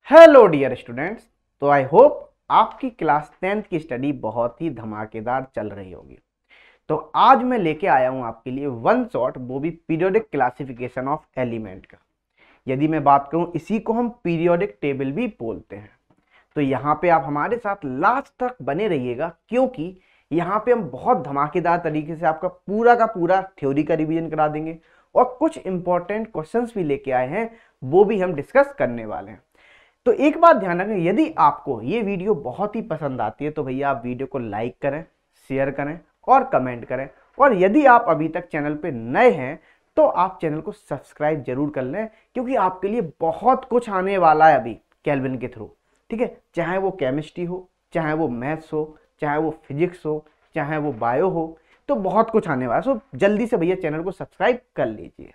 Hello dear students. तो I hope आपकी class 10th की स्टडी बहुत ही धमाकेदार चल रही होगी। तो आज मैं लेके आया हूं आपके लिए वन शॉट, वो भी पीरियोडिक क्लासिफिकेशन ऑफ एलिमेंट का। यदि मैं बात करूं, इसी को हम पीरियोडिक टेबल भी बोलते हैं। तो यहाँ पे आप हमारे साथ लास्ट तक बने रहिएगा, क्योंकि यहाँ पे हम बहुत धमाकेदार तरीके से आपका पूरा का पूरा थ्योरी का रिवीजन करा देंगे और कुछ इंपॉर्टेंट क्वेश्चंस भी लेके आए हैं, वो भी हम डिस्कस करने वाले हैं। तो एक बात ध्यान रखें, यदि आपको ये वीडियो बहुत ही पसंद आती है तो भैया आप वीडियो को लाइक करें, शेयर करें और कमेंट करें। और यदि आप अभी तक चैनल पे नए हैं तो आप चैनल को सब्सक्राइब जरूर कर लें, क्योंकि आपके लिए बहुत कुछ आने वाला है अभी केल्विन के थ्रू। ठीक है, चाहे वो केमिस्ट्री हो, चाहे वो मैथ्स हो, चाहे वो फिजिक्स हो, चाहे वो बायो हो, तो बहुत कुछ आने वाला है। सो जल्दी से भैया चैनल को सब्सक्राइब कर लीजिए।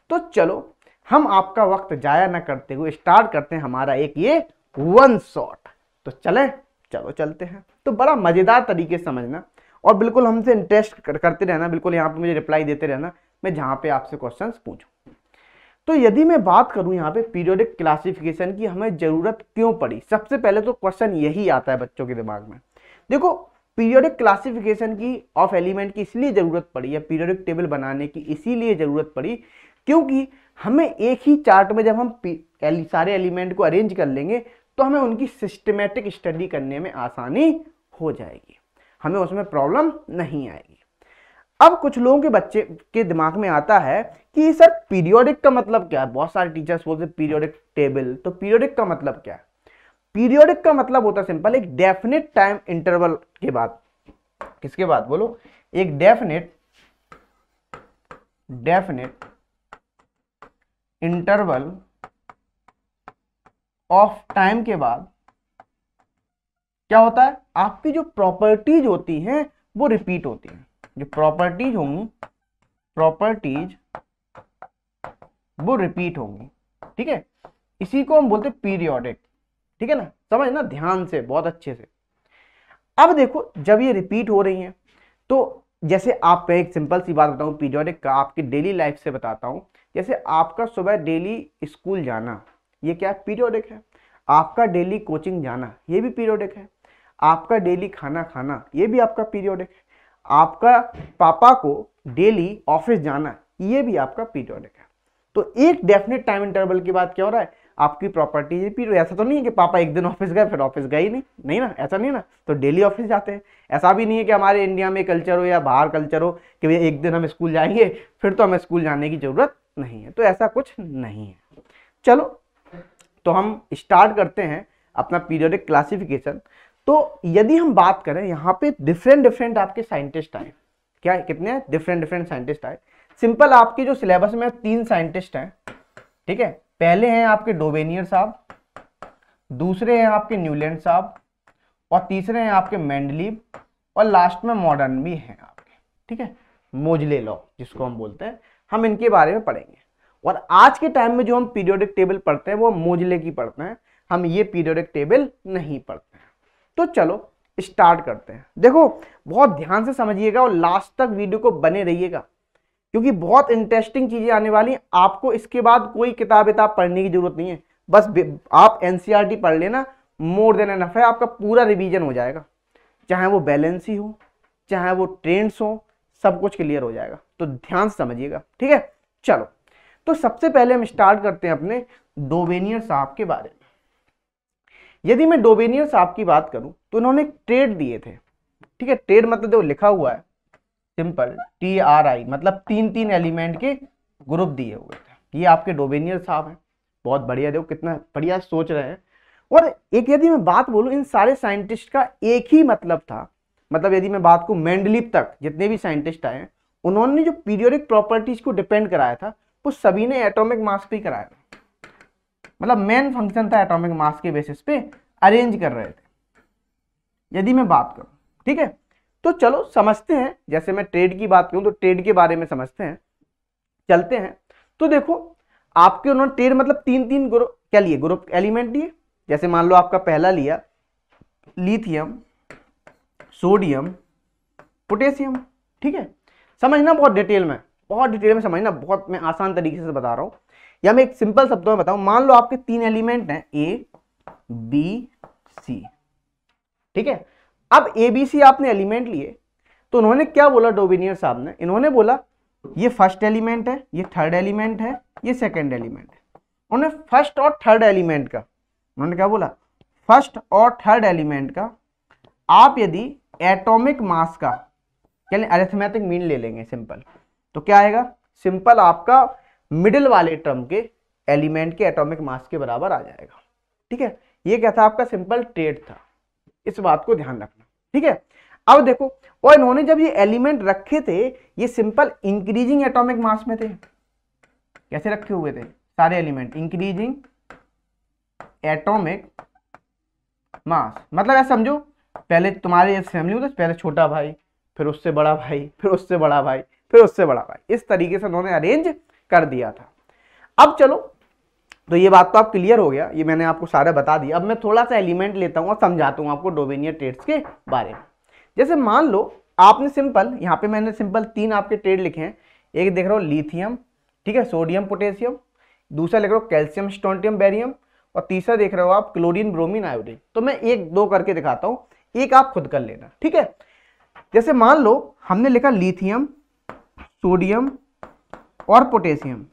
तो चलो हम आपका वक्त जाया ना करते हुए स्टार्ट करते हैं हमारा एक ये वन शॉट। तो चलो चलते हैं। तो बड़ा मजेदार तरीके से समझना और बिल्कुल हमसे इंटरेस्ट करते रहना, बिल्कुल यहाँ पे मुझे रिप्लाई देते रहना मैं जहाँ पे आपसे क्वेश्चंस पूछूं। तो यदि मैं बात करूं यहाँ पे पीरियोडिक क्लासिफिकेशन की हमें जरूरत क्यों पड़ी, सबसे पहले तो क्वेश्चन यही आता है बच्चों के दिमाग में। देखो, पीरियोडिक क्लासिफिकेशन की ऑफ एलिमेंट की इसलिए जरूरत पड़ी या पीरियोडिक टेबल बनाने की इसीलिए जरूरत पड़ी क्योंकि हमें एक ही चार्ट में जब हम सारे एलिमेंट को अरेंज कर लेंगे तो हमें उनकी सिस्टमेटिक स्टडी करने में आसानी हो जाएगी, हमें उसमें प्रॉब्लम नहीं आएगी। अब कुछ लोगों के बच्चे के दिमाग में आता है कि सर पीरियोडिक का मतलब क्या है। बहुत सारे टीचर्स बोलते हैं पीरियोडिक टेबल, तो पीरियोडिक का मतलब क्या है। पीरियोडिक का मतलब होता है सिंपल, एक डेफिनेट टाइम इंटरवल के बाद, किसके बाद बोलो, एक डेफिनेट इंटरवल ऑफ टाइम के बाद क्या होता है, आपकी जो प्रॉपर्टीज होती हैं वो रिपीट होती हैं। जो प्रॉपर्टीज होंगी, वो रिपीट होंगी। ठीक है, इसी को हम बोलते हैं पीरियोडिक। ठीक है ना, समझना ध्यान से, बहुत अच्छे से। अब देखो, जब ये रिपीट हो रही हैं तो जैसे आप एक सिंपल सी बात बताऊं पीरियोडिक का, आपकी डेली लाइफ से बताता हूं। जैसे आपका सुबह डेली स्कूल जाना, ये क्या है, पीरियोडिक है। आपका डेली कोचिंग जाना, ये भी पीरियोडिक है। आपका डेली खाना खाना, ये भी आपका पीरियोडिक है। आपका पापा को डेली ऑफिस जाना, ये भी आपका पीरियोडिक है। तो एक डेफिनेट टाइम इंटरवल के बाद क्या हो रहा है, आपकी प्रॉपर्टी रिपीट। ऐसा तो नहीं है कि पापा एक दिन ऑफिस गए फिर ऑफिस गए ही नहीं ना, ऐसा नहीं ना, तो डेली ऑफिस जाते हैं। ऐसा भी नहीं है कि हमारे इंडिया में कल्चर हो या बाहर कल्चर हो कि भैया एक दिन हम स्कूल जाएंगे फिर तो हमें स्कूल जाने की जरूरत नहीं है, तो ऐसा कुछ नहीं है। चलो, तो हम स्टार्ट करते हैं अपना पीरियोडिक क्लासिफिकेशन। तो यदि हम बात करें, यहाँ पे डिफरेंट आपके साइंटिस्ट आए। क्या, कितने हैं, डिफरेंट साइंटिस्ट आए। सिंपल आपके जो सिलेबस में 3 साइंटिस्ट हैं। ठीक है, पहले हैं आपके डोबेनियर साहब, दूसरे हैं आपके न्यूलैंड साहब और तीसरे हैं आपके मेंडलीव और लास्ट में मॉडर्न भी हैं आपके। ठीक है, मोजले लॉ जिसको हम बोलते हैं, हम इनके बारे में पढ़ेंगे। और आज के टाइम में जो हम पीरियोडिक टेबल पढ़ते हैं वो मोजले की पढ़ते हैं, हम ये पीरियोडिक टेबल नहीं पढ़ते हैं। तो चलो स्टार्ट करते हैं। देखो, बहुत ध्यान से समझिएगा और लास्ट तक वीडियो को बने रहिएगा, क्योंकि बहुत इंटरेस्टिंग चीजें आने वाली हैं। आपको इसके बाद कोई किताब पढ़ने की जरूरत नहीं है, बस आप एनसीईआरटी पढ़ लेना, मोर देन एनफ है, आपका पूरा रिवीजन हो जाएगा। चाहे वो बैलेंस ही हो, चाहे वो ट्रेंड्स हो, सब कुछ क्लियर हो जाएगा। तो ध्यान से समझिएगा, ठीक है। चलो, तो सबसे पहले हम स्टार्ट करते हैं अपने डोबेनियर साहब के बारे में। यदि मैं डोबेनियर साहब की बात करूं तो उन्होंने ट्रेड दिए थे। ठीक है, ट्रेड मतलब जो लिखा हुआ है सिंपल TRI, मतलब 3 एलिमेंट के ग्रुप दिए हुए थे। ये आपके डोबेनियर साहब हैं, बहुत बढ़िया। देखो कितना बढ़िया सोच रहे हैं। और एक यदि मैं बात बोलूं, इन सारे साइंटिस्ट का एक ही मतलब था। मतलब यदि मैं बात करूं मेंडलीव तक जितने भी साइंटिस्ट आए, उन्होंने जो पीरियोडिक प्रॉपर्टीज को डिपेंड कराया था वो सभी ने एटॉमिक मास पे कराया था। मतलब मेन फंक्शन था एटॉमिक मास के बेसिस पे अरेंज कर रहे थे, यदि मैं बात करूं। ठीक है, तो चलो समझते हैं। जैसे मैं ट्रेड की बात करूं तो ट्रेड के बारे में समझते हैं, चलते हैं। तो देखो, आपके उन्होंने ट्रेड मतलब 3 ग्रुप क्या लिए, ग्रुप एलिमेंट लिए। जैसे मान लो आपका पहला लिया लिथियम, सोडियम, पोटेशियम। ठीक है, समझना बहुत डिटेल में समझना, बहुत मैं आसान तरीके से बता रहा हूं, या मैं एक सिंपल शब्दों में बताऊं। मान लो आपके 3 एलिमेंट हैं, A, बी सी। ठीक है, अब ए बी सी आपने एलिमेंट लिए तो उन्होंने क्या बोला डोबिनियर साहब ने, इन्होंने बोला ये फर्स्ट एलिमेंट है, ये थर्ड एलिमेंट है, ये सेकंड एलिमेंट है। उन्होंने फर्स्ट और थर्ड एलिमेंट का, उन्होंने क्या बोला, फर्स्ट और थर्ड एलिमेंट का आप यदि एटॉमिक मास का यानी अरिथमेटिक मीन ले लेंगे सिंपल, तो क्या आएगा, सिंपल आपका मिडिल वाले टर्म के एलिमेंट के एटॉमिक मास के बराबर आ जाएगा। ठीक है, ये क्या था आपका सिंपल ट्रेड था, इस बात को ध्यान रखना। ठीक है, अब देखो, और इन्होंने जब ये एलिमेंट रखे थे ये सिंपल इंक्रीजिंग एटॉमिक मास में थे। कैसे रखे हुए थे सारे एलिमेंट, इंक्रीजिंग एटॉमिक मास, मतलब ऐसा समझो पहले तुम्हारे फैमिली में तो पहले छोटा भाई, फिर उससे बड़ा भाई, फिर उससे बड़ा भाई, फिर उससे बड़ा भाई, इस तरीके से उन्होंने अरेंज कर दिया था। अब चलो, तो ये बात तो आप क्लियर हो गया, ये मैंने आपको सारा बता दिया। अब मैं थोड़ा सा एलिमेंट लेता हूँ और समझाता हूँ आपको डोबेनियर ट्रेड्स के बारे में। जैसे मान लो आपने सिंपल, यहाँ पे मैंने सिंपल 3 आपके ट्रेड लिखे हैं। एक देख रहा हो लिथियम, ठीक है, सोडियम पोटेशियम, दूसरा लिख रहा हो कैल्शियम स्ट्रोंटियम बैरियम, और तीसरा देख रहे हो आप क्लोरीन ब्रोमीन आयोडीन। तो मैं 1-2 करके दिखाता हूँ, एक आप खुद कर लेना। ठीक है, जैसे मान लो हमने लिखा लिथियम, सोडियम और पोटेशियम।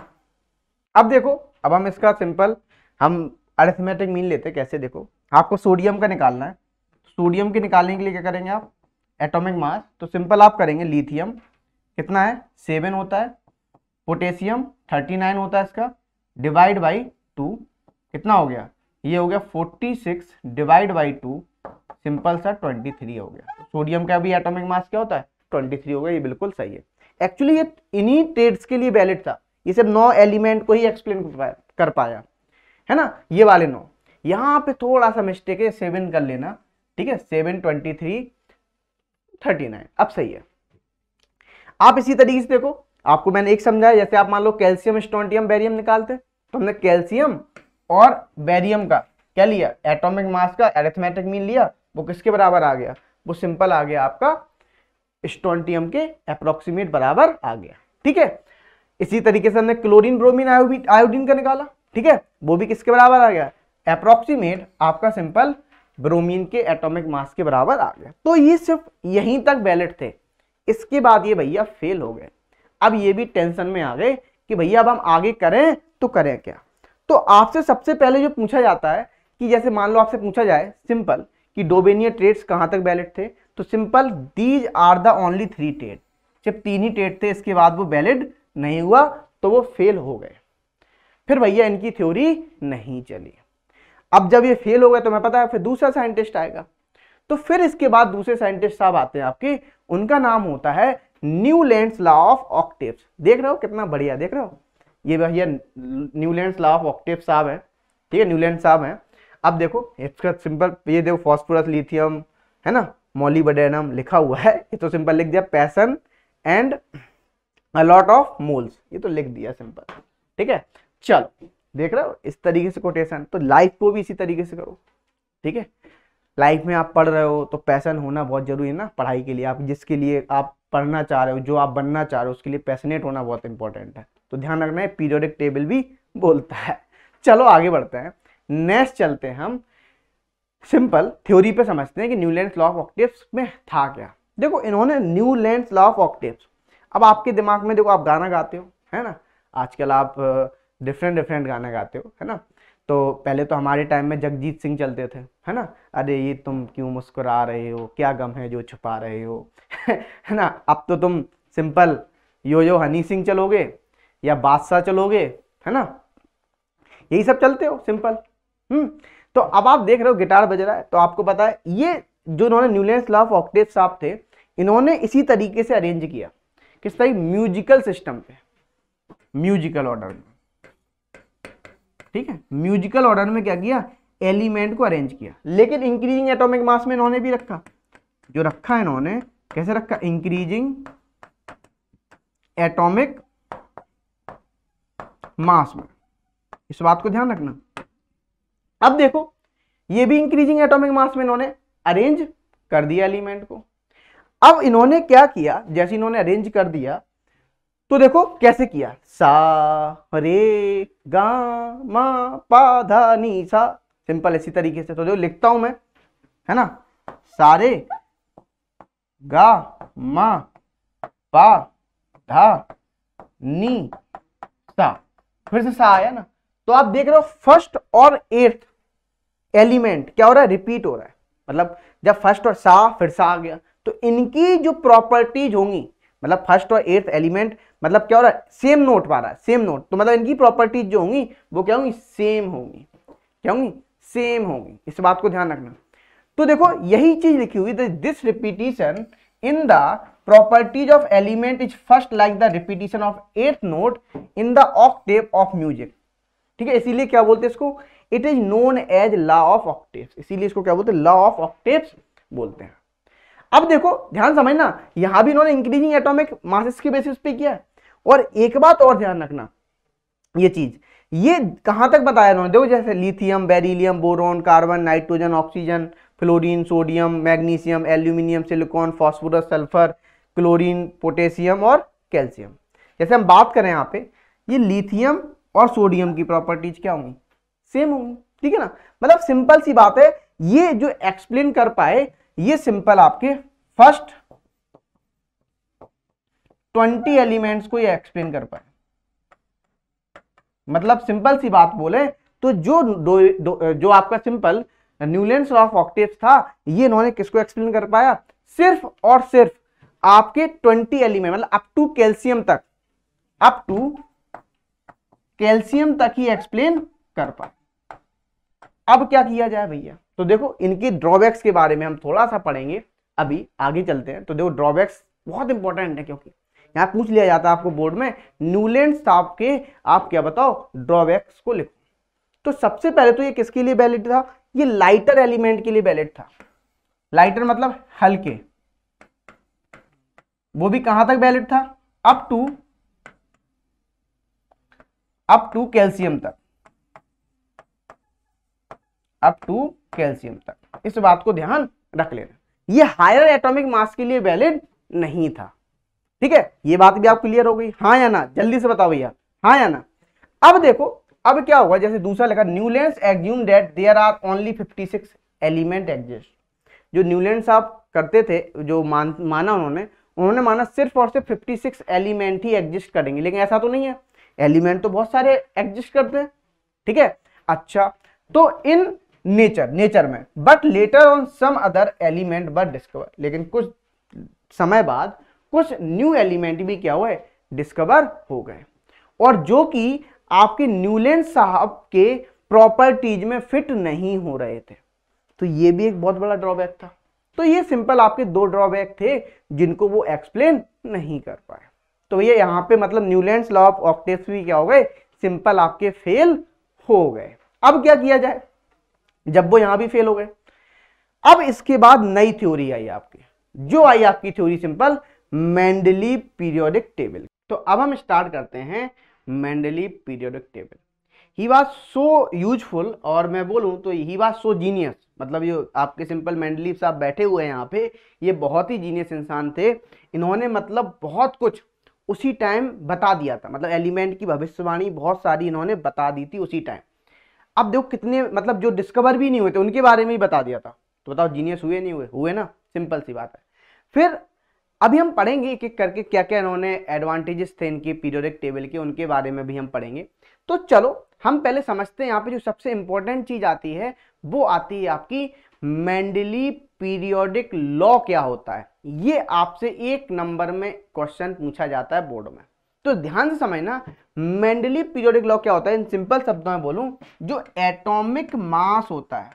अब देखो, अब हम इसका सिंपल हम अरिथमेटिक मीन लेते हैं। कैसे, देखो आपको सोडियम का निकालना है, सोडियम के निकालने के लिए क्या करेंगे आप, एटॉमिक मास, तो सिंपल आप करेंगे लिथियम कितना है 7 होता है, पोटेशियम 39 होता है इसका, डिवाइड बाई 2 कितना हो गया, ये हो गया 46 डिवाइड बाई 2 सिंपल सा 23 हो गया। सोडियम का भी एटॉमिक मास क्या होता है 23 हो गया, ये बिल्कुल सही है। एक्चुअली ये इन्हीं ट्रेड्स के लिए वैलिड था, ये सब 9 एलिमेंट को ही एक्सप्लेन कर पाया है ना, ये वाले 9। यहाँ पे थोड़ा सा मिस्टेक है, 7 कर लेना। ठीक है, 7 23 39, अब सही है। आप इसी तरीके से देखो, आपको मैंने एक समझाया, जैसे आप मान लो कैल्शियम स्ट्रोंटियम बैरियम निकालते, तो हमने कैल्शियम और बैरियम का क्या लिया, एटॉमिक मास का अरिथमेटिक मीन लिया, वो किसके बराबर आ गया, वो सिंपल आ गया आपका स्ट्रोंटियम के अप्रोक्सीमेट बराबर आ गया। ठीक है, इसी तरीके से हमने क्लोरीन ब्रोमीन आयोडीन का निकाला, ठीक है, वो भी किसके बराबर आ गया, अप्रोक्सीमेट आपका सिंपल ब्रोमीन के एटॉमिक मास के बराबर आ गया। तो ये सिर्फ यहीं तक वैलिड थे, इसके बाद ये भैया फेल हो गए। अब ये भी टेंशन में आ गए कि भैया अब हम आगे करें तो करें क्या। तो आपसे सबसे पहले जो पूछा जाता है कि जैसे मान लो आपसे पूछा जाए सिंपल कि डोबेनियर ट्रेड्स कहां तक वैलिड थे, तो simple these are the only 3 trade, जब 3 ही ट्रेड थे इसके बाद वो वैलिड नहीं हुआ तो वो फेल हो गए, फिर भैया इनकी थ्योरी नहीं चली। अब जब ये फेल हो गए तो मैं पता है फिर दूसरा साइंटिस्ट आएगा, तो फिर इसके बाद दूसरे साइंटिस्ट साहब आते हैं आपके, उनका नाम होता है न्यूलैंड्स लॉ ऑफ ऑक्टेव्स। देख रहे हो कितना बढ़िया, देख रहे हो, ये भैया न्यूलैंड्स लॉ ऑफ ऑक्टेव्स साहब है। ठीक है, न्यूलैंड साहब हैं। अब देखो इसका सिंपल, ये देखो फॉस्फोरस लिथियम है ना, मोलिब्डेनम लिखा हुआ है, ये तो सिंपल लिख दिया, passion and a lot of moles, ये तो लिख दिया सिंपल। ठीक है, चलो देख रहे हो इस तरीके से कोटेशन, तो लाइफ को भी इसी तरीके से करो। ठीक है, लाइफ में आप पढ़ रहे हो तो पैशन होना बहुत जरूरी है ना पढ़ाई के लिए, आप जिसके लिए आप पढ़ना चाह रहे हो, जो आप बनना चाह रहे हो, उसके लिए पैशनेट होना बहुत इंपॉर्टेंट है। तो ध्यान रखना है, पीरियोडिक टेबल भी बोलता है। चलो आगे बढ़ते हैं, नेक्स्ट चलते हैं हम सिंपल थ्योरी पे समझते हैं कि न्यूलैंड्स लॉ ऑफ ऑक्टेव्स में था क्या। देखो इन्होंने न्यूलैंड्स लॉ ऑफ ऑक्टेव्स, अब आपके दिमाग में देखो आप गाना गाते हो है ना, आजकल आप डिफरेंट गाने गाते हो है ना, तो पहले तो हमारे टाइम में जगजीत सिंह चलते थे है ना, अरे ये तुम क्यों मुस्कुरा रहे हो, क्या गम है जो छुपा रहे हो है ना। अब तो तुम सिंपल यो हनी सिंह चलोगे या बादशाह चलोगे है ना, यही सब चलते हो सिंपल। तो अब आप देख रहे हो गिटार बज रहा है, तो आपको पता है ये जो इन्होंने न्यूलैंड्स लॉ ऑफ ऑक्टेव्स साहब थे, इन्होंने इसी तरीके से अरेंज किया, किस तरह म्यूजिकल सिस्टम पे, म्यूजिकल ऑर्डर में। ठीक है, म्यूजिकल ऑर्डर में क्या किया, एलिमेंट को अरेंज किया, लेकिन इंक्रीजिंग एटॉमिक मास में इन्होंने भी रखा, जो रखा इन्होंने कैसे रखा, इंक्रीजिंग एटॉमिक मास में, इस बात को ध्यान रखना। अब देखो ये भी इंक्रीजिंग एटॉमिक मास में इन्होंने अरेंज कर दिया एलिमेंट को। अब इन्होंने क्या किया, जैसे इन्होंने अरेंज कर दिया तो देखो कैसे किया, सा रे गा मा पा धा नी सा, सिंपल इसी तरीके से। तो जो लिखता हूं मैं, है ना, सारे गा मा पा धा नी सा, फिर से सा आया ना। तो आप देख रहे हो फर्स्ट और एट्थ एलिमेंट क्या हो रहा है, रिपीट हो रहा है। मतलब जब फर्स्ट और सा फिर सा आ गया, तो इनकी जो प्रॉपर्टीज होंगी, मतलब फर्स्ट और एट्थ एलिमेंट, मतलब क्या हो रहा है, सेम नोट पा रहा है, सेम नोट, तो मतलब इनकी प्रॉपर्टीज जो होंगी वो क्या होंगी, सेम होंगी। क्या होंगी, सेम होंगी। इस बात को ध्यान रखना। तो देखो यही चीज लिखी हुई, this repetition in the properties of element is first like the repetition of eighth note in the octave of music. ठीक है, इसीलिए क्या बोलते हैं इसको, it is known as law of octaves, इसीलिए इसको क्या बोलते हैं, लॉ ऑफ ऑक्टेव्स बोलते हैं। अब देखो ध्यान समझना, यहां भी इन्होंने इंक्रीजिंग एटॉमिक मासेस के बेसिस पे किया है। और एक बात और ध्यान रखना, ये चीज ये कहां तक बताया इन्होंने, देखो जैसे lithium, beryllium, boron, carbon, nitrogen, oxygen, fluorine, sodium, magnesium, aluminium, silicon, phosphorus, sulphur, chlorine, potassium और कैल्शियम। जैसे हम बात करें यहाँ पे, ये लिथियम और सोडियम की प्रॉपर्टीज क्या होंगी, सेम होंगी। ठीक है ना, मतलब सिंपल सी बात है, ये जो एक्सप्लेन कर पाए, ये सिंपल आपके फर्स्ट 20 एलिमेंट्स को ये एक्सप्लेन कर पाए। मतलब सिंपल सी बात बोले तो जो आपका simple Newlands law of octaves था, ये इन्होंने किसको एक्सप्लेन कर पाया, सिर्फ और सिर्फ आपके 20 एलिमेंट, मतलब अप टू कैल्शियम तक, अप टू कैल्शियम तक ही एक्सप्लेन कर पाए। अब क्या किया जाए भैया, तो देखो इनके ड्रॉबैक्स के बारे में हम थोड़ा सा पढ़ेंगे, अभी आगे चलते हैं। तो देखो ड्रॉबैक्स बहुत इंपॉर्टेंट है, क्योंकि यहां पूछ लिया जाता है आपको बोर्ड में, न्यूलैंड्स साहब के आप क्या बताओ ड्रॉबैक्स को लिखो। तो सबसे पहले तो ये किसके लिए वैलिड था, ये लाइटर एलिमेंट के लिए वैलिड था। लाइटर मतलब हल्के, वो भी कहां तक वैलिड था, अप टू कैल्शियम तक, अप टू कैल्शियम तक। इस बात को ध्यान रख लेना, ये हायर एटॉमिक मास के लिए वैलिड नहीं था। ठीक है, ये बात भी आप क्लियर हो गई, हाँ या ना, जल्दी से बताओ भैया, हाँ या ना। अब देखो अब क्या होगा, जैसे दूसरा लिखा, Newlands assume that there are only 56 element exist. जो न्यूलैंड्स साहब करते थे, जो माना उन्होंने माना सिर्फ और सिर्फ 56 एलिमेंट ही एग्जिस्ट करेंगे, लेकिन ऐसा तो नहीं है, एलिमेंट तो बहुत सारे एग्जिस्ट करते हैं। ठीक है, अच्छा, तो इन नेचर में, but later on some other element were discover, लेकिन कुछ समय बाद कुछ न्यू एलिमेंट भी क्या हुए, डिस्कवर हो गए, और जो कि आपके न्यूलैंड साहब के प्रॉपर्टीज में फिट नहीं हो रहे थे। तो ये भी एक बहुत बड़ा ड्रॉबैक था। तो ये सिंपल आपके दो ड्रॉबैक थे जिनको वो एक्सप्लेन नहीं कर पाए। तो ये यहां पे मतलब न्यूलैंड्स लॉ ऑफ ऑक्टेव्स भी क्या हो गए, सिंपल आपके फेल हो गए। अब क्या किया जाए, जब वो यहां भी फेल हो गए, अब इसके बाद नई थ्योरी आई आपकी, जो आई आपकी theory simple Mendeleev periodic table. तो अब हम स्टार्ट करते हैं Mendeleev periodic table. He was so useful, और मैं बोलूं तो ही वाज सो जीनियस, मतलब ये आपके सिंपल मेंडलीव साहब बैठे हुए हैं यहाँ पे, ये बहुत ही जीनियस इंसान थे। इन्होंने मतलब बहुत कुछ उसी टाइम बता दिया था, मतलब एलिमेंट की भविष्यवाणी बहुत सारी इन्होंने बता दी थी उसी टाइम। अब देखो कितने, मतलब जो डिस्कवर भी नहीं हुए थे उनके बारे में ही बता दिया था, तो बताओ जीनियस हुए नहीं हुए, हुए ना, सिंपल सी बात है। फिर अभी हम पढ़ेंगे एक एक करके क्या क्या इन्होंने एडवांटेजेस थे इनके पीरियोडिक टेबल के, उनके बारे में भी हम पढ़ेंगे। तो चलो हम पहले समझते हैं, यहाँ पे जो सबसे इंपॉर्टेंट चीज आती है वो आती है आपकी मेंडलीव पीरियोडिक लॉ क्या होता है। ये आपसे 1 नंबर में क्वेश्चन पूछा जाता है बोर्ड में, तो ध्यान से समझना। मेंडलीव पीरियोडिक लॉ क्या होता है, इन सिंपल शब्दों में बोलूं, जो एटॉमिक मास होता है,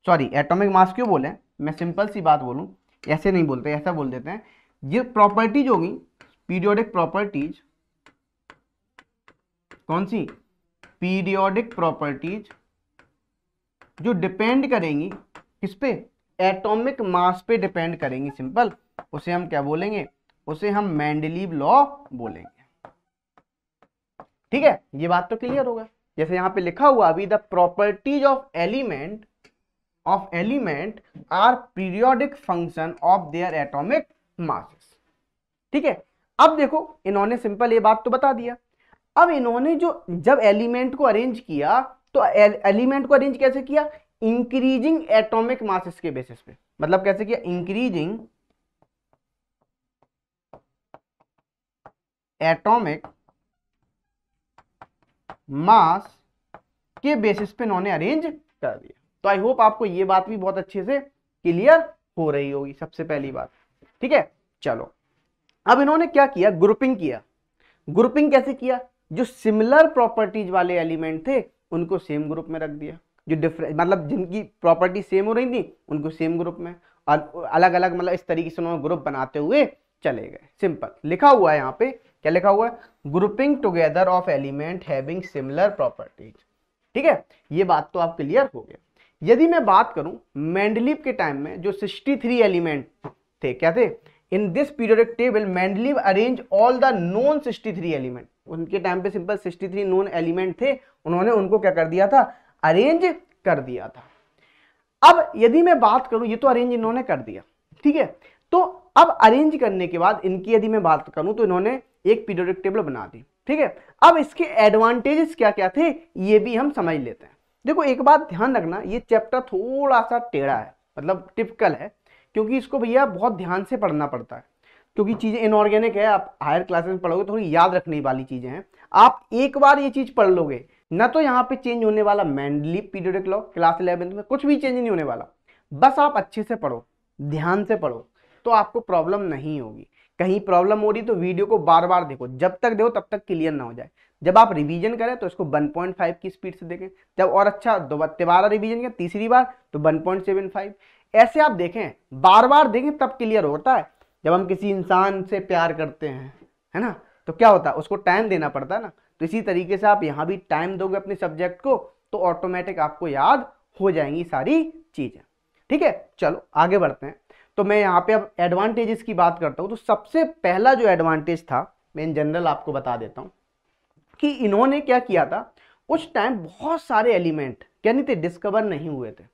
सॉरी एटॉमिक मास क्यों बोले, मैं सिंपल सी बात बोलूं, ऐसे नहीं बोलते, ऐसा बोल देते हैं, ये प्रॉपर्टीज होगी पीरियोडिक प्रॉपर्टीज, कौन सी, पीरियोडिक प्रॉपर्टीज जो डिपेंड करेंगी किस पे, एटॉमिक मास पे डिपेंड करेंगी, सिंपल, उसे हम क्या बोलेंगे, उसे हम मेंडलीव लॉ बोलेंगे। ठीक है, ये बात तो क्लियर होगा। जैसे यहां पे लिखा हुआ अभी, the properties of element are periodic function of their atomic masses. ठीक है, अब देखो इन्होंने सिंपल ये बात तो बता दिया। अब इन्होंने जो जब एलिमेंट को अरेंज किया तो एलिमेंट को अरेंज कैसे किया, इंक्रीजिंग एटॉमिक मासेस के बेसिस पे, मतलब कैसे किया, इंक्रीजिंग एटॉमिक मास के बेसिस पे इन्होंने अरेंज कर दिया। तो आई होप आपको ये बात भी बहुत अच्छे से क्लियर हो रही होगी, सबसे पहली बात, ठीक है। चलो अब इन्होंने क्या किया, ग्रुपिंग किया। ग्रुपिंग कैसे किया, जो सिमिलर प्रॉपर्टीज वाले एलिमेंट थे उनको सेम ग्रुप में रख दिया, जो डिफरेंट मतलब जिनकी प्रॉपर्टी सेम हो रही थी उनको सेम ग्रुप में, और अलग अलग मतलब इस तरीके से उन्होंने ग्रुप बनाते हुए चले गए। सिंपल लिखा हुआ है यहाँ पे, क्या लिखा हुआ है, grouping together of element having similar properties, ठीक है। ये बात तो आप क्लियर हो गया। यदि मैं बात करूं मेंडलीव के टाइम में जो 63 एलिमेंट थे, क्या थे, in this periodic table Mendeleev arrange all the known 63 element. उनके टाइम पे सिंपल 63 नोन एलिमेंट थे, उन्होंने उनको क्या कर दिया था, अरेंज कर दिया था। अब यदि मैं बात करूं, ये तो अरेंज इन्होंने कर दिया, ठीक है। तो अब अरेंज करने के बाद इनकी यदि मैं बात करूं तो इन्होंने एक पीरियोडिक टेबल बना दी, ठीक है। अब इसके एडवांटेजेस क्या क्या थे ये भी हम समझ लेते हैं। देखो एक बात ध्यान रखना, ये चैप्टर थोड़ा सा टेढ़ा है, मतलब टिपिकल है, क्योंकि इसको भैया बहुत ध्यान से पढ़ना पड़ता है, क्योंकि चीजें इनऑर्गेनिक है, आप हायर क्लासेस में पढ़ोगे थोड़ी याद रखने वाली चीजें हैं। आप एक बार ये चीज पढ़ लोगे ना, तो यहाँ पे चेंज होने वाला मेंडलीव पीरियोडिक लॉ क्लास 11 में कुछ भी चेंज नहीं होने वाला। बस आप अच्छे से पढ़ो, ध्यान से पढ़ो, तो आपको प्रॉब्लम नहीं होगी। कहीं प्रॉब्लम हो रही तो वीडियो को बार बार देखो, जब तक देखो तब तक क्लियर ना हो जाए। जब आप रिवीजन करें तो इसको 1.5 की स्पीड से देखें, जब और अच्छा दोबारा रिवीजन करें तीसरी बार तो 1.75, ऐसे आप देखें, बार बार देखें तब क्लियर होता है। जब हम किसी इंसान से प्यार करते हैं, है ना, तो क्या होता है, उसको टाइम देना पड़ता है ना। तो इसी तरीके से आप यहाँ भी टाइम दोगे अपने सब्जेक्ट को, तो ऑटोमेटिक आपको याद हो जाएंगी सारी चीजें, ठीक है। चलो आगे बढ़ते हैं। तो मैं यहाँ पे अब एडवांटेजेस की बात करता हूँ। तो सबसे पहला जो एडवांटेज था, मैं इन जनरल आपको बता देता हूँ कि इन्होंने क्या किया था, उस टाइम बहुत सारे एलिमेंट क्या नहीं थे, डिस्कवर नहीं हुए थे,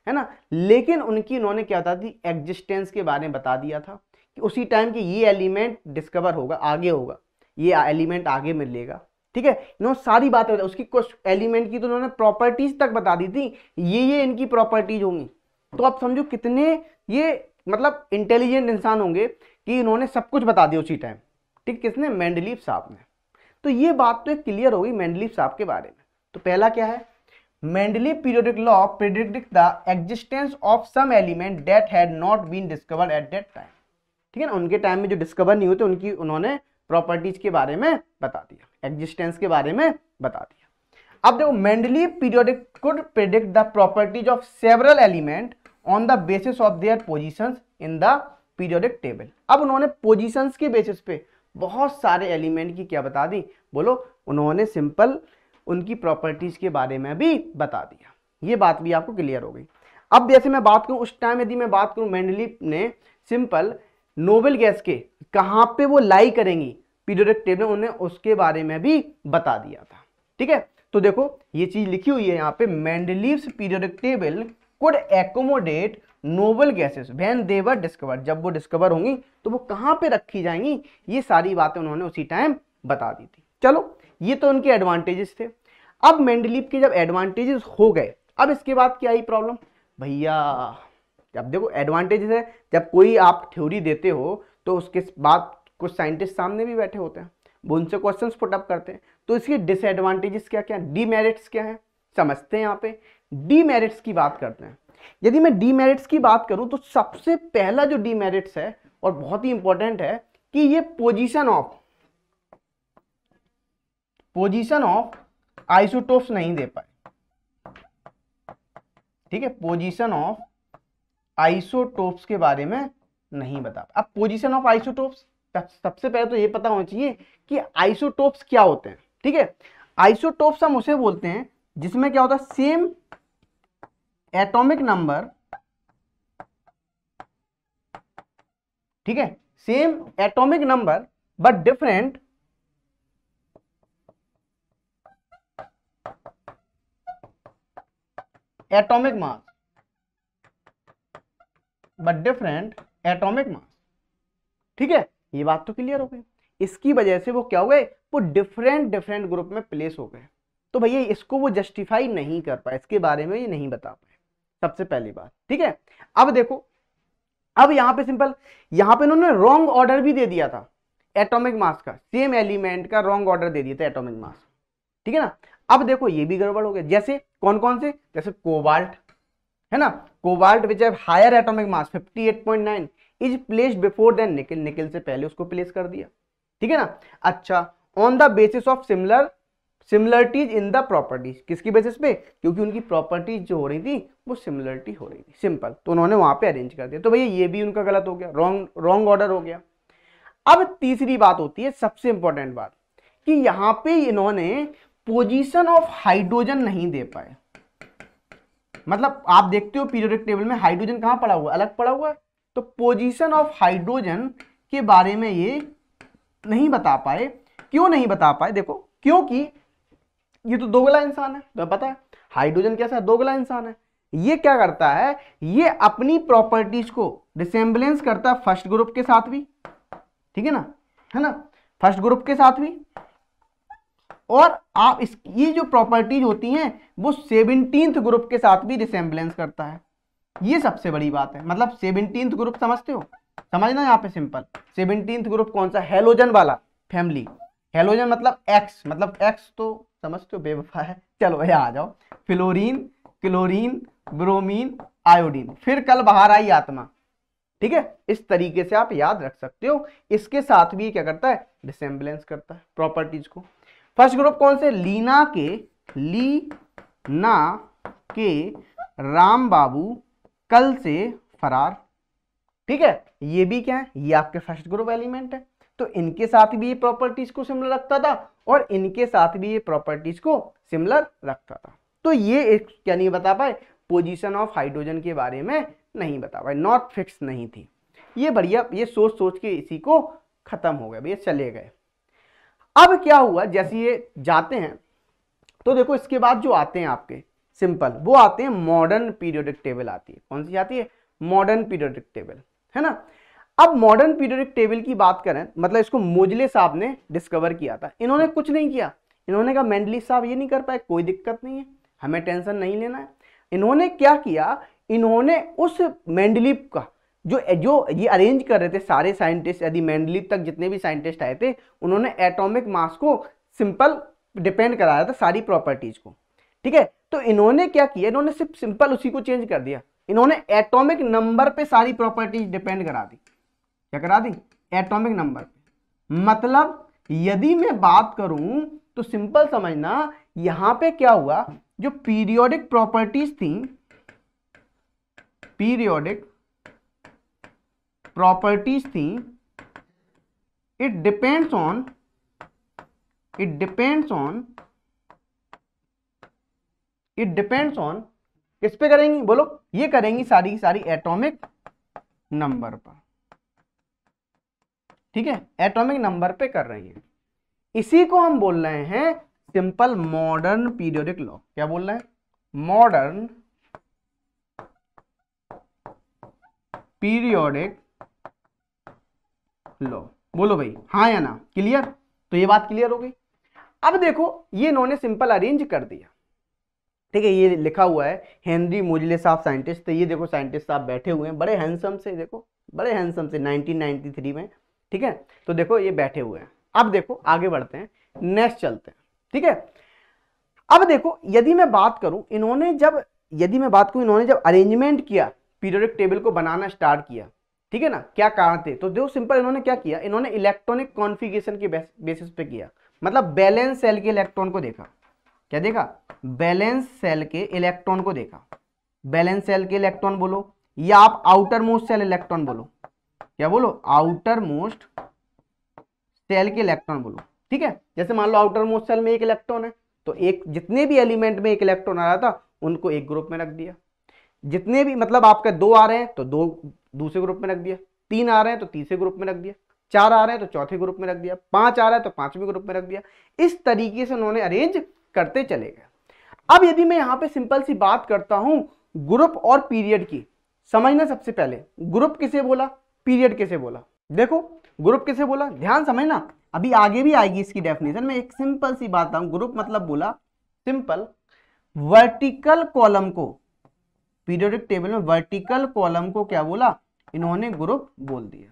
है ना, लेकिन उनकी इन्होंने क्या बता दी, एग्जिस्टेंस के बारे में बता दिया था कि उसी टाइम के ये एलिमेंट डिस्कवर होगा, आगे होगा, ये एलिमेंट आगे मिलेगा, ठीक है। इन्होंने सारी बातें बता, उसकी कुछ एलिमेंट की तो उन्होंने प्रॉपर्टीज तक बता दी थी, ये इनकी प्रॉपर्टीज होंगी। तो आप समझो कितने ये मतलब इंटेलिजेंट इंसान होंगे कि इन्होंने सब कुछ बता दिया उसी टाइम, ठीक, किसने, मेंडलीव साहब ने। तो ये बात तो क्लियर हो गई मेंडलीव साहब के बारे में। तो पहला क्या है, Mendeleev periodic law predict the existence of some element that had not been discovered at that time, ठीक है ना। उनके टाइम में जो डिस्कवर नहीं होते उनकी उन्होंने प्रॉपर्टीज के बारे में बता दिया, एग्जिस्टेंस के बारे में बता दिया। अब देखो Mendeleev periodic could predict the properties of several element on the basis of their positions in the periodic table. अब उन्होंने पोजीशंस के बेसिस पे बहुत सारे एलिमेंट की क्या बता दी, बोलो, उन्होंने सिंपल उनकी प्रॉपर्टीज के बारे में भी बता दिया। ये बात भी आपको क्लियर हो गई। अब जैसे मैं बात करूं उस टाइम, यदि मैं बात करूं मेंडलीव ने सिंपल नोबेल गैस के कहां पे वो लाई करेंगी पीरियोडिक टेबल, उन्हें उसके बारे में भी बता दिया था, ठीक है। तो देखो ये चीज लिखी हुई है यहाँ पे, Mendeleev's periodic table could accommodate noble gases when they were discovered. जब वो डिस्कवर होंगी तो वो कहां पे रखी जाएंगी, ये सारी बातें उन्होंने उसी टाइम बता दी थी। चलो ये तो उनके एडवांटेजेस थे। अब मेंडलीव के जब एडवांटेजेस हो गए, अब इसके बाद क्या आई प्रॉब्लम भैया, जब देखो एडवांटेजेस है, जब कोई आप थ्योरी देते हो तो उसके बाद कुछ साइंटिस्ट सामने भी बैठे होते हैं, वो उनसे क्वेश्चंस पुट अप करते हैं, तो इसके डिसएडवांटेजेस क्या क्या, डीमेरिट्स क्या है, समझते हैं। यहाँ पे डीमेरिट्स की बात करते हैं। यदि मैं डीमेरिट्स की बात करूं तो सबसे पहला जो डीमेरिट्स है और बहुत ही इंपॉर्टेंट है कि ये पोजीशन ऑफ आइसोटोप्स नहीं दे पाए, ठीक है, पोजीशन ऑफ आइसोटोप्स के बारे में नहीं बता। अब पोजीशन ऑफ आइसोटोप्स, सबसे पहले तो ये पता होना चाहिए कि आइसोटोप्स क्या होते हैं, ठीक है। आइसोटोप्स हम उसे बोलते हैं जिसमें क्या होता है, सेम एटॉमिक नंबर, ठीक है, same atomic number but different atomic mass, ठीक है। ये बात तो क्लियर हो गई। इसकी वजह से वो क्या हो गए, वो डिफरेंट ग्रुप में प्लेस हो गए, तो भैया इसको वो जस्टिफाई नहीं कर पाए, इसके बारे में ये नहीं बता पाए, सबसे पहली बात। ठीक है, अब देखो, अब यहां पे सिंपल, यहां पे इन्होंने रॉन्ग ऑर्डर भी दे दिया था एटॉमिक मास का, सेम एलिमेंट का रॉन्ग ऑर्डर दे दिया था एटॉमिक मास। ठीक है ना, अब देखो ये भी गड़बड़ हो गया। जैसे कौन कौन से, जैसे कोबाल्ट है ना, cobalt which have higher atomic mass 58.9 is placed before then nickel, nickel से पहले उसको प्लेस कर दिया। ठीक है ना, अच्छा, on the basis of similarities in the properties, किसकी बेसिस पे, क्योंकि उनकी प्रॉपर्टीज जो हो रही थी वो सिमिलरिटी हो रही थी, सिंपल, तो उन्होंने वहां पे अरेंज कर दिया। तो भैया ये भी उनका गलत हो गया, रॉन्ग ऑर्डर हो गया। अब तीसरी बात होती है सबसे इंपॉर्टेंट बात, कि यहां पे इन्होंने पोजीशन ऑफ हाइड्रोजन नहीं दे पाए। मतलब आप देखते हो पीरियोडिक टेबल में हाइड्रोजन कहां पड़ा हुआ, अलग पड़ा हुआ है, तो पोजीशन ऑफ हाइड्रोजन के बारे में ये नहीं बता पाए। क्यों नहीं बता पाए, देखो, क्योंकि ये तो दोगला इंसान है, तो पता है हाइड्रोजन कैसा है, दोगला इंसान है। ये क्या करता है, ये अपनी प्रॉपर्टीज को रिसेम्बलेंस करता है फर्स्ट ग्रुप के साथ भी, ठीक है ना, फर्स्ट ग्रुप के साथ भी, और आप इस ये जो प्रॉपर्टीज होती हैं वो 17th ग्रुप के साथ भी रिसेम्बलेंस करता है। ये सबसे बड़ी बात है। मतलब 17th ग्रुप समझते हो, समझना यहाँ पे सिंपल, 17th ग्रुप कौन सा, हेलोजन वाला फैमिली। हेलोजन मतलब एक्स, मतलब एक्स तो समझते हो बेवफा है, चलो यहाँ आ जाओ, फ्लोरीन, क्लोरीन, ब्रोमीन, आयोडीन, फिर कल बाहर आई आत्मा। ठीक है, इस तरीके से आप याद रख सकते हो। इसके साथ भी क्या करता है, रिसेम्बलेंस करता है प्रॉपर्टीज को। फर्स्ट ग्रुप कौन से, लीना के राम बाबू कल से फरार। ठीक है, ये भी क्या है, ये आपके फर्स्ट ग्रुप एलिमेंट है, तो इनके साथ भी ये प्रॉपर्टीज को सिमिलर रखता था और इनके साथ भी ये प्रॉपर्टीज को सिमिलर रखता था। तो ये एक क्या नहीं बता पाए, पोजीशन ऑफ हाइड्रोजन के बारे में नहीं बता पाए, नॉट फिक्स नहीं थी। ये बढ़िया, ये सोच सोच के इसी को खत्म हो गया भैया, चले गए। अब क्या हुआ, जैसे ये जाते हैं तो देखो इसके बाद जो आते हैं आपके सिंपल, वो आते हैं मॉडर्न पीरियोडिक टेबल आती है। कौन सी आती है, मॉडर्न पीरियोडिक टेबल, है ना। अब मॉडर्न पीरियोडिक टेबल की बात करें, मतलब इसको मोजले साहब ने डिस्कवर किया था। इन्होंने कुछ नहीं किया, इन्होंने कहा मेंडलीव साहब ये नहीं कर पाए, कोई दिक्कत नहीं है, हमें टेंशन नहीं लेना है। इन्होंने क्या किया, इन्होंने उस मेंडलीव का जो ये अरेंज कर रहे थे सारे साइंटिस्ट, यदि मेंडलीव तक जितने भी साइंटिस्ट आए थे, उन्होंने एटॉमिक मास को सिंपल डिपेंड कराया था सारी प्रॉपर्टीज को। ठीक है, तो इन्होंने क्या किया, इन्होंने सिर्फ सिंपल उसी को चेंज कर दिया, इन्होंने एटॉमिक नंबर पे सारी प्रॉपर्टीज डिपेंड करा दी। क्या करा दी, एटॉमिक नंबर पे। मतलब यदि मैं बात करूं तो सिंपल समझना, यहां पे क्या हुआ, जो पीरियोडिक प्रॉपर्टीज थी, पीरियोडिक प्रॉपर्टीज थी, इट डिपेंड्स ऑन किस पे करेंगी, बोलो, ये करेंगी सारी की सारी एटॉमिक नंबर पर। ठीक है, एटॉमिक नंबर पे कर रही है। इसी को हम बोल रहे हैं सिंपल मॉडर्न पीरियोडिक लॉ। क्या बोल रहे हैं, मॉडर्न पीरियोडिक लॉ। बोलो भाई हाँ या ना, क्लियर। तो ये बात क्लियर हो गई। अब देखो ये इन्होंने सिंपल अरेंज कर दिया। ठीक है, ये लिखा हुआ है हेनरी मोजले साहब साइंटिस्ट। तो ये देखो साइंटिस्ट साहब बैठे हुए हैं बड़े हैंडसम से, देखो बड़े हैंडसम से 1993 में। ठीक है, तो देखो ये बैठे हुए हैं। अब देखो आगे बढ़ते हैं, नेक्स्ट चलते हैं। ठीक है, अब देखो यदि मैं बात करूं, इन्होंने जब अरेंजमेंट किया, पीरियोडिक टेबल को बनाना स्टार्ट किया, ठीक है ना, क्या कारण थे, तो देखो सिंपल इन्होंने क्या किया, इन्होंने इलेक्ट्रॉनिक कॉन्फ़िगरेशन के बेसिस पे किया। मतलब बैलेंस सेल के इलेक्ट्रॉन को देखा। क्या देखा, बैलेंस सेल के इलेक्ट्रॉन को देखा। बैलेंस सेल के इलेक्ट्रॉन बोलो, या आप आउटर मोस्ट सेल इलेक्ट्रॉन बोलो। क्या बोलो, आउटर मोस्ट सेल के इलेक्ट्रॉन बोलो। ठीक है, जैसे मान लो आउटर मोस्ट सेल में एक इलेक्ट्रॉन है, तो एक जितने भी एलिमेंट में एक इलेक्ट्रॉन आ रहा था उनको एक ग्रुप में रख दिया। जितने भी मतलब आपका 2 आ रहे हैं तो 2 दूसरे ग्रुप में रख दिया, 3 आ रहे हैं तो तीसरे ग्रुप में रख दिया, 4 आ रहे हैं तो चौथे ग्रुप में रख दिया, 5 आ रहा है तो 5वें ग्रुप में रख दिया। इस तरीके से उन्होंने अरेंज करते चले गए। अब यदि मैं यहां पे सिंपल सी बात करता हूं ग्रुप और पीरियड की, समझना सबसे पहले ग्रुप किसे बोला, पीरियड किसे बोला। देखो ग्रुप किसे बोला, ध्यान समझना, अभी आगे भी आएगी इसकी डेफिनेशन में। एक सिंपल सी बात बताऊं, ग्रुप मतलब बोला सिंपल वर्टिकल कॉलम को, पीरियोडिक टेबल में वर्टिकल कॉलम को क्या बोला, इन्होंने ग्रुप बोल दिया।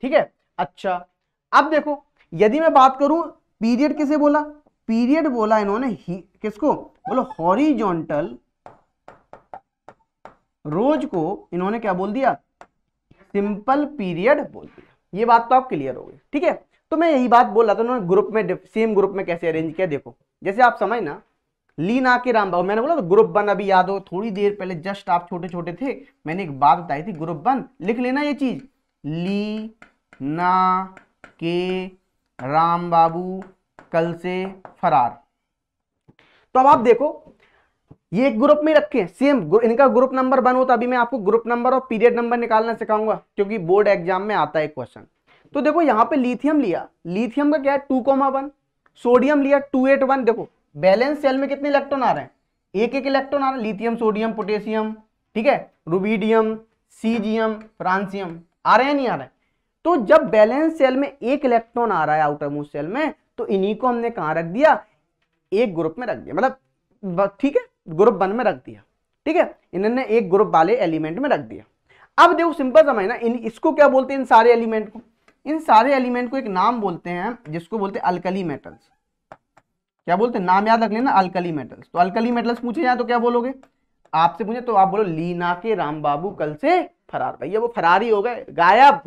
ठीक है, अच्छा अब देखो यदि मैं बात करूं पीरियड किसे बोला, पीरियड बोला इन्होंने किसको, बोलो हॉरिजॉन्टल रोज को इन्होंने क्या बोल दिया, सिंपल पीरियड बोल दिया। ये बात तो आप क्लियर हो गई। ठीक है, तो मैं यही बात बोल रहा था उन्होंने ग्रुप में, सेम ग्रुप में कैसे अरेंज किया। देखो जैसे आप समझ ना, ली ना के राम बाबू, मैंने बोला तो ग्रुप 1 अभी याद हो, थोड़ी देर पहले जस्ट आप छोटे छोटे थे, मैंने एक बात बताई थी, ग्रुप 1 लिख लेना ये चीज, ली ना के राम बाबू कल से फरार। तो अब आप देखो ये एक ग्रुप में रखे हैं, सेम इनका ग्रुप नंबर 1 होता, अभी मैं आपको ग्रुप नंबर और पीरियड नंबर निकालना सिखाऊंगा क्योंकि बोर्ड एग्जाम में आता है क्वेश्चन। तो देखो यहाँ पे लिथियम लिया, लिथियम का क्या है 2,1, सोडियम लिया 281। देखो बैलेंस सेल में कितने इलेक्ट्रॉन आ रहे हैं, एक एक इलेक्ट्रॉन आ रहा है, लिथियम सोडियम पोटेशियम, ठीक है, रुबिडियम सीजियम फ्रांसियम, आ रहे हैं नहीं आ रहे हैं। तो जब बैलेंस सेल में एक इलेक्ट्रॉन आ रहा है आउटर मोस्ट सेल में, तो इन्हीं को हमने कहां रख दिया, एक ग्रुप में रख दिया, मतलब ठीक है ग्रुप 1 में रख दिया। ठीक है, इन्होंने एक ग्रुप वाले एलिमेंट में रख दिया। अब देखो सिंपल समझना, इसको क्या बोलते हैं, इन सारे एलिमेंट को, इन सारे एलिमेंट को एक नाम बोलते हैं जिसको बोलते हैं अल्कली मेटल्स। क्या बोलते हैं, नाम याद रख लेना, अल्कली मेटल्स। तो अल्कली मेटल्स पूछे जाए तो क्या बोलोगे, आपसे पूछे तो आप बोलो लीना के राम बाबू कल से फरार। भैया वो फरारी हो गए, गायब,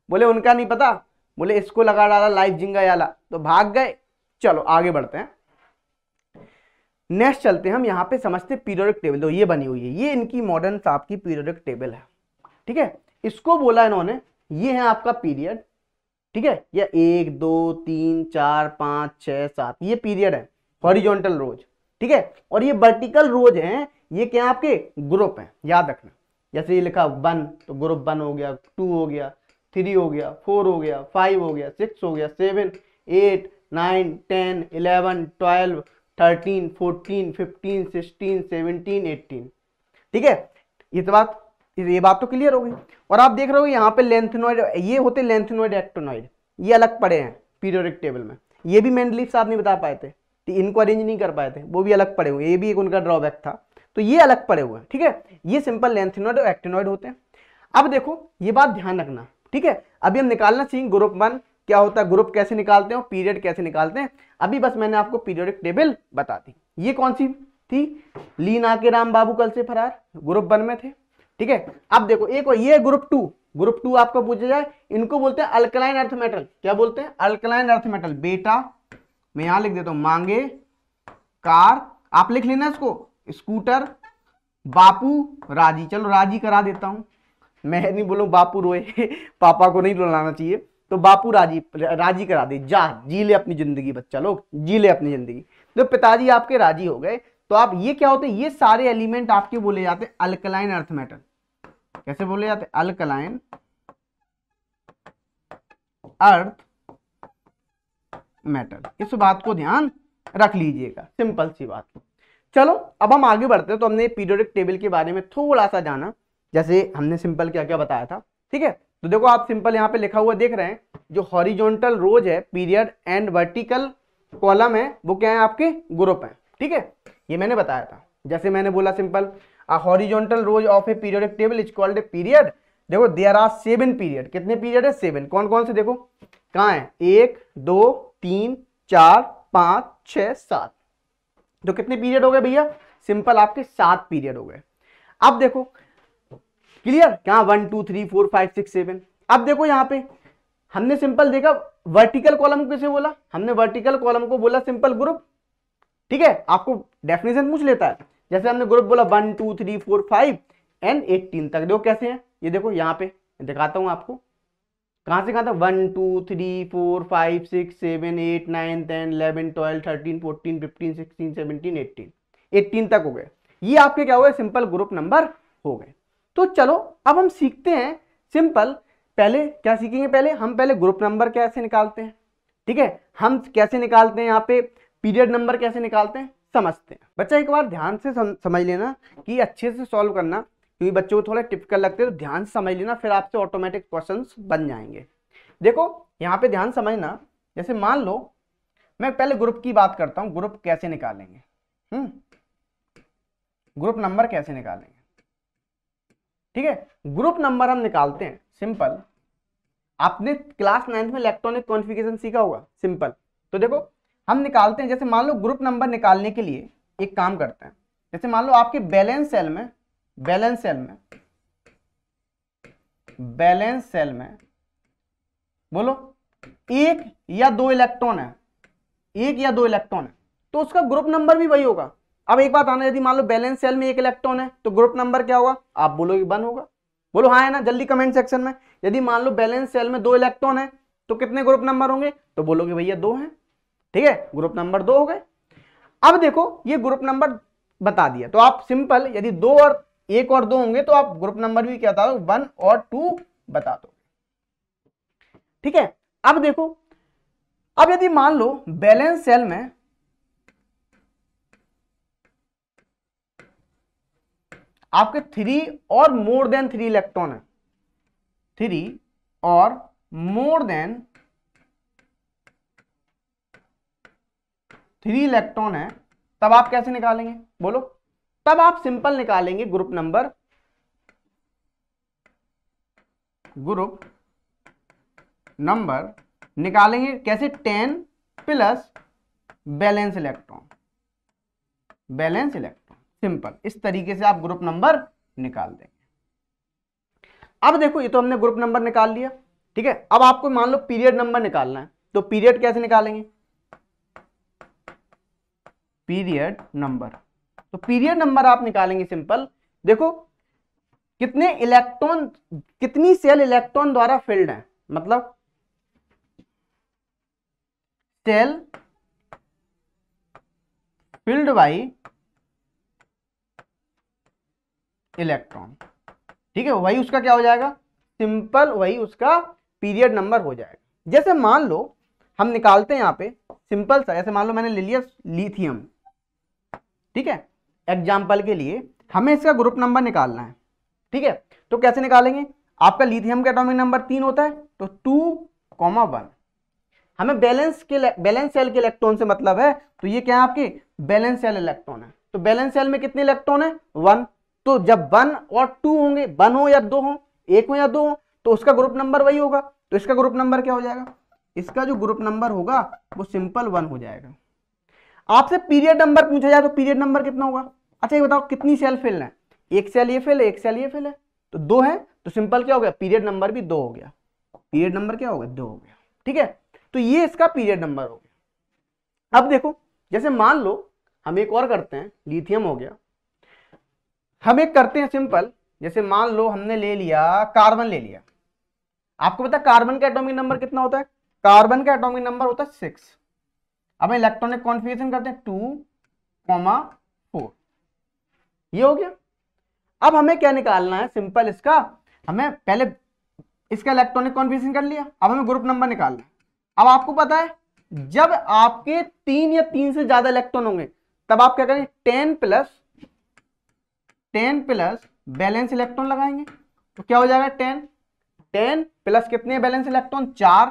बोले उनका नहीं पता, बोले इसको लगा डाला लाइफ जिंगा याला, तो भाग गए। चलो आगे बढ़ते हैं, नेक्स्ट चलते हैं हम, यहाँ पे समझते पीरियोडिक टेबल। तो ये बनी हुई है, ये इनकी मॉडर्न साहब की पीरियोडिक टेबल है। ठीक है, इसको बोला इन्होंने, ये है आपका पीरियड। ठीक है, ये 1 2 3 4 5 6 7 ये पीरियड है, हॉरिजॉन्टल रोज। ठीक है, और ये वर्टिकल रोज हैं, ये क्या आपके ग्रुप हैं, याद रखना। जैसे ये लिखा 1 तो ग्रुप 1 हो गया, 2 हो गया, 3 हो गया, 4 हो गया, 5 हो गया, 6 हो गया, 7 8 9 10 11 12 13 14 15 16 17 18। ठीक है, ये बात तो क्लियर हो गई। और आप देख रहे हो यहाँ पे लेंथेनॉइड, ये होते लेंथेनॉइड एक्टिनॉइड, ये अलग पड़े हैं पीरियोडिक टेबल में। ये भी मेंडलीफ साहब नहीं बता पाए थे, इनको अरेंज नहीं कर पाए थे, वो भी अलग पड़े हुए, ये भी एक उनका ड्रॉबैक था। तो ये अलग पड़े हुए हैं। ठीक है, ये सिंपल लेंथेनॉइड और एक्टिनॉइड होते हैं। अब देखो ये बात ध्यान रखना। ठीक है, अभी हम निकालना सीखेंगे ग्रुप 1 क्या होता है, ग्रुप कैसे निकालते हैं और पीरियड कैसे निकालते हैं। अभी बस मैंने आपको पीरियोडिक टेबल बता दी। ये कौन सी थी, लीना के राम बाबू कल से फरार, ग्रुप 1 में थे। ठीक है, अब देखो एक और ये ग्रुप 2, ग्रुप 2 आपको पूछा जाए, इनको बोलते हैं अल्कलाइन अर्थ मेटल। क्या बोलते हैं, अल्कलाइन अर्थ मेटल। बेटा मैं यहां लिख देता हूं, मांगे कार, आप लिख लेना इसको, स्कूटर, बापू राजी, चलो राजी करा देता हूं, मैं नहीं बोलूं बापू रोए पापा को नहीं रुलाना चाहिए, तो बापू राजी करा दे, जा जी ले अपनी जिंदगी, बच्चा लोग जी ले अपनी जिंदगी। तो पिताजी आपके राजी हो गए। तो आप ये क्या होते हैं, ये सारे एलिमेंट आपके बोले जाते हैं अल्कलाइन अर्थ मेटल। कैसे बोले जाते हैं, अल्कलाइन अर्थ मेटल। इस बात को ध्यान रख लीजिएगा, सिंपल सी बात। चलो अब हम आगे बढ़ते हैं। तो हमने पीरियोडिक टेबल के बारे में थोड़ा सा जाना, जैसे हमने सिंपल क्या क्या बताया था। ठीक है, तो देखो आप सिंपल यहाँ पे लिखा हुआ देख रहे हैं, जो हॉरिजॉन्टल रोज है पीरियड एंड वर्टिकल कॉलम है, वो क्या है आपके ग्रुप है। ठीक है, ये मैंने बताया था। जैसे मैंने बोला simple horizontal rose of A periodic table is called a period. देखो देयर आर 7 पीरियड, कितने पीरियड है 7, कौन कौन से देखो कहाँ है, 1 2 3 4 5 6 7, तो कितने पीरियड हो गए भैया, सिंपल आपके 7 पीरियड हो गए। अब देखो क्लियर, क्या 1 2 3 4 5 6 7। अब देखो यहाँ पे हमने सिंपल देखा वर्टिकल कॉलम को कैसे बोला, हमने वर्टिकल कॉलम को बोला सिंपल ग्रुप। ठीक है, आपको डेफिनेशन पूछ लेता है, जैसे हमने ग्रुप बोला 1 2 3 4 5 एंड 18 तक। देखो कैसे हैं, ये देखो यहाँ पे दिखाता हूं आपको, कहां से कहां था, 1 2 3 4 5 6 7 8 9 10 11 12 13 14 15 16 17 18 तक हो गए। ये आपके क्या हुए, सिंपल ग्रुप नंबर हो गए। तो चलो अब हम सीखते हैं सिंपल, पहले क्या सीखेंगे, पहले ग्रुप नंबर कैसे निकालते हैं। ठीक है, हम कैसे निकालते हैं, यहाँ पे पीरियड नंबर कैसे निकालते हैं, समझते हैं। बच्चा एक बार ध्यान से समझ लेना कि अच्छे से सॉल्व करना, क्योंकि बच्चों को थोड़ा टिपिकल लगते हैं, तो ध्यान से समझ लेना, फिर आपसे ऑटोमेटिक क्वेश्चंस बन जाएंगे। देखो यहाँ पे ध्यान समझना, जैसे मान लो मैं पहले ग्रुप की बात करता हूं, ग्रुप कैसे निकालेंगे, ग्रुप नंबर कैसे निकालेंगे। ठीक है, ग्रुप नंबर हम निकालते हैं सिंपल। आपने क्लास 9th में इलेक्ट्रॉनिक कॉन्फ़िगरेशन सीखा होगा, सिंपल। तो देखो हम निकालते हैं, जैसे मान लो ग्रुप नंबर निकालने के लिए एक काम करते हैं, जैसे मान लो आपके बैलेंस सेल में बोलो एक या दो इलेक्ट्रॉन है, तो उसका ग्रुप नंबर भी वही होगा। अब एक बात आना, यदि मान लो बैलेंस सेल में एक इलेक्ट्रॉन है तो ग्रुप नंबर क्या होगा, आप बोलोगे 1 होगा। बोलो हाँ है ना, जल्दी कमेंट सेक्शन में। यदि मान लो बैलेंस सेल में 2 इलेक्ट्रॉन है तो कितने ग्रुप नंबर होंगे, तो बोलोगे भैया 2 हैं। ठीक है, ग्रुप नंबर 2 हो गए। अब देखो ये ग्रुप नंबर बता दिया, तो आप सिंपल यदि 2 और 1 और 2 होंगे तो आप ग्रुप नंबर भी क्या बता दो, 1 और 2 बता दो। ठीक है, अब देखो, अब यदि मान लो बैलेंस सेल में आपके 3 और मोर देन 3 इलेक्ट्रॉन है, 3 और मोर देन 3 इलेक्ट्रॉन है, तब आप कैसे निकालेंगे बोलो। तब आप सिंपल निकालेंगे ग्रुप नंबर निकालेंगे कैसे, 10 प्लस बैलेंस इलेक्ट्रॉन, सिंपल। इस तरीके से आप ग्रुप नंबर निकाल देंगे। अब देखो ये तो हमने ग्रुप नंबर निकाल लिया। ठीक है, अब आपको मान लो पीरियड नंबर निकालना है, तो पीरियड कैसे निकालेंगे, पीरियड नंबर। तो पीरियड नंबर आप निकालेंगे सिंपल। देखो कितने इलेक्ट्रॉन, कितनी सेल इलेक्ट्रॉन द्वारा फिल्ड है, मतलब सेल फिल्ड बाई इलेक्ट्रॉन। ठीक है, वही उसका क्या हो जाएगा, सिंपल वही उसका पीरियड नंबर हो जाएगा। जैसे मान लो हम निकालते हैं यहां पे सिंपल सा, जैसे मान लो मैंने ले लिया लिथियम। ठीक है, एग्जाम्पल के लिए हमें इसका ग्रुप नंबर निकालना है। ठीक है, तो कैसे निकालेंगे, आपका लिथियम का एटॉमिक नंबर 3 होता है, तो 2,1। हमें बैलेंस सेल के इलेक्ट्रॉन से मतलब है, तो ये क्या है आपके बैलेंस सेल इलेक्ट्रॉन है। तो बैलेंस सेल में कितने इलेक्ट्रॉन है, 1। तो जब 1 और 2 होंगे, 1 हो या 2 हो, 1 हो या 2 हो, तो उसका ग्रुप नंबर वही होगा। तो इसका ग्रुप नंबर क्या हो जाएगा, इसका जो ग्रुप नंबर होगा वो सिंपल 1 हो जाएगा। आपसे पीरियड नंबर पूछा जाए तो पीरियड नंबर कितना होगा। अच्छा ये बताओ कितनी सेल फिल है, एक सेल ये फिल है, एक सेल ये फिल है, तो 2 है, तो सिंपल क्या हो गया, पीरियड नंबर भी 2 हो गया। पीरियड नंबर क्या हो गया, 2 हो गया। ठीक है, तो ये इसका पीरियड नंबर हो गया। अब देखो जैसे मान लो हम एक और करते हैं, लिथियम हो गया, हम एक करते हैं सिंपल, जैसे मान लो हमने ले लिया कार्बन ले लिया। आपको पता है कार्बन का एटॉमिक नंबर कितना होता है, कार्बन का एटॉमिक नंबर होता है 6। अब हम इलेक्ट्रॉनिक कॉन्फ़िगरेशन करते हैं 2,4, ये हो गया। अब हमें क्या निकालना है सिंपल, इसका हमें पहले इसका इलेक्ट्रॉनिक कॉन्फ़िगरेशन कर लिया, अब हमें ग्रुप नंबर निकालना है। अब आपको पता है जब आपके 3 या 3 से ज्यादा इलेक्ट्रॉन होंगे तब आप क्या करेंगे, 10 प्लस बैलेंस इलेक्ट्रॉन लगाएंगे, तो क्या हो जाएगा 10 प्लस कितने बैलेंस इलेक्ट्रॉन, 4,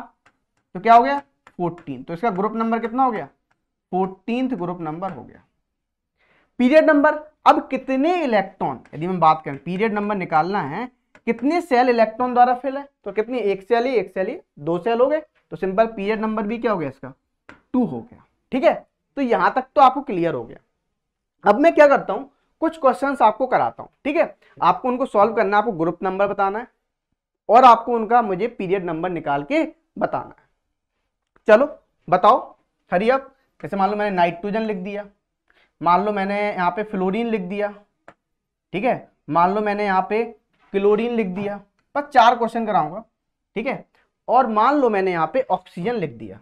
तो क्या हो गया 14। तो इसका ग्रुप नंबर कितना हो गया, 14th ग्रुप नंबर हो गया। पीरियड नंबर, अब कितने इलेक्ट्रॉन, यदि हम बात करें पीरियड नंबर निकालना है, कितने सेल इलेक्ट्रॉन द्वारा फिल है, तो कितनी, एक सेल ही 2 सेल हो गए, तो सिंपल पीरियड नंबर भी क्या हो गया इसका, 2 हो गया। ठीक है, तो यहां तक तो आपको क्लियर हो गया। अब मैं क्या करता हूं, कुछ क्वेश्चंस आपको कराता हूं। ठीक है, आपको उनको सॉल्व करना है, आपको ग्रुप नंबर बताना है और आपको उनका मुझे पीरियड नंबर निकाल के बताना है। चलो बताओ, हरी अप। जैसे मान लो मैंने नाइट्रोजन लिख दिया, मान लो मैंने यहाँ पे फ्लोरीन लिख दिया, ठीक है, मान लो मैंने यहाँ पे क्लोरीन लिख दिया, बस 4 क्वेश्चन कराऊंगा। ठीक है, और मान लो मैंने यहाँ पे ऑक्सीजन लिख दिया।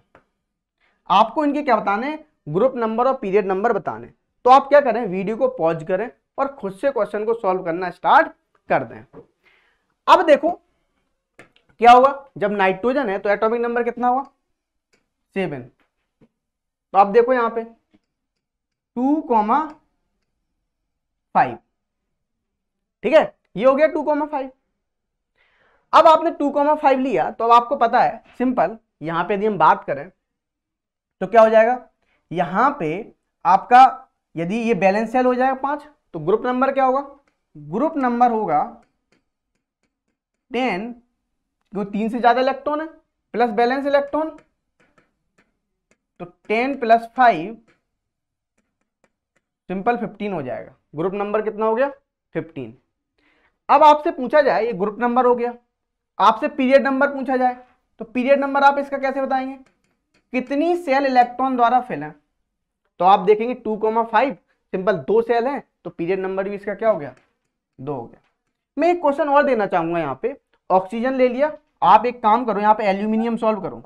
आपको इनके क्या बताने, ग्रुप नंबर और पीरियड नंबर बताने। तो आप क्या करें, वीडियो को पॉज करें और खुद से क्वेश्चन को सॉल्व करना स्टार्ट कर दें। अब देखो क्या होगा, जब नाइट्रोजन है तो एटॉमिक नंबर कितना हुआ, 7। तो आप देखो यहां पे 2,5, ठीक है, ये हो गया 2,5। अब आपने 2,5 लिया तो अब आपको पता है सिंपल, यहां पे यदि हम बात करें तो क्या हो जाएगा यहां पे आपका, यदि ये बैलेंस सेल हो जाएगा 5, तो ग्रुप नंबर क्या होगा, ग्रुप नंबर होगा 10, क्योंकि 3 से ज्यादा इलेक्ट्रॉन है, प्लस बैलेंस इलेक्ट्रॉन, तो 10 + 5 सिंपल 15 हो जाएगा। ग्रुप नंबर कितना हो गया 15। अब आपसे पूछा जाए, ये ग्रुप नंबर हो गया, आपसे पीरियड नंबर पूछा जाए, तो पीरियड नंबर आप इसका कैसे बताएंगे, कितनी सेल इलेक्ट्रॉन द्वारा फिल है, तो आप देखेंगे 2,5 सिंपल 2 सेल हैं, तो पीरियड नंबर भी इसका क्या हो गया 2 हो गया। मैं एक क्वेश्चन और देना चाहूंगा, यहाँ पे ऑक्सीजन ले लिया, आप एक काम करो यहाँ पे एल्यूमिनियम सॉल्व करो,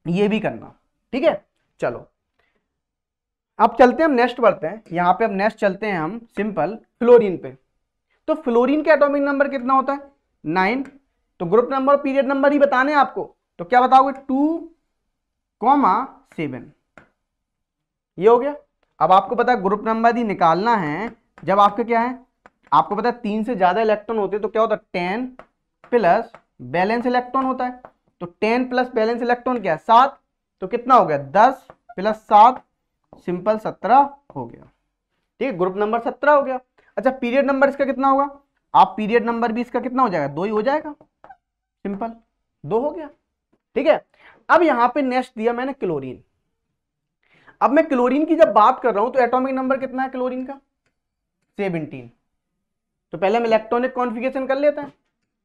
ये भी करना, ठीक है। चलो अब चलते हैं, हम नेक्स्ट बढ़ते हैं, यहाँ पे अब नेक्स्ट चलते हैं हम सिंपल फ्लोरीन पे। तो फ्लोरीन का एटॉमिक नंबर कितना होता है 9, तो ग्रुप नंबर और पीरियड नंबर ही बताने हैं आपको, तो क्या बताओगे 2,7, ये हो गया। अब आपको पता है ग्रुप नंबर ही निकालना है, जब आपके क्या है, आपको पता है 3 से ज्यादा इलेक्ट्रॉन होते हैं, तो क्या होता है 10 प्लस बैलेंस इलेक्ट्रॉन होता है, तो 10 प्लस बैलेंस इलेक्ट्रॉन क्या है 7, तो कितना हो गया 10 + 7 सिंपल 17 हो गया, ठीक है, ग्रुप नंबर 17 हो गया। अच्छा पीरियड नंबर इसका कितना होगा, आप पीरियड नंबर भी इसका कितना हो जाएगा 2 ही हो जाएगा, सिंपल 2 हो गया, ठीक है। अब यहां पे नेक्स्ट दिया मैंने क्लोरीन। अब मैं क्लोरीन की जब बात कर रहा हूं तो एटॉमिक नंबर कितना है क्लोरीन का 17, तो पहले हम इलेक्ट्रॉनिक कॉन्फ़िगरेशन कर लेते हैं,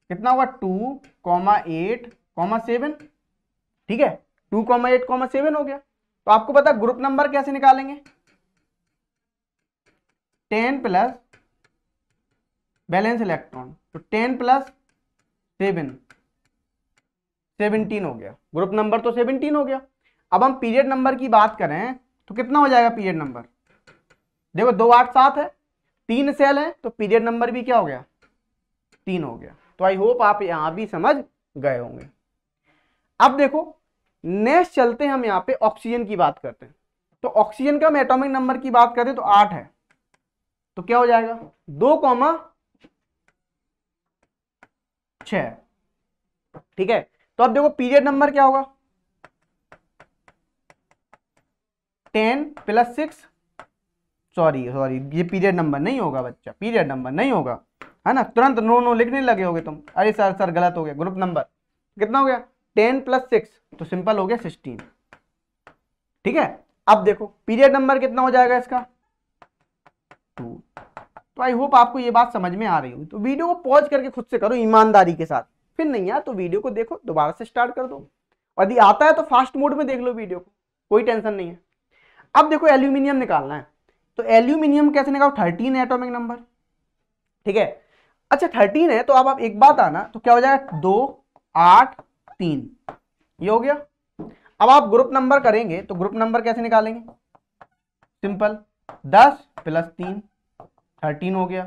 कितना होगा 2,8,7, ठीक है, 2,8,7 हो गया। तो आपको पता है ग्रुप नंबर कैसे निकालेंगे, 10 प्लस बैलेंस इलेक्ट्रॉन, तो 10 + 7 17 हो गया, ग्रुप नंबर तो 17 हो गया। अब हम पीरियड नंबर की बात करें तो कितना हो जाएगा पीरियड नंबर, देखो 2, 8, 7 है, 3 सेल है, तो पीरियड नंबर भी क्या हो गया 3 हो गया। तो आई होप आप यहां भी समझ गए होंगे। अब देखो नेक्स्ट चलते हैं, हम यहां पे ऑक्सीजन की बात करते हैं, तो ऑक्सीजन का हम एटॉमिक नंबर की बात करें तो 8 है, तो क्या हो जाएगा 2,6, ठीक है। तो अब देखो पीरियड नंबर क्या होगा 10 + 6, सॉरी ये पीरियड नंबर नहीं होगा बच्चा, पीरियड नंबर नहीं होगा, है ना, तुरंत नो लिखने लगे होगे तुम, अरे सर गलत हो गया, ग्रुप नंबर कितना हो गया 10 + 6, तो सिंपल हो गया 16, ठीक है। अब देखो पीरियड नंबर कितना हो जाएगा इसका 2। तो आई होप आपको ये बात समझ में आ रही होगी। तो वीडियो को पॉज करके खुद से करो ईमानदारी के साथ, फिर नहीं यार तो वीडियो को देखो दोबारा से स्टार्ट कर दो, और यदि आता है तो फास्ट मोड में देख लो वीडियो को, कोई टेंशन नहीं है। अब देखो एल्यूमिनियम निकालना है, तो एल्यूमिनियम कैसे निकालो 13 है एटॉमिक नंबर, ठीक है। अच्छा 13 है, तो अब आप एक बात आना, तो क्या हो जाएगा 2, 8, 3, ये हो गया। अब आप ग्रुप नंबर करेंगे तो ग्रुप नंबर कैसे निकालेंगे, सिंपल 10 + 3 13 हो गया।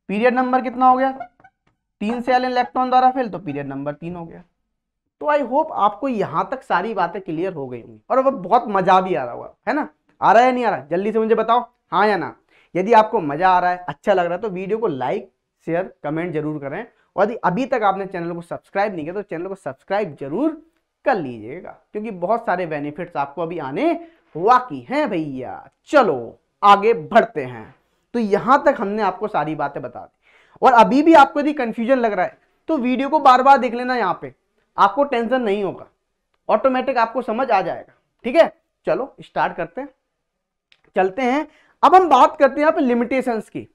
पीरियड नंबर कितना हो गया 3 सेल इलेक्ट्रॉन द्वारा फिल, तो पीरियड नंबर 3 हो गया। तो आई होप आपको यहां तक सारी बातें क्लियर हो गई होंगी, और अब बहुत मजा भी आ रहा होगा, है ना, आ रहा है नहीं आ रहा, जल्दी से मुझे बताओ हाँ या ना। यदि आपको मजा आ रहा है, अच्छा लग रहा है, तो वीडियो को लाइक शेयर कमेंट जरूर करें, और यदि अभी तक आपने चैनल को सब्सक्राइब नहीं किया तो चैनल को सब्सक्राइब जरूर कर लीजिएगा, क्योंकि बहुत सारे बेनिफिट्स आपको अभी आने बाकी हैं भैया। चलो आगे बढ़ते हैं। तो यहां तक हमने आपको सारी बातें बता दी, और अभी भी आपको यदि कंफ्यूजन लग रहा है तो वीडियो को बार बार देख लेना, यहाँ पे आपको टेंशन नहीं होगा, ऑटोमेटिक आपको समझ आ जाएगा, ठीक है। चलो स्टार्ट करते हैं, चलते हैं। अब हम बात करते हैं यहाँ पे लिमिटेशंस की।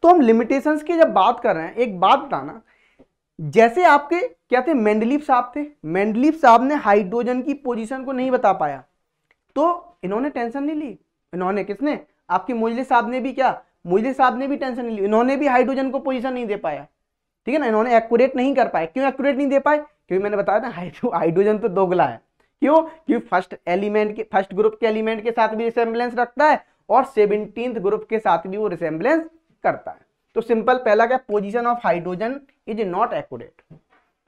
तो हम लिमिटेशंस की जब बात कर रहे हैं, एक बात बताना, जैसे आपके क्या थे मेंडलीव साहब थे, मेंडलीव साहब ने हाइड्रोजन की पोजीशन को नहीं बता पाया, तो इन्होंने टेंशन नहीं ली, इन्होंने किसने, आपके मोजले साहब ने भी, क्या मोजले साहब ने भी टेंशन नहीं ली, इन्होंने भी हाइड्रोजन को पोजीशन नहीं दे पाया, ठीक है ना, इन्होंने एक्यूरेट नहीं कर पाए। क्यों एक्यूरेट नहीं दे पाए, क्योंकि मैंने बताया था हाइड्रोजन तो दोगला है, क्यों, क्योंकि फर्स्ट ग्रुप के एलिमेंट के साथ भी रिसेम्बलेंस रखता है, और 17th ग्रुप के साथ भी वो रिसेम्बलेंस करता है। तो सिंपल पहला क्या, position of hydrogen is not accurate,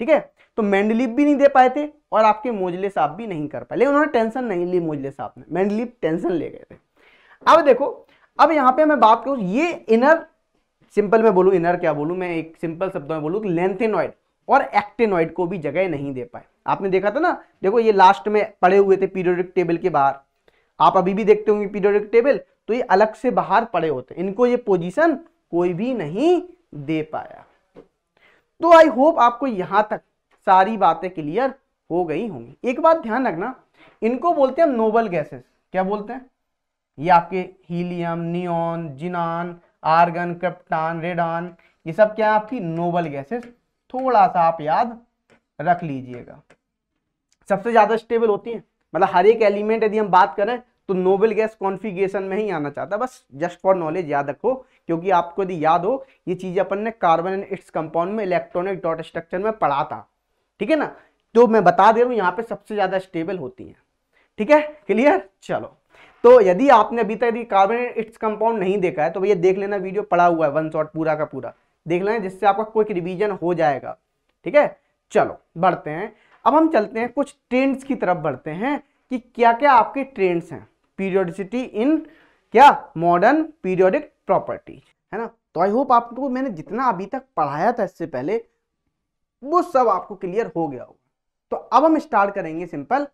ठीक है। तो मेंडलीव भी नहीं दे पाए थे, और आपके मोजले साहब भी नहीं कर पाए, लेकिन उन्होंने टेंशन नहीं ली, मोजले साहब ने, मेंडलीव टेंशन ले गए थे। अब देखो, अब यहां पे मैं बात करूं, ये इनर, सिंपल में बोलूं, इनर क्या बोलूं मैं, एक सिंपल शब्दों में बोलूं, लेंथेनॉइड और एक्टिनॉइड को भी जगह नहीं दे पाए। आपने देखा था ना, देखो ये लास्ट में पड़े हुए थे पीरियोडिक टेबल के बाहर, आप अभी भी देखते होंगे पीरियोडिक टेबल, तो ये अलग से बाहर पड़े होते, इनको ये पोजीशन कोई भी नहीं दे पाया। तो आई होप आपको यहां तक सारी बातें क्लियर हो गई होंगी। एक बात ध्यान रखना, इनको बोलते हैं हम नोबल गैसेस। क्या बोलते हैं? ये आपके helium, neon, xenon, argon, krypton, radon, ये सब क्या है आपकी नोबल गैसेस। थोड़ा सा आप याद रख लीजिएगा। सबसे ज्यादा स्टेबल होती है, मतलब हर एक एलिमेंट यदि हम बात करें तो नोबल गैस कॉन्फ़िगरेशन में ही आना चाहता है। बस जस्ट फॉर नॉलेज याद रखो, क्योंकि आपको यदि याद हो ये चीजें अपन ने कार्बन एंड इट्स कंपाउंड में इलेक्ट्रॉनिक डॉट स्ट्रक्चर में पढ़ा था, ठीक है ना। तो मैं बता दे रहा हूं यहाँ पे सबसे ज्यादा स्टेबल होती है, ठीक है, क्लियर। चलो, तो यदि आपने अभी तक यदि कार्बन एंड इट्स कंपाउंड नहीं देखा है तो भैया देख लेना, वीडियो पड़ा हुआ है वन शॉट पूरा का पूरा देख लेना, जिससे आपका क्विक रिवीजन हो जाएगा, ठीक है। चलो बढ़ते हैं, अब हम चलते हैं कुछ ट्रेंड्स की तरफ बढ़ते हैं कि क्या क्या आपके ट्रेंड्स हैं पीरियोडिसिटी इन क्या मॉडर्न पीरियोडिक प्रॉपर्टीज, है ना। तो आई होप आपको मैंने जितना अभी तक पढ़ाया था इससे पहले वो सब आपको क्लियर हो गया होगा। तो अब हम स्टार्ट करेंगे सिंपल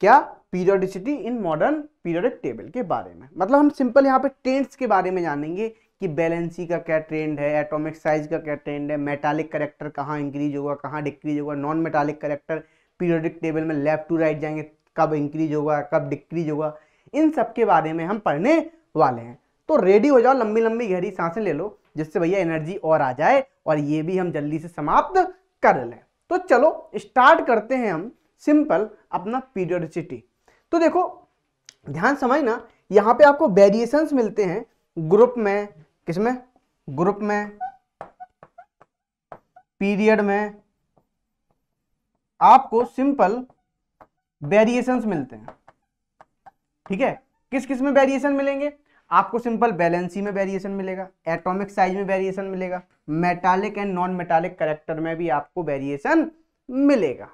क्या periodicity in modern periodic table के बारे में। मतलब हम सिंपल यहाँ पे ट्रेंड्स के बारे में जानेंगे कि बैलेंसी का क्या ट्रेंड है, एटॉमिक साइज का क्या ट्रेंड है, मेटालिक करेक्टर कहाँ इंक्रीज होगा कहाँ डिक्रीज होगा, non metallic character periodic table में लेफ्ट टू राइट जाएंगे कब इंक्रीज होगा कब डिक्रीज होगा, इन सब के बारे में हम पढ़ने वाले हैं। तो रेडी हो जाओ, लंबी लंबी गहरी सांसें ले लो, जिससे भैया एनर्जी और आ जाए और ये भी हम जल्दी से समाप्त कर लें। तो चलो स्टार्ट करते हैं हम सिंपल अपना पीरियोडिसिटी। तो देखो ध्यान समझना, यहाँ पे आपको वेरिएशंस मिलते हैं ग्रुप में, किसमें, ग्रुप में, पीरियड में, आपको सिंपल वेरिएशंस मिलते हैं, ठीक है। किस किस में वेरिएशन मिलेंगे? आपको सिंपल बैलेंसी में वेरिएशन मिलेगा, एटॉमिक साइज में वेरिएशन मिलेगा, metallic and non metallic character में भी आपको वेरिएशन मिलेगा।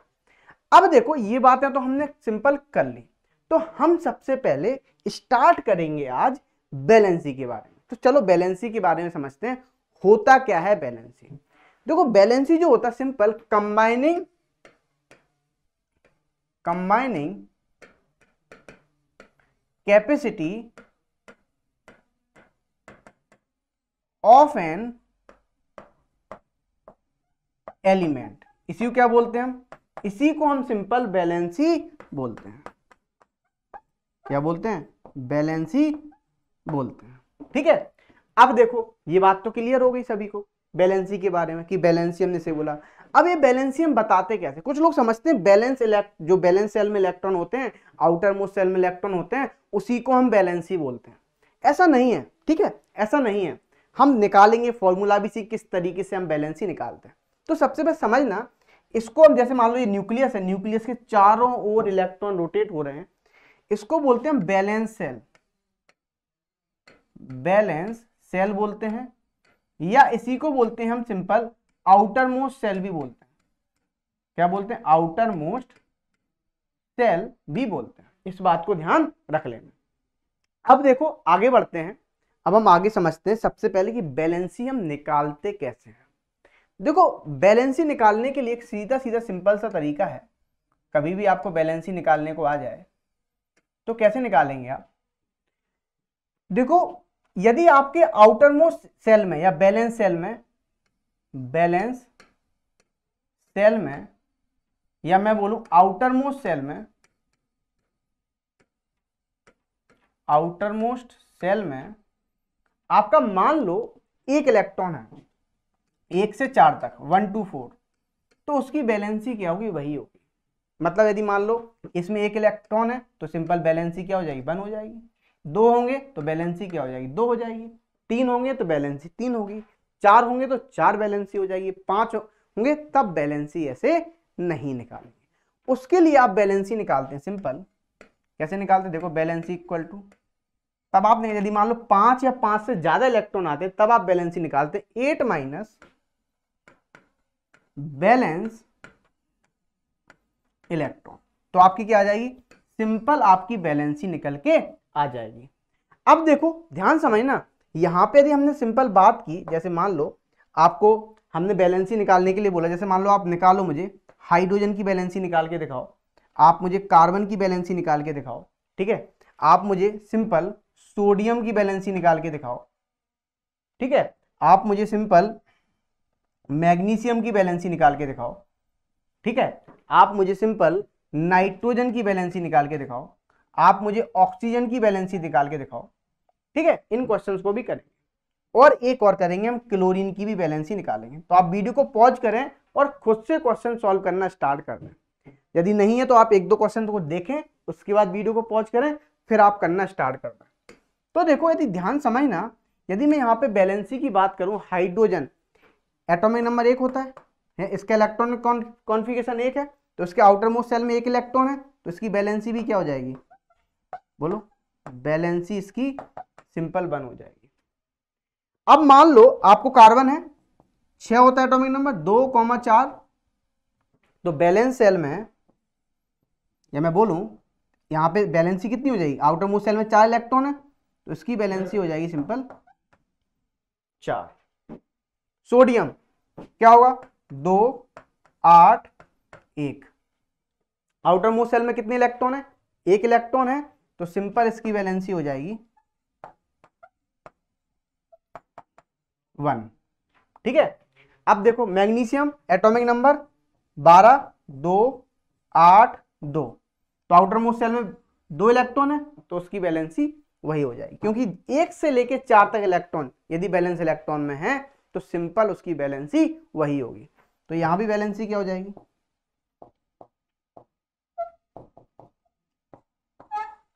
अब देखो ये बातें तो हमने सिंपल कर ली, तो हम सबसे पहले स्टार्ट करेंगे आज बैलेंसी के बारे में। तो चलो बैलेंसी के बारे में समझते हैं, होता क्या है बैलेंसी। देखो बैलेंसी जो होता है simple combining capacity of an element, इसी को क्या बोलते हैं हम, इसी को हम सिंपल बैलेंसी बोलते हैं। क्या बोलते हैं? बैलेंसी बोलते हैं, ठीक है। अब देखो ये बात तो क्लियर हो गई सभी को बैलेंसी के बारे में कि बैलेंसी हमने से बोला। अब ये बैलेंसी हम बताते कैसे? कुछ लोग समझते हैं बैलेंस जो बैलेंस सेल में इलेक्ट्रॉन होते हैं, आउटर मोस्ट सेल में इलेक्ट्रॉन होते हैं, उसी को हम बैलेंसी बोलते हैं। ऐसा नहीं है, ठीक है, ऐसा नहीं है। हम निकालेंगे फॉर्मूला भी सी किस तरीके से हम बैलेंसी निकालते हैं। तो सबसे पहले समझना, इसको हम जैसे मान लो ये न्यूक्लियस है, न्यूक्लियस के चारों ओर इलेक्ट्रॉन रोटेट हो रहे हैं, इसको बोलते हैं बैलेंस सेल, बैलेंस सेल बोलते हैं, या इसी को बोलते हैं हम सिंपल आउटर मोस्ट सेल भी बोलते हैं। क्या बोलते हैं? आउटर मोस्ट सेल भी बोलते हैं। इस बात को ध्यान रख लेना। अब देखो आगे बढ़ते हैं, अब हम आगे समझते हैं सबसे पहले कि बैलेंसी हम निकालते कैसे हैं। देखो बैलेंसी निकालने के लिए एक सीधा सीधा सिंपल सा तरीका है। कभी भी आपको बैलेंसी निकालने को आ जाए तो कैसे निकालेंगे आप? देखो यदि आपके आउटर मोस्ट सेल में या बैलेंस सेल में या मैं बोलूं आउटर मोस्ट सेल में आपका मान लो एक इलेक्ट्रॉन है, 1 से 4 तक 1 to 4, तो उसकी बैलेंसी क्या होगी? वही होगी। मतलब यदि मान लो इसमें एक इलेक्ट्रॉन है तो सिंपल बैलेंसी क्या हो जाएगी? 1 हो जाएगी। 2 होंगे तो बैलेंसी क्या हो जाएगी? 2 हो जाएगी। 3 होंगे तो बैलेंसी 3 होगी। 4 होंगे तो 4 बैलेंसी हो जाएगी। 5 होंगे तब बैलेंसी ऐसे नहीं निकालेंगे। उसके लिए आप बैलेंसी निकालते हैं सिंपल, कैसे निकालते हैं? देखो बैलेंसी इक्वल टू, तब आप यदि मान लो 5 या 5 से ज्यादा इलेक्ट्रॉन आते हैं तब आप बैलेंसी निकालते हैं 8 माइनस बैलेंस इलेक्ट्रॉन, तो आपकी क्या आ जाएगी? सिंपल आपकी बैलेंसी निकल के आ जाएगी। अब देखो ध्यान समझना, यहां पे यदि हमने सिंपल बात की, जैसे मान लो आपको हमने बैलेंसी निकालने के लिए बोला, जैसे मान लो आप निकालो, मुझे हाइड्रोजन की बैलेंसी निकाल के दिखाओ, आप मुझे कार्बन की बैलेंसी निकाल के दिखाओ, ठीक है, आप मुझे सिंपल सोडियम की बैलेंसी निकाल के दिखाओ, ठीक है, आप मुझे सिंपल मैग्नीशियम की बैलेंसी निकाल के दिखाओ, ठीक है, आप मुझे सिंपल नाइट्रोजन की बैलेंसी निकाल के दिखाओ, आप मुझे ऑक्सीजन की बैलेंसी निकाल के दिखाओ, ठीक है। इन क्वेश्चंस को भी करेंगे और एक और करेंगे, हम क्लोरीन की भी बैलेंसी निकालेंगे। तो आप वीडियो को पॉज करें और खुद से क्वेश्चन सॉल्व करना स्टार्ट कर दें। यदि नहीं है तो आप एक दो क्वेश्चन को देखें, उसके बाद वीडियो को पॉज करें, फिर आप करना स्टार्ट कर दें। तो देखो, यदि ध्यान समझना, यदि मैं यहाँ पे बैलेंसी की बात करूं, हाइड्रोजन एटॉमिक नंबर 1 होता है, इसका इलेक्ट्रॉनिक कॉन्फ़िगरेशन 1 है, तो इसके आउटर मोस्ट शेल में 1 इलेक्ट्रॉन है, तो इसकी बैलेंसी भी क्या हो जाएगी, बोलो, बैलेंसी इसकी सिंपल 1 हो जाएगी। अब मान लो आपको कार्बन है 6 होता है एटॉमिक नंबर, 2,4, तो बैलेंस सेल में, या मैं बोलूं यहां पे बैलेंसी कितनी हो जाएगी, आउटर मोस्ट शेल में 4 इलेक्ट्रॉन है, तो इसकी बैलेंसी हो जाएगी सिंपल 4। सोडियम क्या होगा, 2, 8, 1, आउटर मोस्ट शेल में कितने इलेक्ट्रॉन है, 1 इलेक्ट्रॉन है, तो सिंपल इसकी बैलेंसी हो जाएगी 1, ठीक है। अब देखो मैग्नीशियम एटॉमिक नंबर 12, 2, 8, 2, तो आउटर मोस्ट शेल में 2 इलेक्ट्रॉन है, तो उसकी बैलेंसी वही हो जाएगी, क्योंकि 1 से लेके 4 तक इलेक्ट्रॉन यदि बैलेंस इलेक्ट्रॉन में है तो सिंपल उसकी बैलेंसी वही होगी। तो यहां भी बैलेंसी क्या हो जाएगी,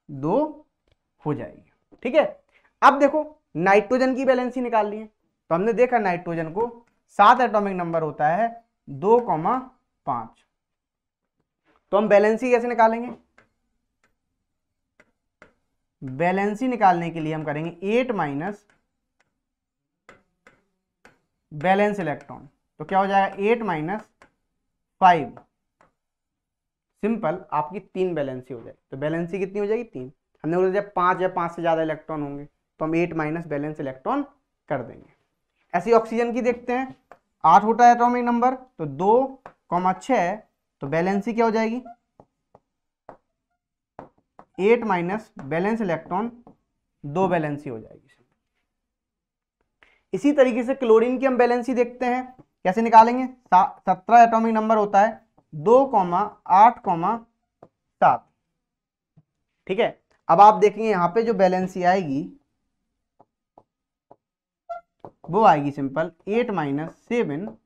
2 हो जाएगी, ठीक है। अब देखो नाइट्रोजन की बैलेंसी निकाल ली है, तो हमने देखा नाइट्रोजन को 7 एटॉमिक नंबर होता है, 2,5, तो हम बैलेंसी कैसे निकालेंगे, बैलेंसी निकालने के लिए हम करेंगे 8 माइनस बैलेंस इलेक्ट्रॉन, तो क्या हो जाएगा 8 माइनस 5, सिंपल आपकी 3 बैलेंसी हो जाएगी। तो बैलेंसी कितनी हो जाएगी 3, हमने बोला जब 5 या 5 से ज्यादा इलेक्ट्रॉन होंगे तो हम 8 माइनस बैलेंस इलेक्ट्रॉन कर देंगे। ऐसी ऑक्सीजन की देखते हैं, 8 होता है एटॉमिक नंबर, तो 2,6, तो बैलेंसी क्या हो जाएगी 8 माइनस बैलेंस इलेक्ट्रॉन, 2 बैलेंसी हो जाएगी। इसी तरीके से क्लोरीन की हम बैलेंसी देखते हैं, कैसे निकालेंगे, 17 एटॉमिक नंबर होता है, 2,8,7, ठीक है। अब आप देखेंगे यहां पे जो बैलेंसी आएगी वो आएगी सिंपल 8 माइनस 7,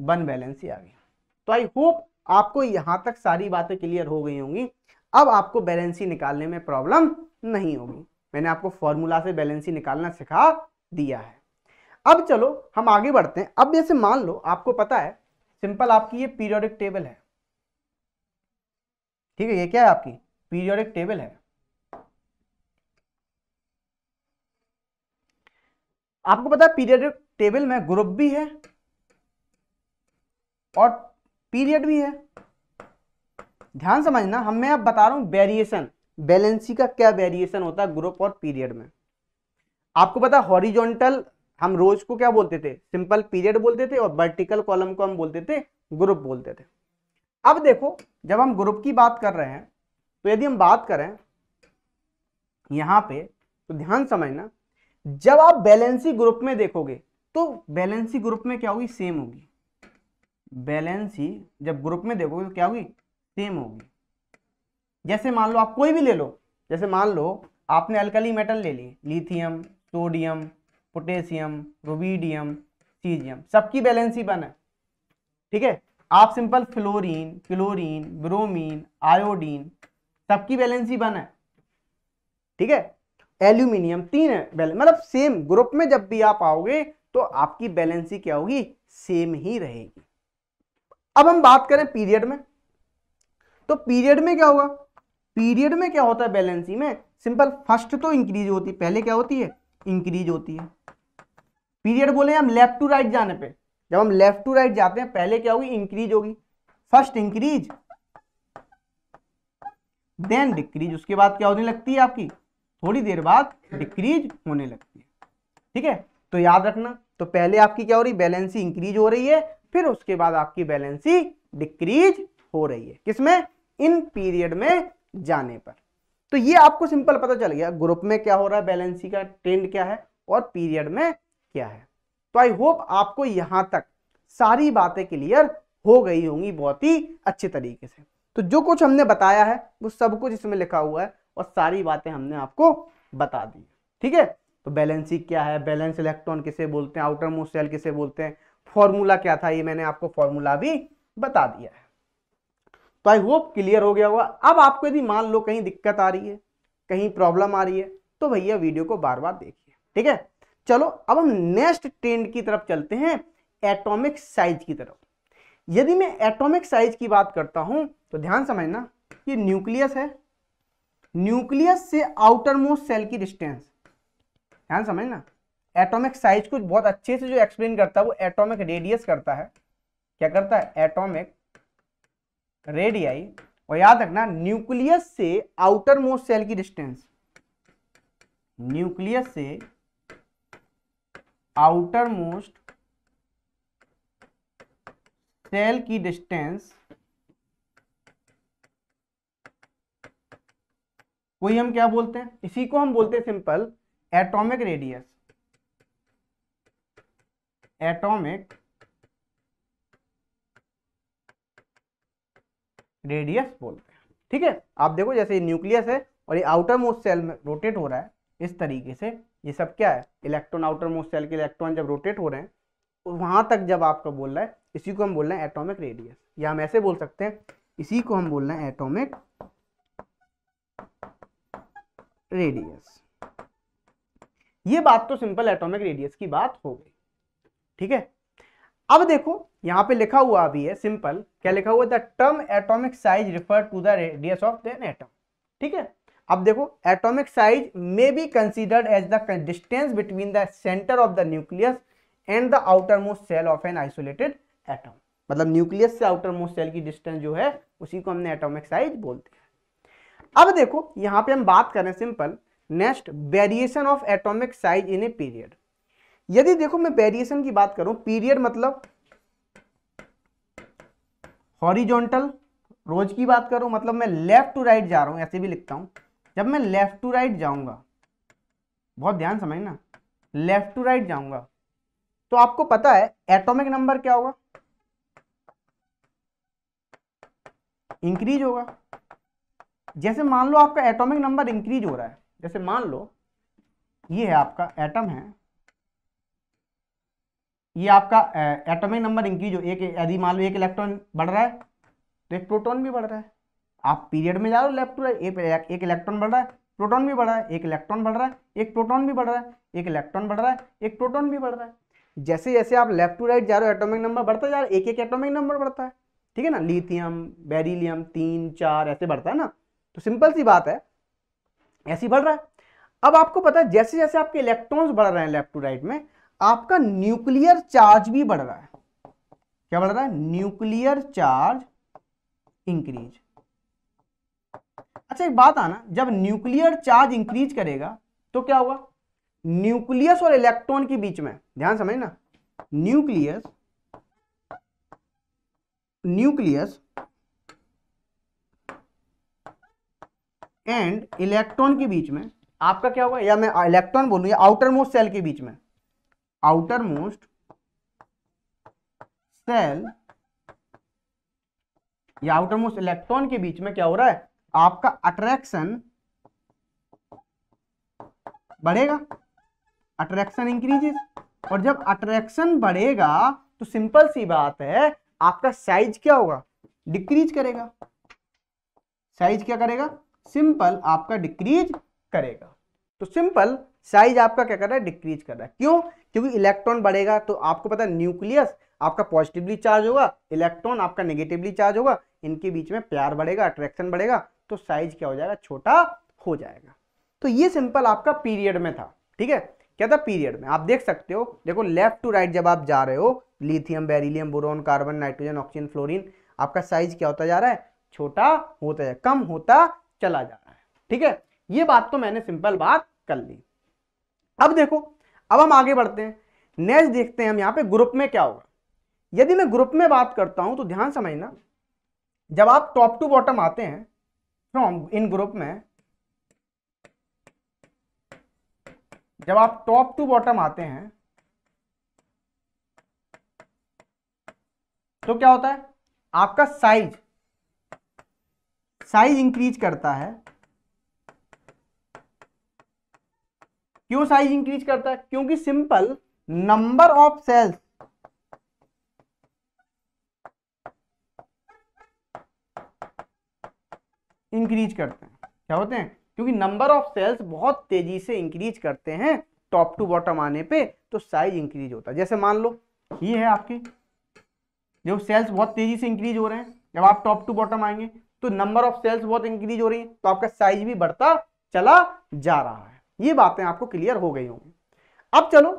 1 बैलेंसी आ गई। तो आई होप आपको यहां तक सारी बातें क्लियर हो गई होंगी। अब आपको बैलेंसी निकालने में प्रॉब्लम नहीं होगी, मैंने आपको फॉर्मूला से बैलेंसी निकालना सिखा दिया है। अब चलो हम आगे बढ़ते हैं। अब जैसे मान लो आपको पता है सिंपल आपकी ये पीरियोडिक टेबल है, ठीक है, ये क्या है आपकी पीरियोडिक टेबल है। आपको पता है पीरियोडिक टेबल में ग्रुप भी है और पीरियड भी है। ध्यान समझना, हम मैं अब बता रहा हूं वेरिएशन, बैलेंसी का क्या वेरिएशन होता है ग्रुप और पीरियड में। आपको पता है हॉरिजॉन्टल हम रोज को क्या बोलते थे, सिंपल पीरियड बोलते थे, और वर्टिकल कॉलम को हम बोलते थे ग्रुप बोलते थे। अब देखो जब हम ग्रुप की बात कर रहे हैं, तो यदि हम बात करें यहां पे, तो ध्यान समझना, जब आप बैलेंसी ग्रुप में देखोगे तो बैलेंसी ग्रुप में क्या होगी, सेम होगी। बैलेंसी जब ग्रुप में देखोगे तो क्या होगी, सेम होगी। जैसे मान लो आप कोई भी ले लो, जैसे मान लो आपने अल्कली मेटल ले ली, lithium, sodium, potassium, rubidium, caesium, सबकी बैलेंसी 1 है, ठीक है। आप simple fluorine, chlorine, bromine, iodine, सबकी बैलेंसी 1 है, ठीक है। एल्यूमिनियम 3 है, मतलब सेम ग्रुप में जब भी आप आओगे तो आपकी बैलेंसी क्या होगी, सेम ही रहेगी। अब हम बात करें पीरियड में, तो पीरियड में क्या होगा, पीरियड में क्या होता है बैलेंसी में, सिंपल फर्स्ट तो इंक्रीज होती है, पहले क्या होती है, इंक्रीज होती है। पीरियड बोले हम लेफ्ट टू राइट जाने पे, जब हम लेफ्ट टू राइट जाते हैं पहले क्या होगी, इंक्रीज होगी, फर्स्ट इंक्रीज देन डिक्रीज, उसके बाद क्या होने लगती है आपकी, थोड़ी देर बाद डिक्रीज होने लगती है, ठीक है। तो याद रखना तो पहले आपकी क्या हो रही, वैलेंसी इंक्रीज हो रही है, फिर उसके बाद आपकी वैलेंसी डिक्रीज हो रही है, किसमें, इन पीरियड में जाने पर। तो ये आपको सिंपल पता चल गया ग्रुप में क्या हो रहा है, वैलेंसी का ट्रेंड क्या है और पीरियड में क्या है। तो आई होप आपको यहां तक सारी बातें क्लियर हो गई होंगी बहुत ही अच्छे तरीके से। तो जो कुछ हमने बताया है वो सब कुछ इसमें लिखा हुआ है और सारी बातें हमने आपको बता दी, ठीक है। तो बैलेंसी क्या है, बैलेंस इलेक्ट्रॉन किसे बोलते हैं, आउटर मोस्ट शेल किसे बोलते हैं, फॉर्मूला क्या था, ये मैंने आपको फॉर्मूला भी बता दिया है। तो आई होप क्लियर हो गया होगा। अब आपको यदि मान लो कहीं दिक्कत आ रही है, कहीं प्रॉब्लम आ रही है, तो भैया वीडियो को बार बार देखिए, ठीक है। चलो अब हम नेक्स्ट ट्रेंड की तरफ चलते हैं, एटॉमिक साइज की तरफ। यदि मैं एटॉमिक साइज की बात करता हूं तो ध्यान समझना, ये न्यूक्लियस है, न्यूक्लियस से आउटर मोस्ट सेल की डिस्टेंस, ध्यान समझना। एटॉमिक साइज को बहुत अच्छे से जो एक्सप्लेन करता है वो एटॉमिक रेडियस करता है। क्या करता है, एटॉमिक रेडियाई। और याद रखना न्यूक्लियस से आउटर मोस्ट सेल की डिस्टेंस, न्यूक्लियस से आउटर मोस्ट सेल की डिस्टेंस कोई हम क्या बोलते हैं, इसी को हम बोलते हैं simple atomic radius, atomic radius बोलते हैं, ठीक है। आप देखो जैसे न्यूक्लियस है और ये आउटर मोस्ट सेल में रोटेट हो रहा है इस तरीके से, ये सब क्या है, इलेक्ट्रॉन, आउटर मोस्ट सेल के इलेक्ट्रॉन जब रोटेट हो रहे हैं वहां तक जब आपका बोल रहा है, इसी को हम बोल रहे हैं एटॉमिक रेडियस, या हम ऐसे बोल सकते हैं इसी को हम बोल रहे हैं एटॉमिक रेडियस। ये बात तो सिंपल एटॉमिक रेडियस की बात हो गई, ठीक है। अब देखो यहां पे लिखा हुआ भी है सिंपल, क्या लिखा हुआ है, the term atomic size refer to the radius of an atom, ठीक है। अब देखो atomic size may be considered as the distance between the centre of the nucleus and the outer most shell of an isolated atom, मतलब nucleus से outer most shell की distance जो है उसी को हमने एटॉमिक साइज बोलते हैं। अब देखो यहां पे हम बात करें simple next, variation of atomic size in a period. यदि देखो मैं वेरिएशन की बात करूं, पीरियड मतलब हॉरिजॉन्टल, रोज की बात करूं मतलब मैं लेफ्ट टू राइट जा रहा हूं, ऐसे भी लिखता हूं। जब मैं लेफ्ट टू राइट जाऊंगा, बहुत ध्यान समझना, लेफ्ट टू राइट जाऊंगा तो आपको पता है एटॉमिक नंबर क्या होगा, इंक्रीज होगा। जैसे मान लो आपका एटॉमिक नंबर इंक्रीज हो रहा है, जैसे मान लो ये है आपका एटम है, ये आपका एटॉमिक नंबर इंक्रीज हो, एक यदि मान लो एक इलेक्ट्रॉन बढ़ रहा है तो एक प्रोटॉन भी बढ़ रहा है। आप पीरियड में जा रहे हो लेफ्ट टू राइट, एक इलेक्ट्रॉन बढ़ रहा है, प्रोटॉन भी बढ़ रहा है, एक इलेक्ट्रॉन बढ़ रहा है, एक प्रोटॉन भी बढ़ रहा है, एक इलेक्ट्रॉन बढ़ रहा है, एक प्रोटॉन भी बढ़ रहा है। जैसे जैसे आप लेफ्ट टू राइट जा रहे हो एटॉमिक नंबर बढ़ता जा रहा है, एक एक एटॉमिक नंबर बढ़ता है, ठीक है ना। लिथियम, बेरिलियम 3 4 ऐसे बढ़ता है ना। तो सिंपल सी बात है, ऐसे ही बढ़ रहा है। अब आपको पता है जैसे जैसे आपके इलेक्ट्रॉन्स बढ़ रहे हैं लेफ्ट टू राइट में, आपका न्यूक्लियर चार्ज भी बढ़ रहा है। क्या बढ़ रहा है, न्यूक्लियर चार्ज इंक्रीज। अच्छा एक बात आना, जब न्यूक्लियर चार्ज इंक्रीज करेगा तो क्या होगा, न्यूक्लियस और इलेक्ट्रॉन के बीच में, ध्यान समझना, न्यूक्लियस एंड इलेक्ट्रॉन के बीच में आपका क्या होगा, या मैं इलेक्ट्रॉन बोलूं या आउटर मोस्ट सेल के बीच में, आउटर मोस्ट सेल या आउटर मोस्ट इलेक्ट्रॉन के बीच में क्या हो रहा है, आपका अट्रैक्शन बढ़ेगा, अट्रैक्शन इंक्रीजेस। और जब अट्रैक्शन बढ़ेगा तो सिंपल सी बात है आपका साइज क्या होगा, डिक्रीज करेगा। साइज क्या करेगा, सिंपल आपका डिक्रीज करेगा। तो सिंपल साइज आपका क्या कर रहा है, डिक्रीज कर रहा है। क्यों, क्योंकि इलेक्ट्रॉन बढ़ेगा तो आपको पता है न्यूक्लियस आपका पॉजिटिवली चार्ज होगा, इलेक्ट्रॉन आपका नेगेटिवली चार्ज होगा, इनके बीच में प्यार बढ़ेगा, अट्रैक्शन बढ़ेगा, तो साइज क्या हो जाएगा, छोटा हो जाएगा। तो ये सिंपल आपका पीरियड में था, ठीक है। क्या था, पीरियड में। आप देख सकते हो, देखो लेफ्ट टू राइट जब आप जा रहे हो, lithium, beryllium, boron, carbon, nitrogen, oxygen, fluorine, आपका साइज क्या होता जा रहा है, छोटा होता है, कम होता चला जा रहा है, ठीक है। ये बात तो मैंने सिंपल बात कर ली। अब देखो, अब हम आगे बढ़ते हैं। नेक्स्ट देखते हैं हम यहाँ पे ग्रुप में क्या होगा। यदि मैं ग्रुप में बात करता हूं तो ध्यान समझना, जब आप टॉप टू बॉटम आते हैं फ्रॉम इन ग्रुप में, जब आप टॉप टू बॉटम आते हैं तो क्या होता है, आपका साइज इंक्रीज करता है। क्यों साइज इंक्रीज करता है? क्योंकि simple number of shells increase करते हैं। क्या होते हैं? क्योंकि नंबर ऑफ सेल्स बहुत तेजी से इंक्रीज करते हैं टॉप टू बॉटम आने पे, तो साइज इंक्रीज होता है। जैसे मान लो ये है आपकी, जो सेल्स बहुत तेजी से इंक्रीज हो रहे हैं, जब आप टॉप टू बॉटम आएंगे तो नंबर ऑफ सेल्स बहुत इंक्रीज हो रही है, तो आपका साइज भी बढ़ता चला जा रहा है। ये बातें आपको क्लियर हो गई होंगी। अब चलो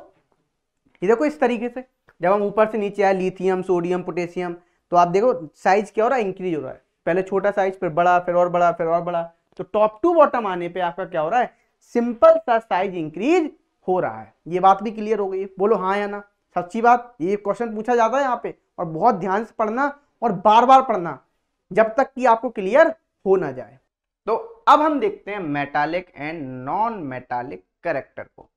ये देखो, इस तरीके से जब हम ऊपर से नीचे आए, लिथियम, सोडियम, पोटेशियम, तो आप देखो साइज क्या हो रहा है, इंक्रीज हो रहा है। पहले छोटा साइज, फिर बड़ा, फिर और बड़ा, फिर और बड़ा। तो टॉप टू बॉटम आने पे आपका क्या हो रहा है, सिंपल सा साइज इंक्रीज हो रहा है। ये बात भी क्लियर हो गई, बोलो हाँ या ना। सच्ची बात, ये क्वेश्चन पूछा जाता है यहाँ पे, और बहुत ध्यान से पढ़ना और बार बार पढ़ना जब तक कि आपको क्लियर हो ना जाए। तो अब हम देखते हैं metallic and non metallic character को।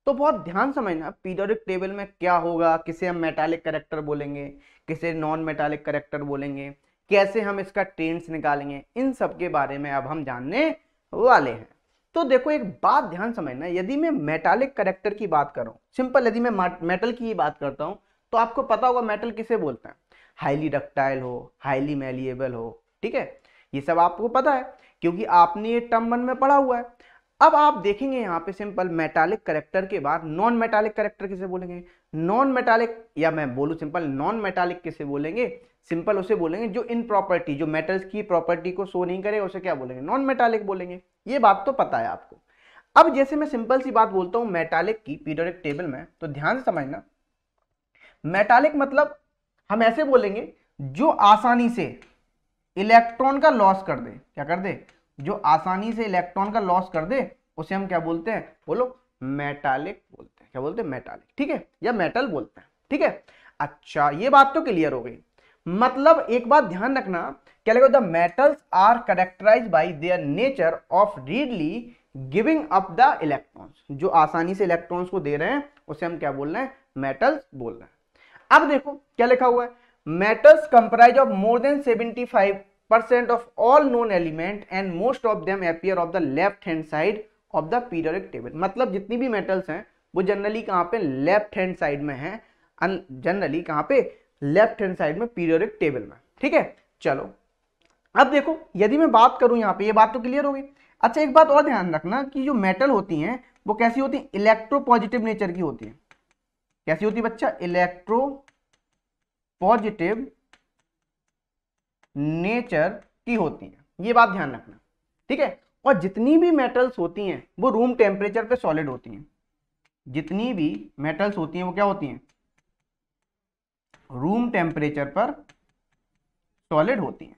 तो बहुत ध्यान समझना, पीरियोडिक टेबल में क्या होगा, किसे हम मेटालिक कैरेक्टर बोलेंगे, किसे नॉन मेटालिक कैरेक्टर बोलेंगे, कैसे हम इसका ट्रेंड्स निकालेंगे, इन सब के बारे में अब हम जानने वाले हैं। तो देखो एक बात ध्यान समझना, यदि मैं मेटालिक कैरेक्टर की बात करूं, सिंपल यदि मैं मेटल की ही बात करता हूं, तो आपको पता होगा मेटल किसे बोलते हैं, हाईली डक्टाइल हो, हाईली मैलिएबल हो, ठीक है, ये सब आपको पता है क्योंकि आपने ये टर्म 1 में पढ़ा हुआ है। अब आप देखेंगे यहाँ पे सिंपल मेटालिक कैरेक्टर के बाद नॉन मेटालिक कैरेक्टर किसे बोलेंगे, नॉन मेटालिक, या मैं बोलूं सिंपल नॉन मेटालिक किसे बोलेंगे, सिंपल उसे बोलेंगे जो इन प्रॉपर्टी, जो मेटल्स की प्रॉपर्टी को शो नहीं करे, उसे क्या बोलेंगे, नॉन मेटालिक बोलेंगे। ये बात तो पता है आपको। अब जैसे मैं सिंपल सी बात बोलता हूं मेटालिक की पीरियोडिक टेबल में, तो ध्यान से समझना, मेटालिक मतलब हम ऐसे बोलेंगे जो आसानी से इलेक्ट्रॉन का लॉस कर दे। क्या कर दे? जो आसानी से इलेक्ट्रॉन का लॉस कर दे, उसे हम क्या बोलते हैं, बोलो मेटालिक बोलते हैं। क्या बोलते हैं? मेटालिक, ठीक है, या मेटल बोलते हैं, ठीक है। अच्छा, ये बात तो क्लियर हो गई। मतलब एक बात ध्यान रखना, क्या लिखा, the metals are characterized by their nature of readily giving up the electrons. जो आसानी से इलेक्ट्रॉन्स को दे रहे हैं उसे हम क्या बोल रहे हैं, मेटल्स बोल रहे हैं। अब देखो क्या लिखा हुआ है, metals comprise of more than 75% of all known element and most of them appear of the left hand side of the periodic table। मतलब जितनी भी metals हैं वो जनरली कहाँ पे, लेफ्ट हैंड साइड में है, जनरली कहाँ पे, लेफ्ट हैंड साइड में पीरियोडिक टेबल में, ठीक है। चलो अब देखो, यदि मैं बात करूं यहाँ पे, ये बात तो क्लियर हो गई। अच्छा एक बात और ध्यान रखना कि जो मेटल होती हैं वो कैसी होती हैं, इलेक्ट्रो पॉजिटिव नेचर की होती है। कैसी होती है बच्चा, इलेक्ट्रो पॉजिटिव नेचर की होती है, ये बात ध्यान रखना, ठीक है। और जितनी भी मेटल्स होती हैं वो रूम टेम्परेचर पे सॉलिड होती हैं। जितनी भी मेटल्स होती हैं वो क्या होती हैं, रूम टेम्परेचर पर सॉलिड होती हैं,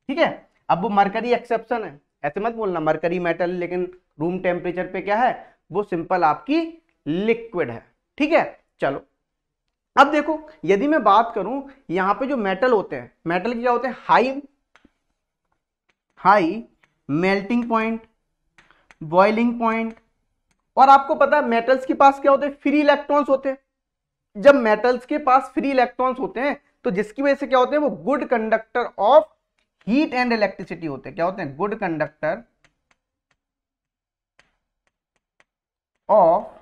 ठीक है। अब वो मरकरी एक्सेप्शन है, ऐसे मत बोलना मरकरी मेटल लेकिन रूम टेम्परेचर पे क्या है, वो सिंपल आपकी लिक्विड है, ठीक है। चलो अब देखो, यदि मैं बात करूं यहां पे जो मेटल होते हैं, मेटल क्या होते हैं, high melting point, boiling point, और आपको पता है मेटल्स के पास क्या होते हैं, फ्री इलेक्ट्रॉन्स होते हैं। जब मेटल्स के पास फ्री इलेक्ट्रॉन्स होते हैं तो जिसकी वजह से क्या होते हैं, वो good conductor of heat and electricity होते हैं। क्या होते हैं, good conductor of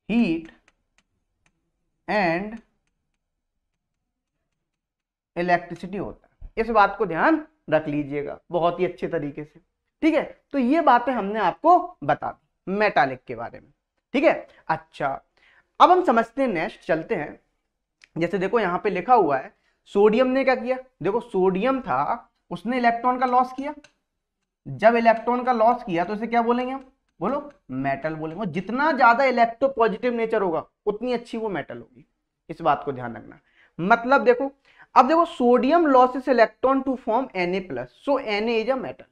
heat and electricity होता है। इस बात को ध्यान रख लीजिएगा बहुत ही अच्छे तरीके से, ठीक है। तो ये बातें हमने आपको बता दी मेटालिक के बारे में, ठीक है। अच्छा अब हम समझते हैं, नेक्स्ट चलते हैं। जैसे देखो यहां पे लिखा हुआ है, सोडियम ने क्या किया, देखो सोडियम था, उसने इलेक्ट्रॉन का लॉस किया। जब इलेक्ट्रॉन का लॉस किया तो इसे क्या बोलेंगे हम, बोलो मेटल बोलेंगे। जितना ज्यादा इलेक्ट्रो पॉजिटिव नेचर होगा उतनी अच्छी वो मेटल होगी, इस बात को ध्यान रखना। मतलब देखो, अब देखो sodium losses electron to form Na+, so Na is a metal,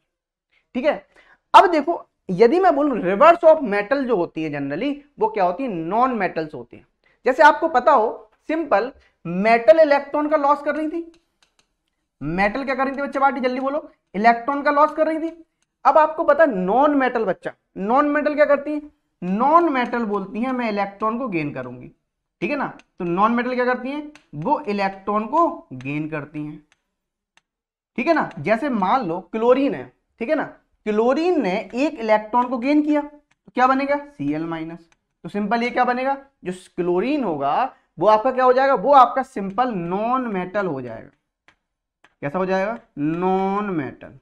ठीक है। अब देखो यदि मैं बोलूं रिवर्स ऑफ मेटल जो होती है जनरली वो क्या होती है, नॉन मेटल्स होती है। जैसे आपको पता हो सिंपल, मेटल इलेक्ट्रॉन का लॉस कर रही थी, मेटल क्या कर रही थी बच्चा पार्टी जल्दी बोलो, इलेक्ट्रॉन का लॉस कर रही थी। अब आपको पता नॉन मेटल बच्चा, नॉन मेटल क्या करती है, नॉन मेटल बोलती है मैं इलेक्ट्रॉन को गेन करूंगी, ठीक है ना। तो नॉन मेटल क्या करती है, वो इलेक्ट्रॉन को गेन करती हैं, ठीक है ना। जैसे मान लो क्लोरीन है, ठीक है ना, क्लोरीन ने एक इलेक्ट्रॉन को गेन किया तो क्या बनेगा, Cl माइनस। तो सिंपल ये क्या बनेगा, जो क्लोरीन होगा वो आपका क्या हो जाएगा, वो आपका सिंपल नॉन मेटल हो जाएगा। कैसा हो जाएगा, नॉन मेटल।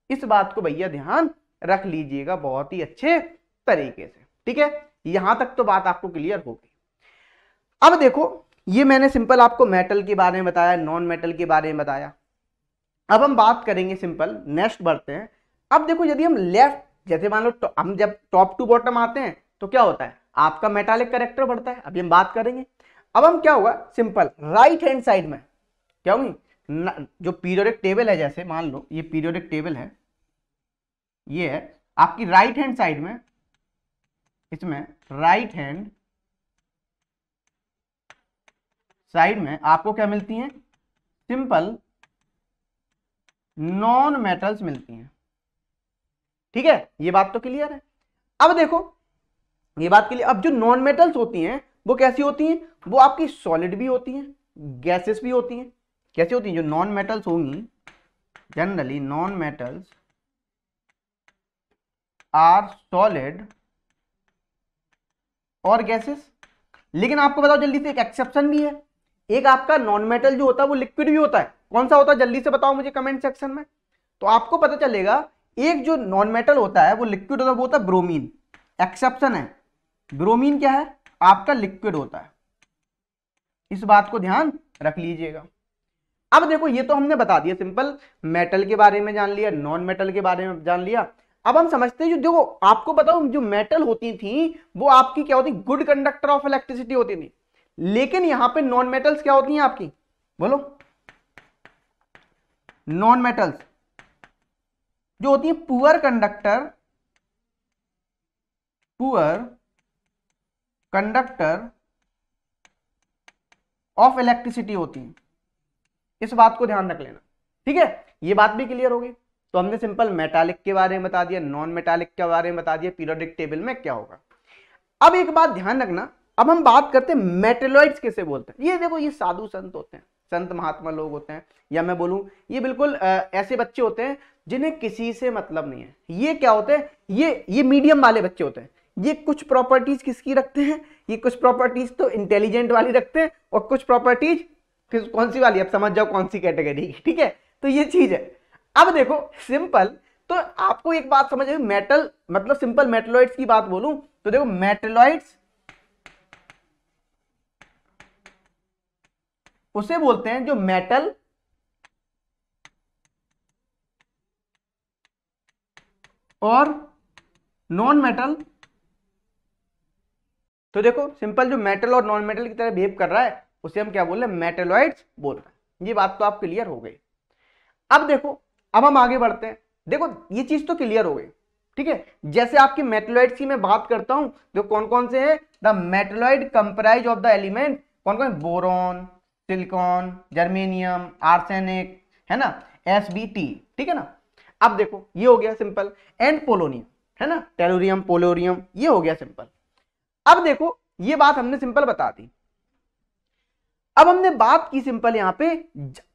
इस बात को भैया ध्यान रख लीजिएगा बहुत ही अच्छे तरीके से, ठीक है। यहां तक तो बात आपको क्लियर हो गई। अब देखो ये मैंने सिंपल आपको मेटल के बारे में बताया, नॉन मेटल के बारे में बताया। अब हम बात करेंगे सिंपल, नेक्स्ट बढ़ते हैं। अब देखो यदि हम लेफ्ट, जैसे मान लो हम जब टॉप टू बॉटम आते हैं तो क्या होता है, आपका मेटालिक कैरेक्टर बढ़ता है, अभी हम बात करेंगे। अब हम क्या होगा सिंपल, राइट हैंड साइड में क्या होगी, जो पीरियोडिक टेबल है, जैसे मान लो ये पीरियोडिक टेबल है, ये है आपकी राइट हैंड साइड में, इसमें राइट हैंड साइड में आपको क्या मिलती हैं, सिंपल नॉन मेटल्स मिलती हैं, ठीक है। ये बात तो क्लियर है। अब देखो ये बात क्लियर, अब जो नॉन मेटल्स होती हैं वो कैसी होती हैं, वो आपकी सॉलिड भी होती हैं, गैसेस भी होती हैं। कैसी होती हैं, जो नॉन मेटल्स होंगी generally, non metals are solid और गैसेस। लेकिन आपको बताओ जल्दी से, एक एक्सेप्शन भी है, एक आपका नॉन मेटल जो होता है वो लिक्विड भी होता है। कौन सा होता है जल्दी से बताओ मुझे कमेंट सेक्शन में, तो आपको पता चलेगा। एक जो नॉन मेटल होता है वो लिक्विड होता है, वो होता है ब्रोमीन। एक्सेप्शन है, ब्रोमीन क्या है, आपका लिक्विड होता है। इस बात को ध्यान रख लीजिएगा। अब देखो ये तो हमने बता दिया सिंपल, मेटल के बारे में जान लिया, नॉन मेटल के बारे में जान लिया। अब हम समझते हैं, जो देखो आपको बताओ जो मेटल होती थी वो आपकी क्या होती, गुड कंडक्टर ऑफ इलेक्ट्रिसिटी होती थी। लेकिन यहां पे नॉन मेटल्स क्या होती हैं आपकी, बोलो, नॉन मेटल्स जो होती है poor conductor, poor conductor of electricity होती है। इस बात को ध्यान रख लेना, ठीक है। ये बात भी क्लियर होगी। तो हमने सिंपल मेटालिक के बारे में बता दिया, नॉन मेटालिक के बारे में बता दिया, पीरियोडिक टेबल में क्या होगा। अब एक बात ध्यान रखना, अब हम बात करते हैं मेटेलॉइड्स किसे बोलते हैं। ये देखो ये साधु संत होते हैं, संत महात्मा लोग होते हैं, या मैं बोलूं ये बिल्कुल ऐसे बच्चे होते हैं जिन्हें किसी से मतलब नहीं है। ये क्या होते हैं, ये मीडियम वाले बच्चे होते हैं। ये कुछ प्रॉपर्टीज किसकी रखते हैं, ये कुछ प्रॉपर्टीज तो इंटेलिजेंट वाली रखते हैं, और कुछ प्रॉपर्टीज कौन सी वाली, अब समझ जाओ कौन सी कैटेगरी की, ठीक है। तो ये चीज है। अब देखो सिंपल, तो आपको एक बात समझ आई, मेटल मतलब सिंपल मेटलॉइड्स की बात बोलूं तो देखो मेटलॉइड्स उसे बोलते हैं जो मेटल और नॉन मेटल। तो देखो सिंपल जो मेटल और नॉन मेटल की तरह बिहेव कर रहा है उसे हम क्या बोल रहे हैं, मेटलॉइड्स बोल रहे हैं। ये बात तो आप क्लियर हो गई। अब देखो अब हम आगे बढ़ते हैं। देखो ये चीज तो क्लियर हो गई, ठीक है। जैसे आपकी मेटलॉइड्स की मैं बात करता हूं, जो कौन कौन से हैं, the metalloid comprise of the element कौन कौन, बोरॉन, सिलिकॉन, जर्मेनियम, आर्सेनिक, है ना, SbT, ठीक है ना। अब देखो ये हो गया सिंपल, एंड पोलोनियम, है ना, टेलोरियम, पोलोरियम, ये हो गया सिंपल। अब देखो ये बात हमने सिंपल बता दी। अब हमने बात की सिंपल यहां पे,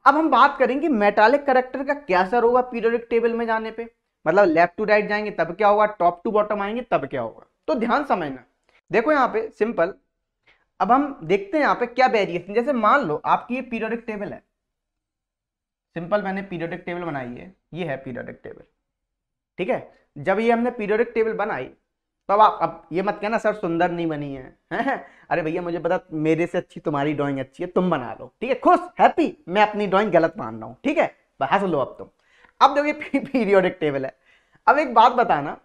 अब हम बात करेंगे मेटालिक कैरेक्टर का क्या असर होगा पीरियोडिक टेबल में जाने पे, मतलब लेफ्ट टू राइट जाएंगे तब क्या होगा, टॉप टू बॉटम आएंगे तब क्या होगा। तो ध्यान समझना, देखो यहां पे सिंपल, अब हम देखते हैं यहां पे क्या वेरिएशन। जैसे मान लो आपकी ये पीरियोडिक टेबल है, सिंपल मैंने पीरियोडिक टेबल बनाई है, ये है पीरियोडिक टेबल, ठीक है। जब ये हमने पीरियोडिक टेबल बनाई तब आप अब ये मत कहना सर सुंदर नहीं बनी है अरे भैया मुझे पता मेरे से अच्छी तुम्हारी ड्राइंग अच्छी है, तुम बना लो, ठीक है, खुश हैप्पी, मैं अपनी ड्राइंग गलत मान रहा हूं, ठीक है, हंस लो अब तुम। अब देखो ये पीरियोडिक टेबल है। अब एक बात बताना,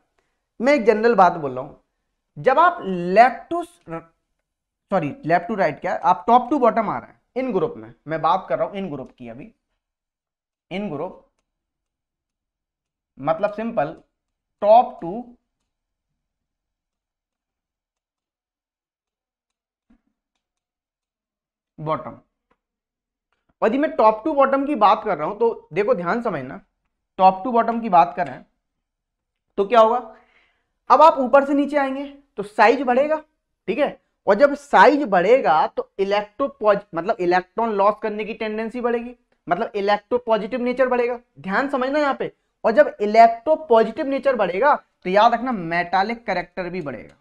मैं एक जनरल बात बोल रहा हूं, जब आप लेफ्ट टू राइट क्या, आप टॉप टू बॉटम आ रहे हैं इन ग्रुप में, मैं बात कर रहा हूं इन ग्रुप की, अभी इन ग्रुप मतलब सिंपल टॉप टू बॉटम। और यदि मैं टॉप टू बॉटम की बात कर रहा हूं तो देखो ध्यान समझना, टॉप टू बॉटम की बात कर रहे हैं तो क्या होगा, अब आप ऊपर से नीचे आएंगे तो साइज बढ़ेगा, ठीक है, और जब साइज बढ़ेगा तो मतलब इलेक्ट्रॉन लॉस करने की टेंडेंसी बढ़ेगी, मतलब इलेक्ट्रोपॉजिटिव नेचर बढ़ेगा, ध्यान समझना यहाँ पे। और जब इलेक्ट्रोपॉजिटिव नेचर बढ़ेगा तो याद रखना मेटालिक कैरेक्टर भी बढ़ेगा।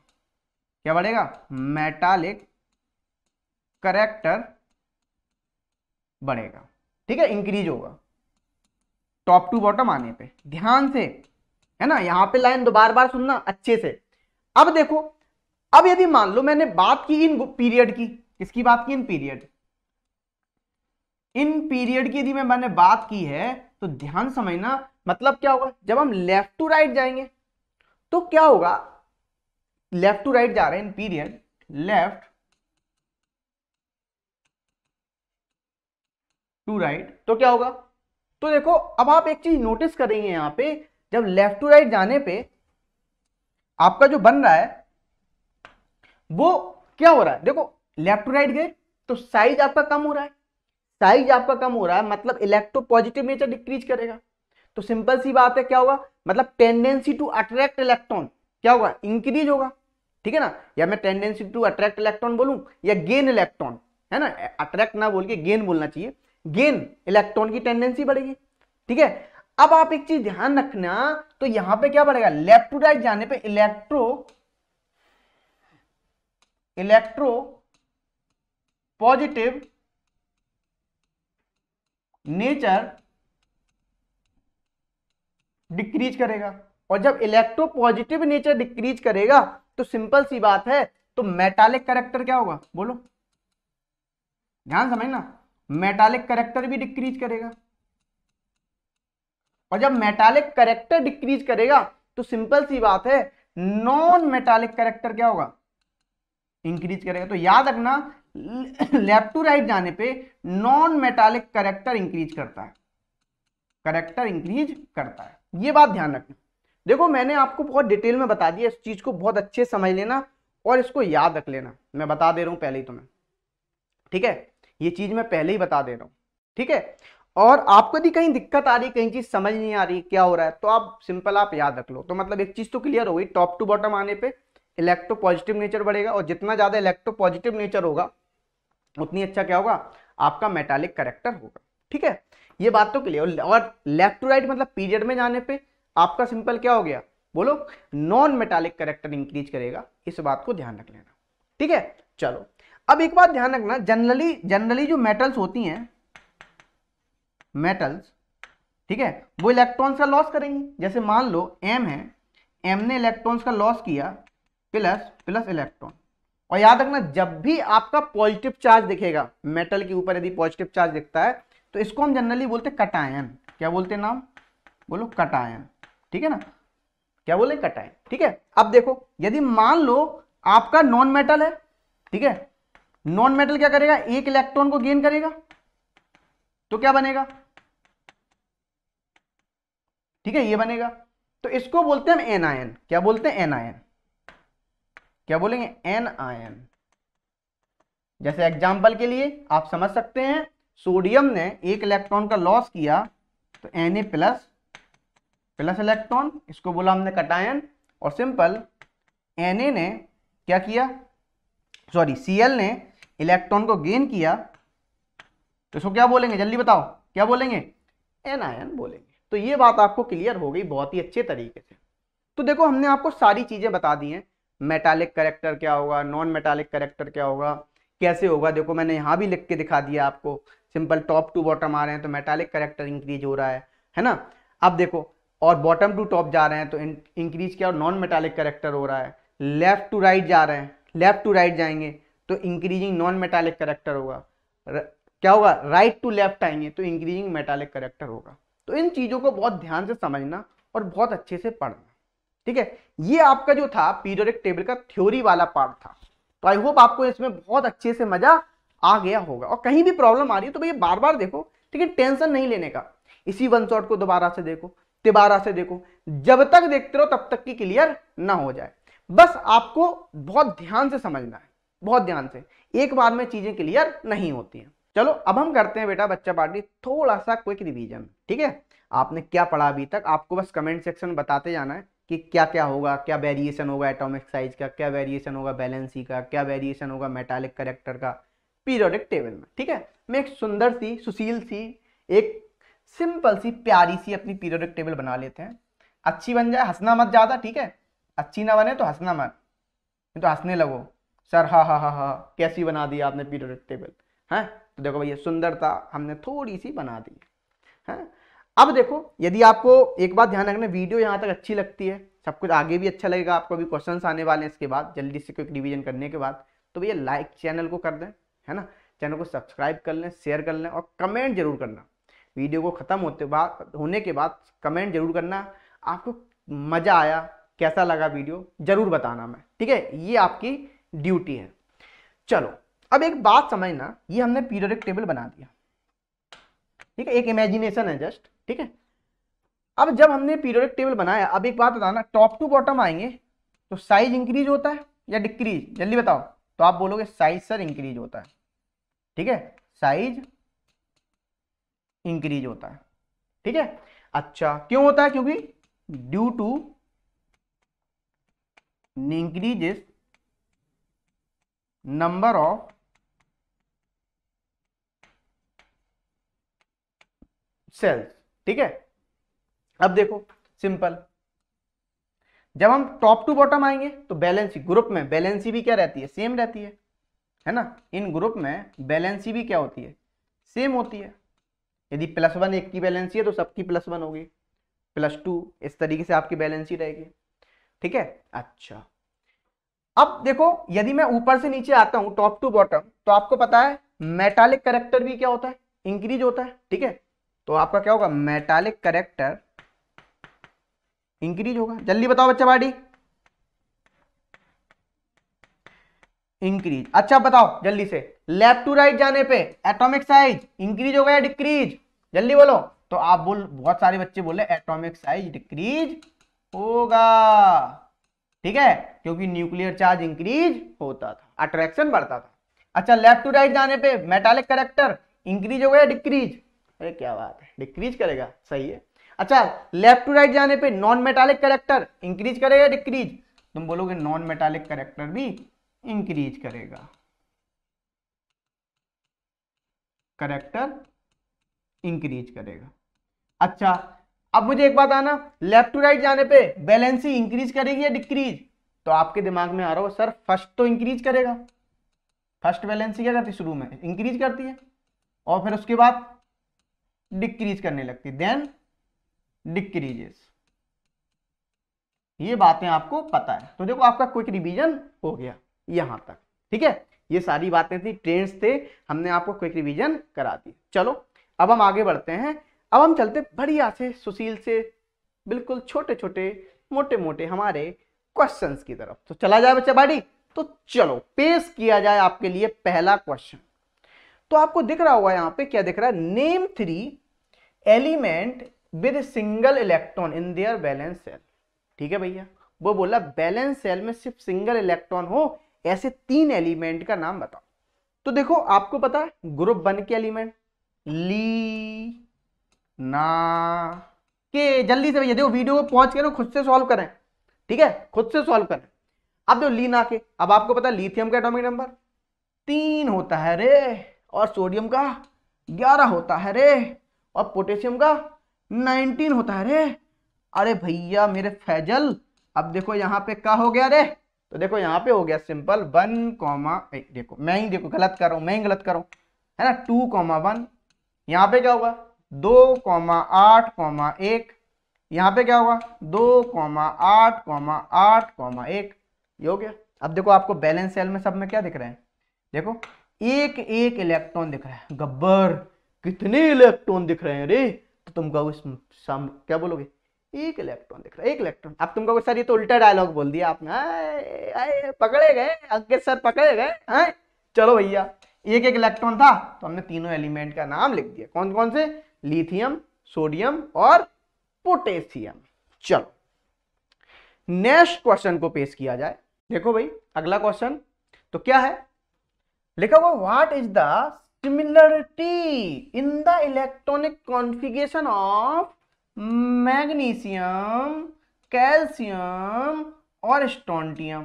क्या बढ़ेगा, मेटालिक कैरेक्टर बढ़ेगा, ठीक है, इंक्रीज होगा टॉप टू बॉटम आने पे, ध्यान से, है ना, यहां पे लाइन दो बार बार सुनना अच्छे से। अब देखो, अब यदि मान लो मैंने बात की इन पीरियड की, किसकी बात की, इन पीरियड, इन पीरियड की यदि मैंने बात की है तो ध्यान समझना, मतलब क्या होगा, जब हम लेफ्ट टू राइट जाएंगे तो क्या होगा, लेफ्ट टू राइट जा रहे हैं in period, left to right, तो क्या होगा, तो देखो अब आप एक चीज नोटिस करेंगे यहां पे, जब लेफ्ट टू राइट जाने पे आपका जो बन रहा है वो क्या हो रहा है, देखो लेफ्ट टू राइट गए तो साइज आपका कम हो रहा है, साइज आपका कम हो रहा है मतलब इलेक्ट्रो पॉजिटिव नेचर डिक्रीज करेगा, तो सिंपल सी बात है क्या होगा, मतलब टेंडेंसी टू अट्रैक्ट इलेक्ट्रॉन क्या होगा, इंक्रीज होगा, ठीक है ना, या मैं टेंडेंसी टू अट्रैक्ट इलेक्ट्रॉन बोलूं या गेन इलेक्ट्रॉन, है ना, अट्रैक्ट ना बोल के गेन बोलना चाहिए, गेन इलेक्ट्रॉन की टेंडेंसी बढ़ेगी, ठीक है। अब आप एक चीज ध्यान रखना, तो यहां पे क्या बढ़ेगा, लेफ्ट टू राइट जाने पे इलेक्ट्रो पॉजिटिव नेचर डिक्रीज करेगा, और जब इलेक्ट्रो पॉजिटिव नेचर डिक्रीज करेगा तो सिंपल सी बात है, तो मेटालिक कैरेक्टर क्या होगा, बोलो, ध्यान समझना, मेटालिक कैरेक्टर भी डिक्रीज करेगा, और जब मेटालिक कैरेक्टर डिक्रीज करेगा तो सिंपल सी बात है नॉन मेटालिक कैरेक्टर क्या होगा, इंक्रीज करेगा। तो याद रखना लेफ्ट टू राइट जाने पे नॉन मेटालिक कैरेक्टर इंक्रीज करता है, कैरेक्टर इंक्रीज करता है, ये बात ध्यान रखना। देखो मैंने आपको बहुत डिटेल में बता दिया, इस चीज को बहुत अच्छे से समझ लेना और इसको याद रख लेना, मैं बता दे रहा हूं पहले ही तुम्हें, ठीक है, ये चीज मैं पहले ही बता दे रहा हूं, ठीक है। और आपको यदि कहीं दिक्कत आ रही, कहीं चीज समझ नहीं आ रही क्या हो रहा है, तो आप सिंपल आप याद रख लो, तो मतलब एक चीज तो क्लियर हो गई, टॉप टू बॉटम आने पे इलेक्ट्रो पॉजिटिव नेचर बढ़ेगा, और जितना ज्यादा इलेक्ट्रो पॉजिटिव नेचर होगा उतनी अच्छा क्या होगा, आपका मेटालिक कैरेक्टर होगा, ठीक है, ये बात तो क्लियर। और लेफ्ट टू राइट मतलब पीरियड में जाने पे आपका सिंपल क्या हो गया, बोलो, नॉन मेटालिक कैरेक्टर इंक्रीज करेगा, इस बात को ध्यान रख लेना, ठीक है। चलो अब एक बात ध्यान रखना, जनरली जो मेटल्स होती हैं, मेटल्स, ठीक है, वो इलेक्ट्रॉन्स का लॉस करेंगी, जैसे मान लो एम है, एम ने इलेक्ट्रॉन्स का लॉस किया प्लस प्लस इलेक्ट्रॉन, और याद रखना जब भी आपका पॉजिटिव चार्ज दिखेगा मेटल के ऊपर, यदि पॉजिटिव चार्ज दिखता है तो इसको हम जनरली बोलते हैं कटायन, क्या बोलते हैं नाम, बोलो कटायन, ठीक है ना, क्या बोले, कटायन, ठीक है। अब देखो यदि मान लो आपका नॉन मेटल है, ठीक है, नॉन मेटल क्या करेगा, एक इलेक्ट्रॉन को गेन करेगा तो क्या बनेगा, ठीक है, ये बनेगा, तो इसको बोलते हैं हम एनायन, क्या बोलते हैं, एनायन, क्या बोलेंगे, एनायन। जैसे एग्जांपल के लिए आप समझ सकते हैं, सोडियम ने एक इलेक्ट्रॉन का लॉस किया तो Na प्लस प्लस इलेक्ट्रॉन, इसको बोला हमने कटायन, और सिंपल Na ने क्या किया, सॉरी Cl ने इलेक्ट्रॉन को गेन किया तो इसको क्या बोलेंगे, जल्दी बताओ, क्या बोलेंगे, एनायन बोलेंगे। तो ये बात आपको क्लियर हो गई बहुत ही अच्छे तरीके से। तो देखो हमने आपको सारी चीजें बता दी हैं, मेटालिक कैरेक्टर क्या होगा, नॉन मेटालिक कैरेक्टर क्या होगा, कैसे होगा, देखो मैंने यहां भी लिख के दिखा दिया आपको, सिंपल टॉप टू बॉटम आ रहे हैं तो मेटालिक कैरेक्टर इंक्रीज हो रहा है ना। अब देखो और बॉटम टू टॉप जा रहे हैं तो इंक्रीज क्या, और नॉन मेटालिक कैरेक्टर हो रहा है, लेफ्ट टू राइट जा रहे हैं, लेफ्ट टू राइट जाएंगे तो इंक्रीजिंग नॉन मेटालिक कैरेक्टर होगा, क्या होगा, राइट टू लेफ्ट आएंगे तो इंक्रीजिंग मेटालिक कैरेक्टर होगा। तो इन चीजों को बहुत ध्यान से समझना और बहुत अच्छे से पढ़ना, ठीक है। ये आपका जो था पीरियोडिक टेबल का थ्योरी वाला पार्ट था, तो आई होप आपको इसमें बहुत अच्छे से मजा आ गया होगा, और कहीं भी प्रॉब्लम आ रही है तो भैया बार बार देखो, ठीक है, टेंशन नहीं लेने का, इसी वन शॉट को दोबारा से देखो, तिबारा से देखो, जब तक देखते रहो तब तक की क्लियर ना हो जाए, बस आपको बहुत ध्यान से समझना है, बहुत ध्यान से, एक बार में चीजें क्लियर नहीं होती हैं। चलो अब हम करते हैं बेटा बच्चा पार्टी थोड़ा सा क्विक रिवीजन, ठीक है। आपने क्या पढ़ा अभी तक, आपको बस कमेंट सेक्शन में बताते जाना है कि क्या क्या होगा, क्या वेरिएशन होगा एटॉमिक साइज का, क्या वेरिएशन होगा वैलेंसी का, क्या वेरिएशन होगा मेटालिक कैरेक्टर का पीरियोडिक टेबल में, ठीक है। मैं एक सुंदर सी सुशील सी एक सिंपल सी प्यारी सी अपनी पीरियोडिक टेबल बना लेते हैं। अच्छी बन जाए, हंसना मत ज्यादा, ठीक है। अच्छी ना बने तो हंसना मत, नहीं तो हंसने लगो सर हा हा हा हा कैसी बना दी आपने पीरियोडिक टेबल है। तो देखो भैया सुंदरता हमने थोड़ी सी बना दी है। अब देखो यदि आपको एक बात ध्यान रखना, वीडियो यहाँ तक अच्छी लगती है, सब कुछ आगे भी अच्छा लगेगा आपको, भी क्वेश्चंस आने वाले हैं इसके बाद जल्दी से क्विक रिवीजन करने के बाद, तो भैया लाइक चैनल को कर दें, है ना, चैनल को सब्सक्राइब कर लें, शेयर कर लें और कमेंट जरूर करना। वीडियो को खत्म होने के बाद कमेंट जरूर करना, आपको मजा आया, कैसा लगा वीडियो जरूर बताना मैं, ठीक है, ये आपकी ड्यूटी है। चलो अब एक बात समझना, ये हमने पीरियोडिक टेबल बना दिया, ठीक है, एक इमेजिनेशन है जस्ट, ठीक है। अब जब हमने पीरियोडिक टेबल बनाया, अब एक बात बताना, टॉप टू बॉटम आएंगे तो साइज इंक्रीज होता है या डिक्रीज, जल्दी बताओ। तो आप बोलोगे साइज सर इंक्रीज होता है, ठीक है, साइज इंक्रीज होता है, ठीक है। अच्छा क्यों होता है, क्योंकि due to increases number of shells, ठीक है। अब देखो सिंपल, जब हम टॉप टू बॉटम आएंगे तो बैलेंसी ग्रुप में बैलेंसी भी क्या रहती है, सेम रहती है ना। इन ग्रुप में बैलेंसी भी क्या होती है, सेम होती है। यदि +1 एक की बैलेंसी है तो सबकी +1 होगी, +2 इस तरीके से आपकी बैलेंसी रहेगी, ठीक है। अच्छा अब देखो यदि मैं ऊपर से नीचे आता हूं टॉप टू बॉटम, तो आपको पता है मेटालिक कैरेक्टर भी क्या होता है, इंक्रीज होता है, ठीक है। तो आपका क्या होगा, मेटालिक कैरेक्टर इंक्रीज होगा, जल्दी बताओ बच्चा पार्टी, इंक्रीज। अच्छा बताओ जल्दी से, लेफ्ट टू राइट जाने पे एटॉमिक साइज इंक्रीज होगा या डिक्रीज, जल्दी बोलो। तो आप बहुत सारे बच्चे बोले एटॉमिक साइज डिक्रीज होगा, ठीक है, क्योंकि न्यूक्लियर चार्ज इंक्रीज होता था, अट्रैक्शन बढ़ता था। अच्छा लेफ्ट टू राइट जाने पे मेटालिक कैरेक्टर इंक्रीज होगा या डिक्रीज, अरे क्या बात है, डिक्रीज करेगा, सही है। अच्छा लेफ्ट टू राइट जाने पे नॉन मेटालिक कैरेक्टर इंक्रीज करेगा या डिक्रीज, तुम बोलोगे नॉन मेटालिक कैरेक्टर भी इंक्रीज करेगा, कैरेक्टर इंक्रीज करेगा। अच्छा अब मुझे एक बात आना, लेफ्ट टू राइट जाने पे बैलेंसी इंक्रीज करेगी या डिक्रीज, तो आपके दिमाग में आ रहा हो सर फर्स्ट तो इंक्रीज करेगा, फर्स्ट बैलेंसी क्या करती है, शुरू में इंक्रीज करती है और फिर उसके बाद डिक्रीज करने लगती, देन डिक्रीजेस। ये बातें आपको पता है, तो देखो आपका क्विक रिवीजन हो गया यहां तक, ठीक है। ये सारी बातें थी, ट्रेंड्स थे, हमने आपको क्विक रिवीजन करा दी। चलो अब हम आगे बढ़ते हैं, अब हम चलते बढ़िया से सुशील से बिल्कुल छोटे छोटे मोटे मोटे हमारे क्वेश्चंस की तरफ। तो चला जाए बच्चा बाड़ी, तो चलो पेश किया जाए आपके लिए पहला क्वेश्चन। तो आपको दिख रहा होगा यहाँ पे क्या दिख रहा है, name 3 element with single electron in their valence shell, ठीक है भैया, वो बोला बैलेंस सेल में सिर्फ सिंगल इलेक्ट्रॉन हो ऐसे 3 एलिमेंट का नाम बताओ। तो देखो आपको पता है ग्रुप 1 के एलिमेंट ली ना के, जल्दी से भैया देखो वीडियो को पॉज करो, खुद से सॉल्व करें, ठीक है, खुद से सॉल्व करें। अब देखो ली ना के, अब आपको पता है लिथियम का एटॉमिक नंबर 3 होता है रे, और सोडियम का 11 होता है रे, और पोटेशियम का 19 होता है रे। अरे भैया मेरे फैजल, अब देखो यहाँ पे क्या हो गया रे, तो देखो यहाँ पे हो गया सिंपल 1, देखो मैं ही देखो गलत कर रहा हूं, मैं ही गलत कर रहा हूं, है ना, 2,1, यहाँ पे क्या होगा 2,8,1, यहाँ पे क्या होगा 2,8,8,1, ये हो गया। अब देखो आपको बैलेंस सेल में सब में क्या दिख रहे हैं, देखो एक एक इलेक्ट्रॉन दिख रहा है, गब्बर कितने इलेक्ट्रॉन दिख रहे हैं रे, तो तुम कहोगे क्या बोलोगे, एक इलेक्ट्रॉन दिख रहा है, एक इलेक्ट्रॉन। अब तुम कहोगे सर ये तो उल्टा डायलॉग बोल दिया आपने, आए, आए, पकड़े गए अंकित सर, पकड़े गए हैं। चलो भैया एक एक इलेक्ट्रॉन था तो हमने तीनों एलिमेंट का नाम लिख दिया, कौन कौन से, लिथियम, सोडियम और पोटेशियम। चलो नेक्स्ट क्वेश्चन को पेश किया जाए। देखो भाई अगला क्वेश्चन तो क्या है, लिखा हुआ what is the similarity in the electronic configuration of magnesium, calcium और स्ट्रोंटियम।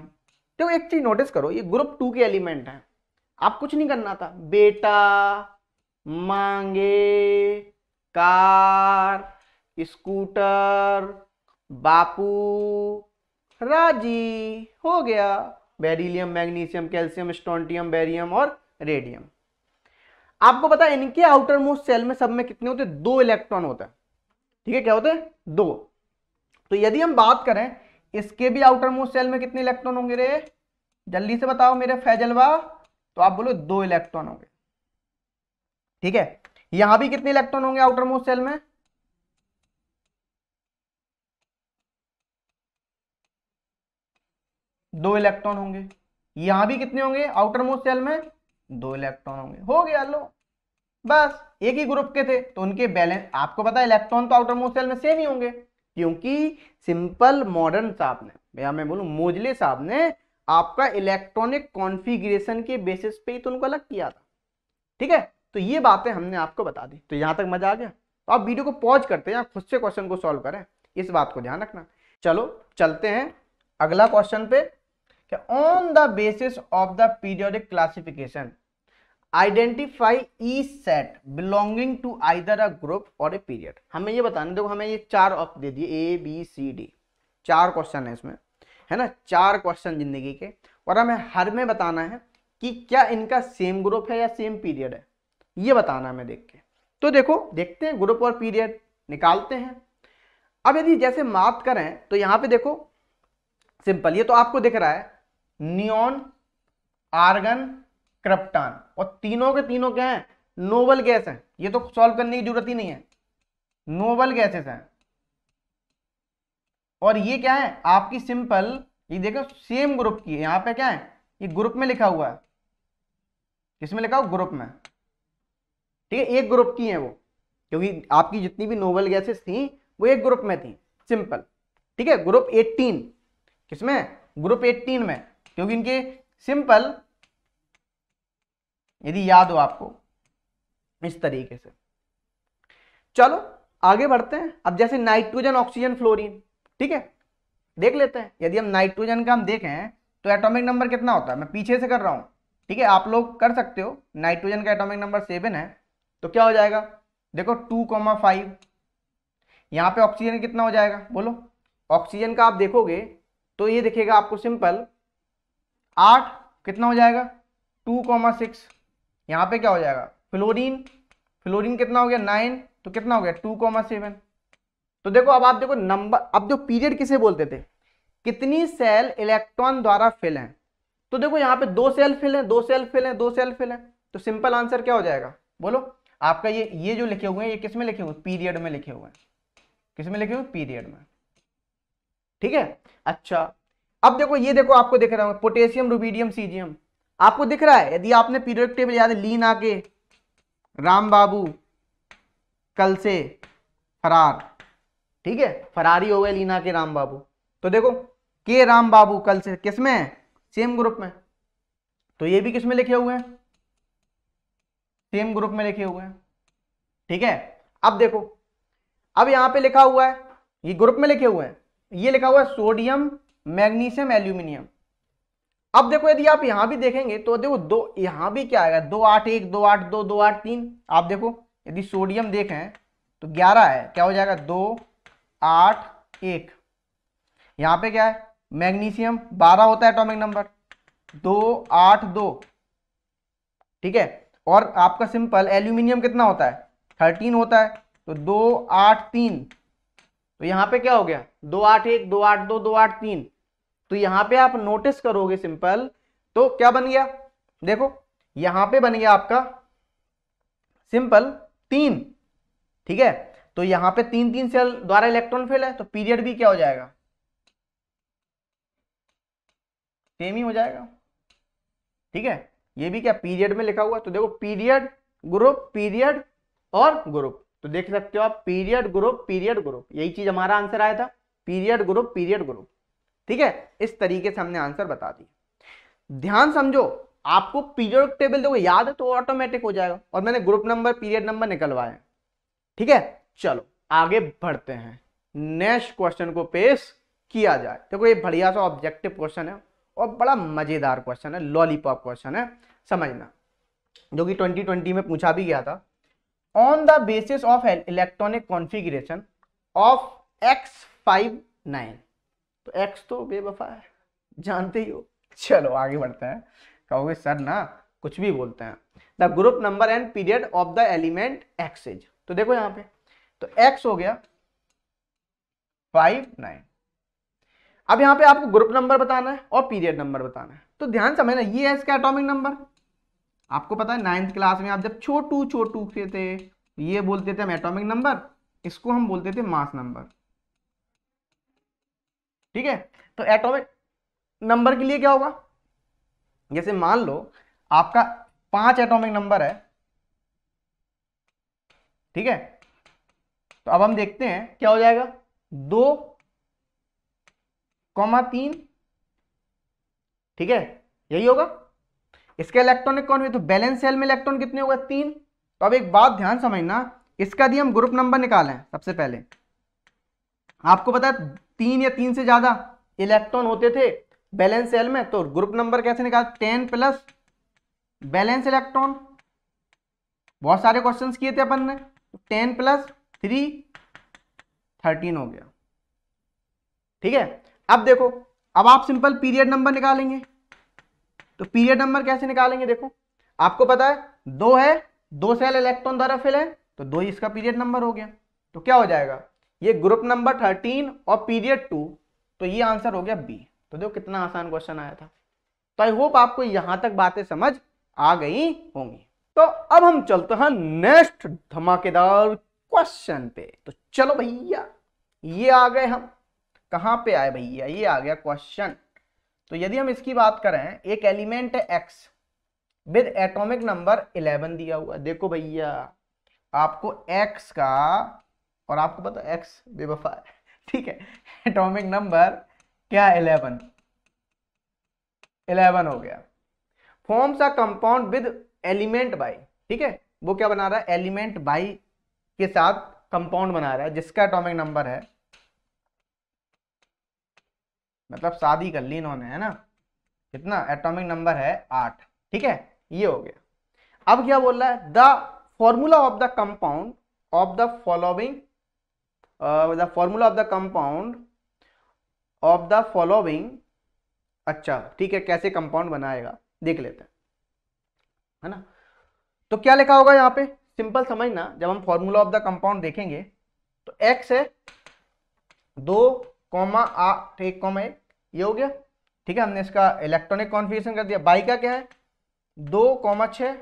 तो एक चीज नोटिस करो, ये ग्रुप 2 के एलिमेंट हैं। आप कुछ नहीं करना था, बेटा, मांगे, कार, स्कूटर, बापू, राजी, हो गया। Beryllium, magnesium, calcium, strontium, barium और रेडियम। आपको पता है इनके आउटर मोस्ट सेल में सब में कितने होते हैं? 2 इलेक्ट्रॉन होता है। ठीक है, क्या होते हैं? 2। तो यदि हम बात करें इसके भी आउटर मोस्ट सेल में कितने इलेक्ट्रॉन होंगे रे? जल्दी से बताओ मेरे फैजलवा। तो आप बोलो 2 इलेक्ट्रॉन होंगे। ठीक है, यहां भी कितने इलेक्ट्रॉन होंगे आउटर मोस्ट सेल में? 2 इलेक्ट्रॉन होंगे। यहां भी कितने होंगे आउटर मोस्ट सेल में? 2 इलेक्ट्रॉन होंगे। हो गया, लो बस। एक ही ग्रुप के थे तो उनके बैलेंस, आपको पता है इलेक्ट्रॉन तो आउटर मोस्ट सेल में सेम ही होंगे, क्योंकि सिंपल मॉडर्न साहब ने, या मैं बोलूं मोजले साहब ने, आपका इलेक्ट्रॉनिक कॉन्फ़िगरेशन के बेसिस पे ही तो उनको अलग किया था। ठीक है, तो ये बातें हमने आपको बता दी। तो यहां तक मजा आ गया? तो आप वीडियो को पॉज करते हैं, खुद से क्वेश्चन को सॉल्व करें, इस बात को ध्यान रखना। चलो चलते हैं अगला क्वेश्चन पे। On the basis of the periodic classification identify each set belonging to either a group और ए पीरियड। हमें ये बताना, देखो हमें ये 4 ऑप्शन दे दिए, A B C D, 4 question है इसमें, है ना, 4 क्वेश्चन जिंदगी के, और हमें हर में बताना है कि क्या इनका सेम ग्रुप है या सेम पीरियड है, ये बताना है हमें देख के। तो देखो देखते हैं, ग्रुप और पीरियड निकालते हैं। अब यदि जैसे बात करें तो यहां पे देखो सिंपल, ये तो आपको दिख रहा है नियॉन, आर्गन, क्रिप्टॉन, और तीनों के तीनों क्या है? नोबल गैस है। ये तो सॉल्व करने की जरूरत ही नहीं है, नोबल गैसेस हैं। और ये क्या है? आपकी सिंपल, ये देखो सेम ग्रुप की है। यहां पे क्या है? ये ग्रुप में लिखा हुआ है। किसमें लिखा हुआ? ग्रुप में। ठीक है, एक ग्रुप की है वो, क्योंकि आपकी जितनी भी नोबल गैसेस थी वो एक ग्रुप में थी, सिंपल। ठीक है, ग्रुप 18, किसमें? ग्रुप 18 में, क्योंकि इनके सिंपल, यदि याद हो आपको, इस तरीके से। चलो आगे बढ़ते हैं। अब जैसे नाइट्रोजन, ऑक्सीजन, फ्लोरीन, ठीक है, देख लेते हैं। यदि हम नाइट्रोजन का हम देखें तो एटॉमिक नंबर कितना होता है? मैं पीछे से कर रहा हूं, ठीक है, आप लोग कर सकते हो। नाइट्रोजन का एटॉमिक नंबर 7 है, तो क्या हो जाएगा? देखो 2,5। यहां पे ऑक्सीजन कितना हो जाएगा? बोलो। ऑक्सीजन का आप देखोगे तो ये दिखेगा आपको सिंपल 8, कितना हो जाएगा? 2,6। यहां पे क्या हो जाएगा? फ्लोरीन, फ्लोरीन कितना हो गया? 9, तो कितना हो गया? 2,7। तो देखो अब आप देखो नंबर, अब जो पीरियड किसे बोलते थे? कितनी सेल इलेक्ट्रॉन द्वारा फिल हैं। तो देखो यहाँ पे 2 सेल फिल है, 2 सेल फिल है, 2 सेल फिल है। तो सिंपल आंसर क्या हो जाएगा? बोलो। आपका ये जो लिखे हुए हैं, ये किस में लिखे हुए? पीरियड में लिखे हुए हैं। किस में लिखे हुए? पीरियड में। ठीक है, अच्छा। अब देखो, ये देखो आपको दिख रहा है पोटेशियम, रुबीडियम, सीजियम, आपको दिख रहा है। यदि आपने पीरियोडिक टेबल याद है, लीन आके, राम बाबू, कल से, फरार, ठीक है, फरारी हो गए लीना के राम बाबू। तो देखो के राम बाबू कल से किसमें है? सेम ग्रुप में। तो ये भी किसमें लिखे हुए हैं? सेम ग्रुप में लिखे हुए हैं। ठीक है, अब देखो, अब यहां पे लिखा हुआ है, ये ग्रुप में लिखे हुए हैं, ये लिखा हुआ है सोडियम, मैग्नीशियम, एल्यूमिनियम। अब देखो यदि आप यहां भी देखेंगे तो देखो दो, यहां भी क्या आएगा? 281, 282, 283। आप देखो यदि सोडियम देखें तो 11 है, क्या हो जाएगा? 281। यहां पे क्या है? मैग्नीशियम 12 होता है एटॉमिक नंबर, 282। ठीक है, और आपका सिंपल एल्यूमिनियम कितना होता है? 13 होता है, तो 283। तो यहां पे क्या हो गया? 281, 282, 283। तो यहां पे आप नोटिस करोगे सिंपल, तो क्या बन गया? देखो यहां पे बन गया आपका सिंपल 3। ठीक है, तो यहां पे 3 सेल द्वारा इलेक्ट्रॉन फिल है, तो पीरियड भी क्या हो जाएगा? सेम ही हो जाएगा। ठीक है, ये भी क्या पीरियड में लिखा हुआ है? तो देखो पीरियड, ग्रुप, पीरियड और ग्रुप। तो देख सकते हो आप, पीरियड, ग्रुप, पीरियड, ग्रुप, यही चीज हमारा आंसर आया था, पीरियड, ग्रुप, पीरियड, ग्रुप। ठीक है, इस तरीके से हमने आंसर बता दिया। ध्यान समझो, आपको पीरियोडिक टेबल देखो याद है तो ऑटोमेटिक हो जाएगा, और मैंने ग्रुप नंबर पीरियड नंबर निकलवाए। ठीक है, चलो आगे बढ़ते हैं, नेक्स्ट क्वेश्चन को पेश किया जाए। देखो ये बढ़िया सा ऑब्जेक्टिव क्वेश्चन है और बड़ा मजेदार क्वेश्चन है, लॉलीपॉप क्वेश्चन है, समझना, जो कि 2020 में पूछा भी गया था। On the basis of electronic configuration of X59, तो X तो बेवफा है, जानते ही हो। चलो आगे बढ़ते हैं, कहोगे सर ना कुछ भी बोलते हैं। The group number and period of the element X is, तो देखो यहाँ पे तो X हो गया 59। अब यहाँ पे आपको ग्रुप नंबर बताना है और पीरियड नंबर बताना है, तो ध्यान समझना, ये है इसका एटॉमिक नंबर। आपको पता है 9th क्लास में आप जब छोटू छोटू से थे, ये बोलते थे हम एटॉमिक नंबर, इसको हम बोलते थे मास नंबर। ठीक है, तो एटॉमिक नंबर के लिए क्या होगा, जैसे मान लो आपका 5 एटॉमिक नंबर है, ठीक है, तो अब हम देखते हैं क्या हो जाएगा, 2,3, ठीक है, यही होगा इसका इलेक्ट्रॉनिक कौन है, तो बैलेंस सेल में इलेक्ट्रॉन कितने होगा, 3। तो अब एक बात ध्यान समझना, इसका यदि हम ग्रुप नंबर निकालें, सबसे पहले आपको पता है 3 या 3 से ज्यादा इलेक्ट्रॉन होते थे बैलेंस सेल में, तो ग्रुप नंबर कैसे निकाल, 10 प्लस बैलेंस इलेक्ट्रॉन, बहुत सारे क्वेश्चंस किए थे अपन ने, 10 प्लस 3 13 हो गया। ठीक है, अब देखो, अब आप सिंपल पीरियड नंबर निकालेंगे, तो पीरियड नंबर कैसे निकालेंगे, देखो आपको पता है 2 है, 2 सेल इलेक्ट्रॉन द्वारा फिल है, तो 2 ही इसका पीरियड नंबर हो गया। तो क्या हो जाएगा, ये ग्रुप नंबर 13 और पीरियड 2, तो ये आंसर हो गया बी। तो देखो कितना आसान क्वेश्चन आया था। तो आई होप आपको यहां तक बातें समझ आ गई होंगी। तो अब हम चलते हैं नेक्स्ट धमाकेदार क्वेश्चन पे। तो चलो भैया, ये आ गए हम, कहां पे आए भैया, ये आ गया क्वेश्चन। तो यदि हम इसकी बात करें, एक एलिमेंट है X विद एटॉमिक नंबर 11 दिया हुआ। देखो भैया, आपको X का, और आपको पता है X बेवफा है, ठीक है, एटॉमिक नंबर क्या, 11 हो गया। Forms a compound with element by, ठीक है, वो क्या बना रहा है, एलिमेंट बाई के साथ कंपाउंड बना रहा है, जिसका एटॉमिक नंबर है, मतलब शादी कर ली इन्होंने, है ना, कितना एटॉमिक नंबर है 8। ठीक है, ये हो गया। अब क्या बोल रहा है, the formula of the compound of the following, the formula of the compound of the following. अच्छा ठीक है, कैसे कंपाउंड बनाएगा देख लेते हैं, है ना। तो क्या लिखा होगा यहाँ पे, सिंपल समझना, जब हम फॉर्मूला ऑफ द कंपाउंड देखेंगे तो X है 2,8 1,1, ये हो गया। ठीक है, हमने इसका इलेक्ट्रॉनिक कॉन्फ़िगरेशन कर दिया। बाई का क्या है 2,6,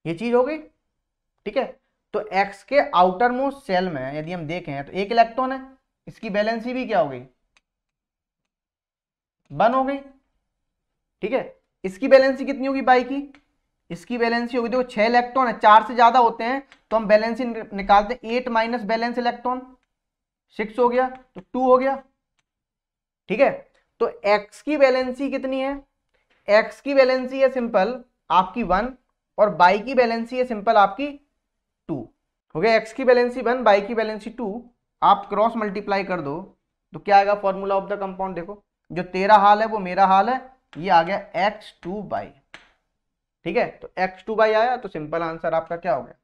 ये चीज हो गई। ठीक है, तो X के आउटर मोस्ट सेल में यदि हम देखें तो 1 इलेक्ट्रॉन है, इसकी वैलेंसी भी क्या हो गई, 1 हो गई। ठीक है, इसकी वैलेंसी कितनी होगी बाई की, इसकी वैलेंसी होगी, देखो 6 इलेक्ट्रॉन है, 4 से ज्यादा होते हैं तो हम वैलेंसी निकालते हैं, 8 माइनस बैलेंस इलेक्ट्रॉन 6 हो गया, तो 2 हो गया। ठीक है, तो X की वैलेंसी कितनी है, X की वैलेंसी है सिंपल आपकी 1 और बाई की वैलेंसी है सिंपल आपकी 2। हो गया, X की वैलेंसी 1, बाई की वैलेंसी 2, आप क्रॉस मल्टीप्लाई कर दो तो क्या आएगा फॉर्मूला ऑफ द कंपाउंड। देखो जो तेरा हाल है वो मेरा हाल है, ये आ गया X2 बाई। ठीक है, तो X2 बाई आया, तो सिंपल आंसर आपका क्या हो गया,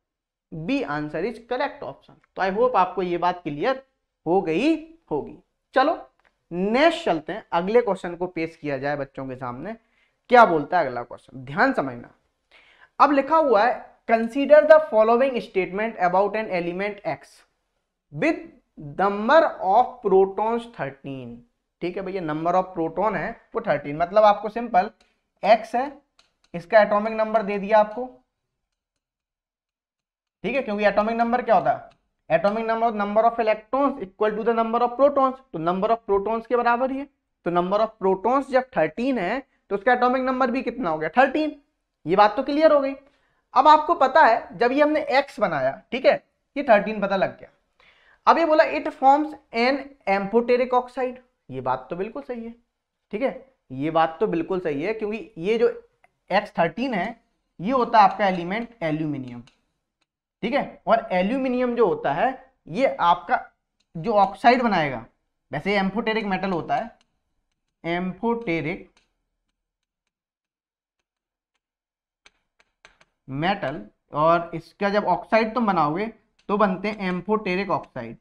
B answer is correct option. तो आई होप आपको ये बात क्लियर हो गई होगी। चलो नेक्स्ट चलते हैं, अगले क्वेश्चन को पेश किया जाए बच्चों के सामने। क्या बोलता है अगला क्वेश्चन, ध्यान समझना। अब लिखा हुआ है, consider the following statement about an element X with number of protons 13। ठीक है भैया, नंबर ऑफ प्रोटॉन है वो 13, मतलब आपको सिंपल X है, इसका एटॉमिक नंबर दे दिया आपको। ठीक है, क्योंकि एटॉमिक नंबर क्या होता है, atomic number of electrons equal to the number of protons, तो नंबर ऑफ प्रोटॉन्स के बराबर ही है। तो नंबर ऑफ प्रोटॉन्स जब 13 है तो उसका एटॉमिक नंबर भी कितना हो गया, 13। ये बात तो क्लियर हो गई। अब आपको पता है जब ये हमने X बनाया, ठीक है, ये 13 पता लग गया। अब ये बोला it forms an amphoteric oxide, ये बात तो बिल्कुल सही है। ठीक है, ये बात तो बिल्कुल सही है, क्योंकि ये जो X13 है ये होता है आपका एलिमेंट एल्यूमिनियम, ठीक है। और एल्यूमिनियम जो होता है ये आपका जो ऑक्साइड बनाएगा, वैसे एम्फोटेरिक मेटल होता है, एम्फोटेरिक मेटल, और इसका जब ऑक्साइड तुम बनाओगे तो बनते हैं एम्फोटेरिक ऑक्साइड।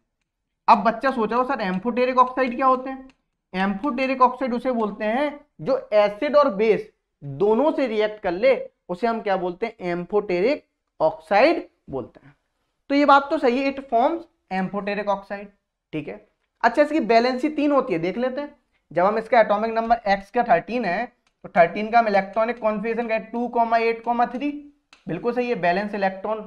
अब बच्चा सोच रहा हो सर एम्फोटेरिक ऑक्साइड क्या होते हैं? एम्फोटेरिक ऑक्साइड उसे बोलते हैं जो एसिड और बेस दोनों से रिएक्ट कर ले, उसे हम क्या बोलते हैं? एम्फोटेरिक ऑक्साइड बोलते हैं। तो ये बात तो सही है, इट फॉर्म्स एम्फोटेरिक ऑक्साइड, ठीक है। अच्छा, इसकी वैलेंसी 3 होती है, देख लेते हैं। जब हम इसका एटॉमिक नंबर x का 13 है तो 13 का हम इलेक्ट्रॉनिक कॉन्फिगरेशन का 2,8,3, बिल्कुल सही है। बैलेंस इलेक्ट्रॉन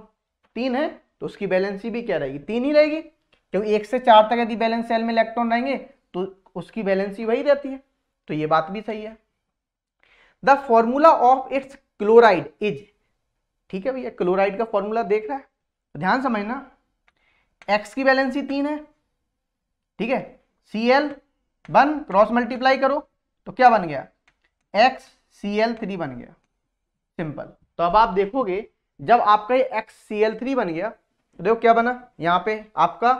3 है तो उसकी वैलेंसी भी क्या रहेगी? 3 ही रहेगी, क्योंकि 1 से 4 तक यदि बैलेंस सेल में इलेक्ट्रॉन रहेंगे तो उसकी वैलेंसी वही रहती है, तो ये बात भी सही है। The formula of its chloride is, ठीक है भैया, क्लोराइड का फॉर्मूला देख रहा है, ध्यान समझना। x की वैलेंसी 3 है, ठीक है, Cl1 क्रॉस मल्टीप्लाई करो तो क्या बन गया? XCl3 बन गया, सिंपल। तो अब आप देखोगे जब आपका ये XCl3 बन गया तो देखो क्या बना, यहां पे आपका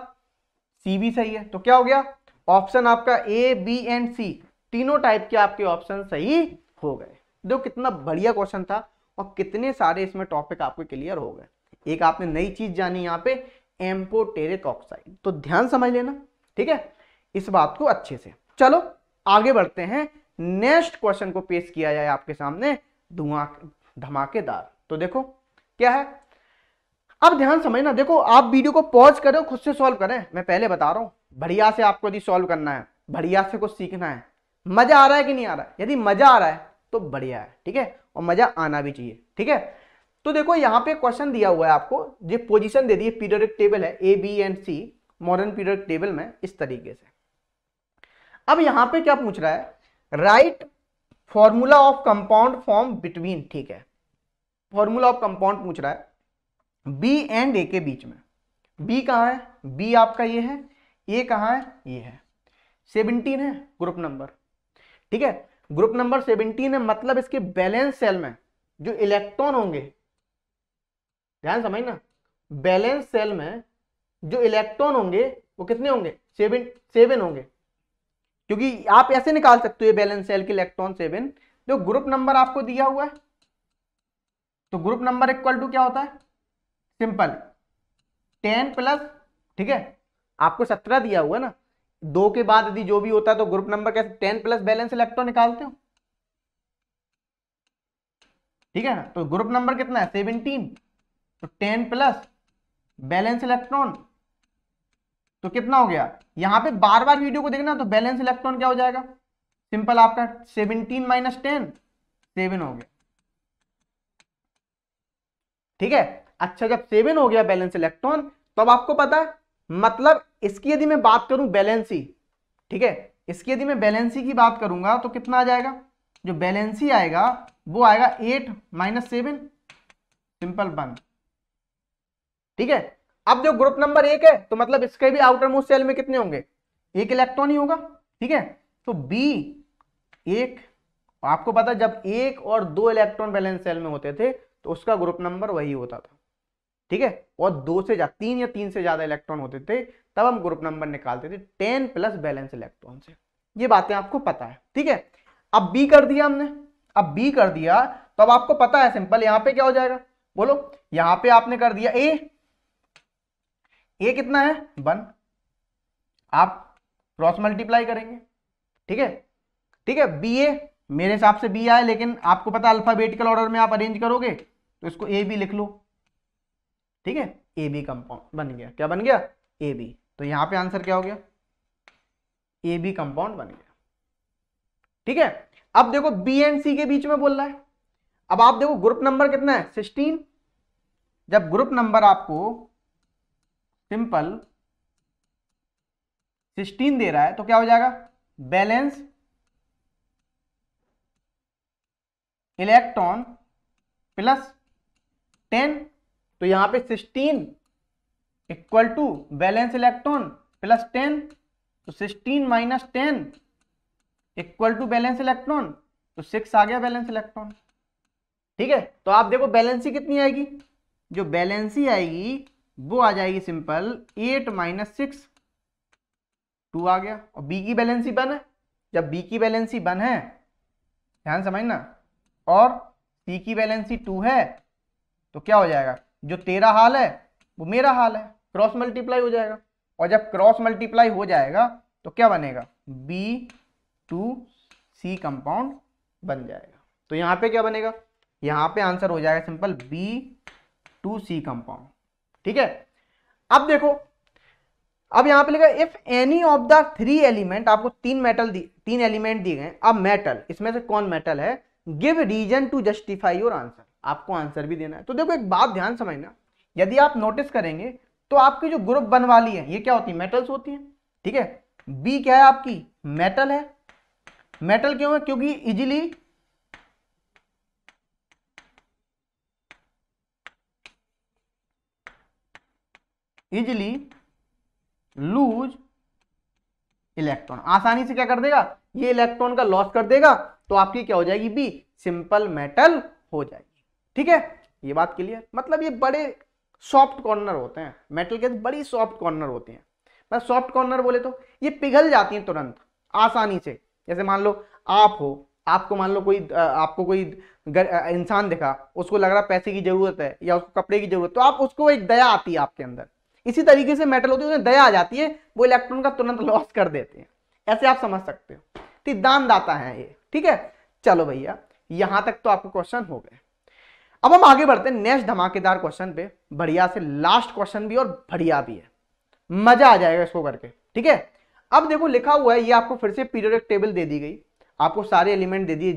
C भी सही है, तो क्या हो गया? ऑप्शन आपका A, B एंड C तीनों टाइप के आपके ऑप्शन सही हो गए। देखो कितना बढ़िया क्वेश्चन था और कितने सारे इसमें टॉपिक आपके क्लियर हो गए। एक आपने नई चीज जानी यहाँ पे, एम्फोटेरिक ऑक्साइड, तो ध्यान समझ लेना, ठीक है, इस बात को अच्छे से। चलो आगे बढ़ते हैं, नेक्स्ट क्वेश्चन को पेश किया जाए आपके सामने, धमाकेदार। तो देखो क्या है, अब ध्यान समझना। देखो आप वीडियो को पॉज करो, खुद से सॉल्व करें, मैं पहले बता रहा हूं, बढ़िया से आपको यदि सॉल्व करना है, बढ़िया से कुछ सीखना है। मजा आ रहा है कि नहीं आ रहा है? यदि मजा आ रहा है तो बढ़िया है, ठीक है, और मजा आना भी चाहिए, ठीक है। तो देखो यहाँ पे क्वेश्चन दिया हुआ है आपको, ये पोजीशन दे दी है, पीरियोडिक टेबल है A, B and C, modern periodic table में इस तरीके से। अब यहाँ पे क्या पूछ रहा है? Right formula of compound form between, ठीक है, फॉर्मूला ऑफ कंपाउंड पूछ रहा है B एंड A के बीच में। B कहाँ है? B आपका ये है, A कहाँ है? ये है, 17 है ग्रुप नंबर, ठीक है, ग्रुप नंबर 17 है, मतलब इसके बैलेंस सेल में जो इलेक्ट्रॉन होंगे, ध्यान समझना, बैलेंस सेल में जो इलेक्ट्रॉन होंगे वो कितने होंगे? 7 होंगे, क्योंकि आप ऐसे निकाल सकते हो ये बैलेंस सेल के इलेक्ट्रॉन 7। जो ग्रुप नंबर आपको दिया हुआ है तो ग्रुप नंबर इक्वल टू क्या होता है? सिंपल 10 प्लस, ठीक है, आपको 17 दिया हुआ है ना, 2 के बाद यदि जो भी होता है तो ग्रुप नंबर कैसे? 10 प्लस बैलेंस इलेक्ट्रॉन निकालते हो, ठीक है ना। तो ग्रुप नंबर कितना है? 17, तो 10 प्लस बैलेंस इलेक्ट्रॉन तो कितना हो गया? यहां पे बार बार वीडियो को देखना, तो बैलेंस इलेक्ट्रॉन क्या हो जाएगा? सिंपल आपका 17 माइनस 10, 7 हो गया, ठीक है। अच्छा, जब 7 हो गया बैलेंस इलेक्ट्रॉन तो अब आपको पता है, मतलब इसकी यदि मैं बात करूं बैलेंसी, ठीक है, इसकी यदि मैं बैलेंसी की बात करूंगा तो कितना आ जाएगा? जो बैलेंसी आएगा वो आएगा 8 माइनस 7, सिंपल 1, ठीक है। अब जो ग्रुप नंबर 1 है तो मतलब इसके भी आउटर मोस्ट सेल में कितने होंगे? 1 इलेक्ट्रॉन ही होगा, ठीक है। तो बी 1, आपको पता है जब 1 और 2 इलेक्ट्रॉन बैलेंस सेल में होते थे तो उसका ग्रुप नंबर वही होता था, ठीक है। और 2 से ज्यादा, 3 या 3 से ज्यादा इलेक्ट्रॉन होते थे तब हम ग्रुप नंबर निकालते थे 10 प्लस बैलेंस इलेक्ट्रॉन से। ये बातें आपको पता है, ठीक है। अब बी कर दिया हमने, अब बी कर दिया तो अब आपको पता है सिंपल यहां पे क्या हो जाएगा? बोलो, यहां पे आपने कर दिया ए कितना है? 1, आप क्रॉस मल्टीप्लाई करेंगे, ठीक है, ठीक है। बी ए, मेरे हिसाब से बी आए, लेकिन आपको पता अल्फाबेटिकल ऑर्डर में आप अरेंज करोगे तो इसको ए बी लिख लो, ठीक है। ए बी कंपाउंड बन गया, क्या बन गया? A B. तो यहां पे आंसर क्या हो गया? ए बी कंपाउंड बन गया, ठीक है। अब देखो बी एंड सी के बीच में बोल रहा है, अब आप देखो ग्रुप नंबर कितना है? 16। जब ग्रुप नंबर आपको सिंपल 16 दे रहा है तो क्या हो जाएगा? बैलेंस इलेक्ट्रॉन प्लस 10, तो यहां पे 16 equal to valence electron plus 10, तो 16 minus 10 equal to valence electron, तो 6 आ गया बैलेंस इलेक्ट्रॉन। ठीक है, तो आप देखो बैलेंसी कितनी आएगी, जो बैलेंसी आएगी वो आ जाएगी सिंपल 8 - 6, 2 आ गया। और बी की बैलेंसी 1 है, जब बी की बैलेंसी 1 है, ध्यान समझना, और सी की बैलेंसी 2 है, तो क्या हो जाएगा, जो तेरा हाल है वो मेरा हाल है, क्रॉस मल्टीप्लाई हो जाएगा। और जब क्रॉस मल्टीप्लाई हो जाएगा तो क्या बनेगा, B2C कंपाउंड बन जाएगा। तो यहां पे क्या बनेगा, यहां पे आंसर हो जाएगा सिंपल B2C कंपाउंड। ठीक है, अब देखो, अब यहां पे लिखा if any of the 3 element, आपको 3 एलिमेंट दिए गए, अब मेटल, इसमें से कौन मेटल है, give reason to justify your answer, आपको आंसर भी देना है। तो देखो एक बात ध्यान समझना, यदि आप नोटिस करेंगे तो आपकी जो ग्रुप बन वाली है ये क्या होती है, मेटल्स होती है। ठीक है, बी क्या है आपकी, मेटल है। मेटल क्यों है, क्योंकि इजिली लूज इलेक्ट्रॉन, आसानी से क्या कर देगा, ये इलेक्ट्रॉन का लॉस कर देगा, तो आपकी क्या हो जाएगी, बी सिंपल मेटल हो जाएगी। ठीक है, ये बात क्लियर, मतलब ये बड़े सॉफ्ट कॉर्नर होते हैं, मेटल के बड़ी सॉफ्ट कॉर्नर होते हैं। बस सॉफ्ट कॉर्नर बोले तो ये पिघल जाती हैं तुरंत आसानी से। जैसे मान लो आप हो, आपको मान लो आपको कोई इंसान दिखा, उसको लग रहा पैसे की जरूरत है या उसको कपड़े की जरूरत, तो आप उसको एक दया आती है आपके अंदर। इसी तरीके से मेटल होती है, उन्हें दया आ जाती है, वो इलेक्ट्रॉन का तुरंत लॉस कर देते हैं। ऐसे आप समझ सकते हो, तो दानदाता है ये। ठीक है, चलो भैया यहां तक तो आपको क्वेश्चन हो गए। अब हम आगे बढ़ते हैं नेक्स्ट धमाकेदार क्वेश्चन पे, बढ़िया से लास्ट क्वेश्चन भी और बढ़िया भी है, मजा आ जाएगा इसको करके। ठीक है, अब देखो लिखा हुआ है, ये आपको फिर से पीरियोडिक टेबल दे दी गई, आपको सारे एलिमेंट दे दिए,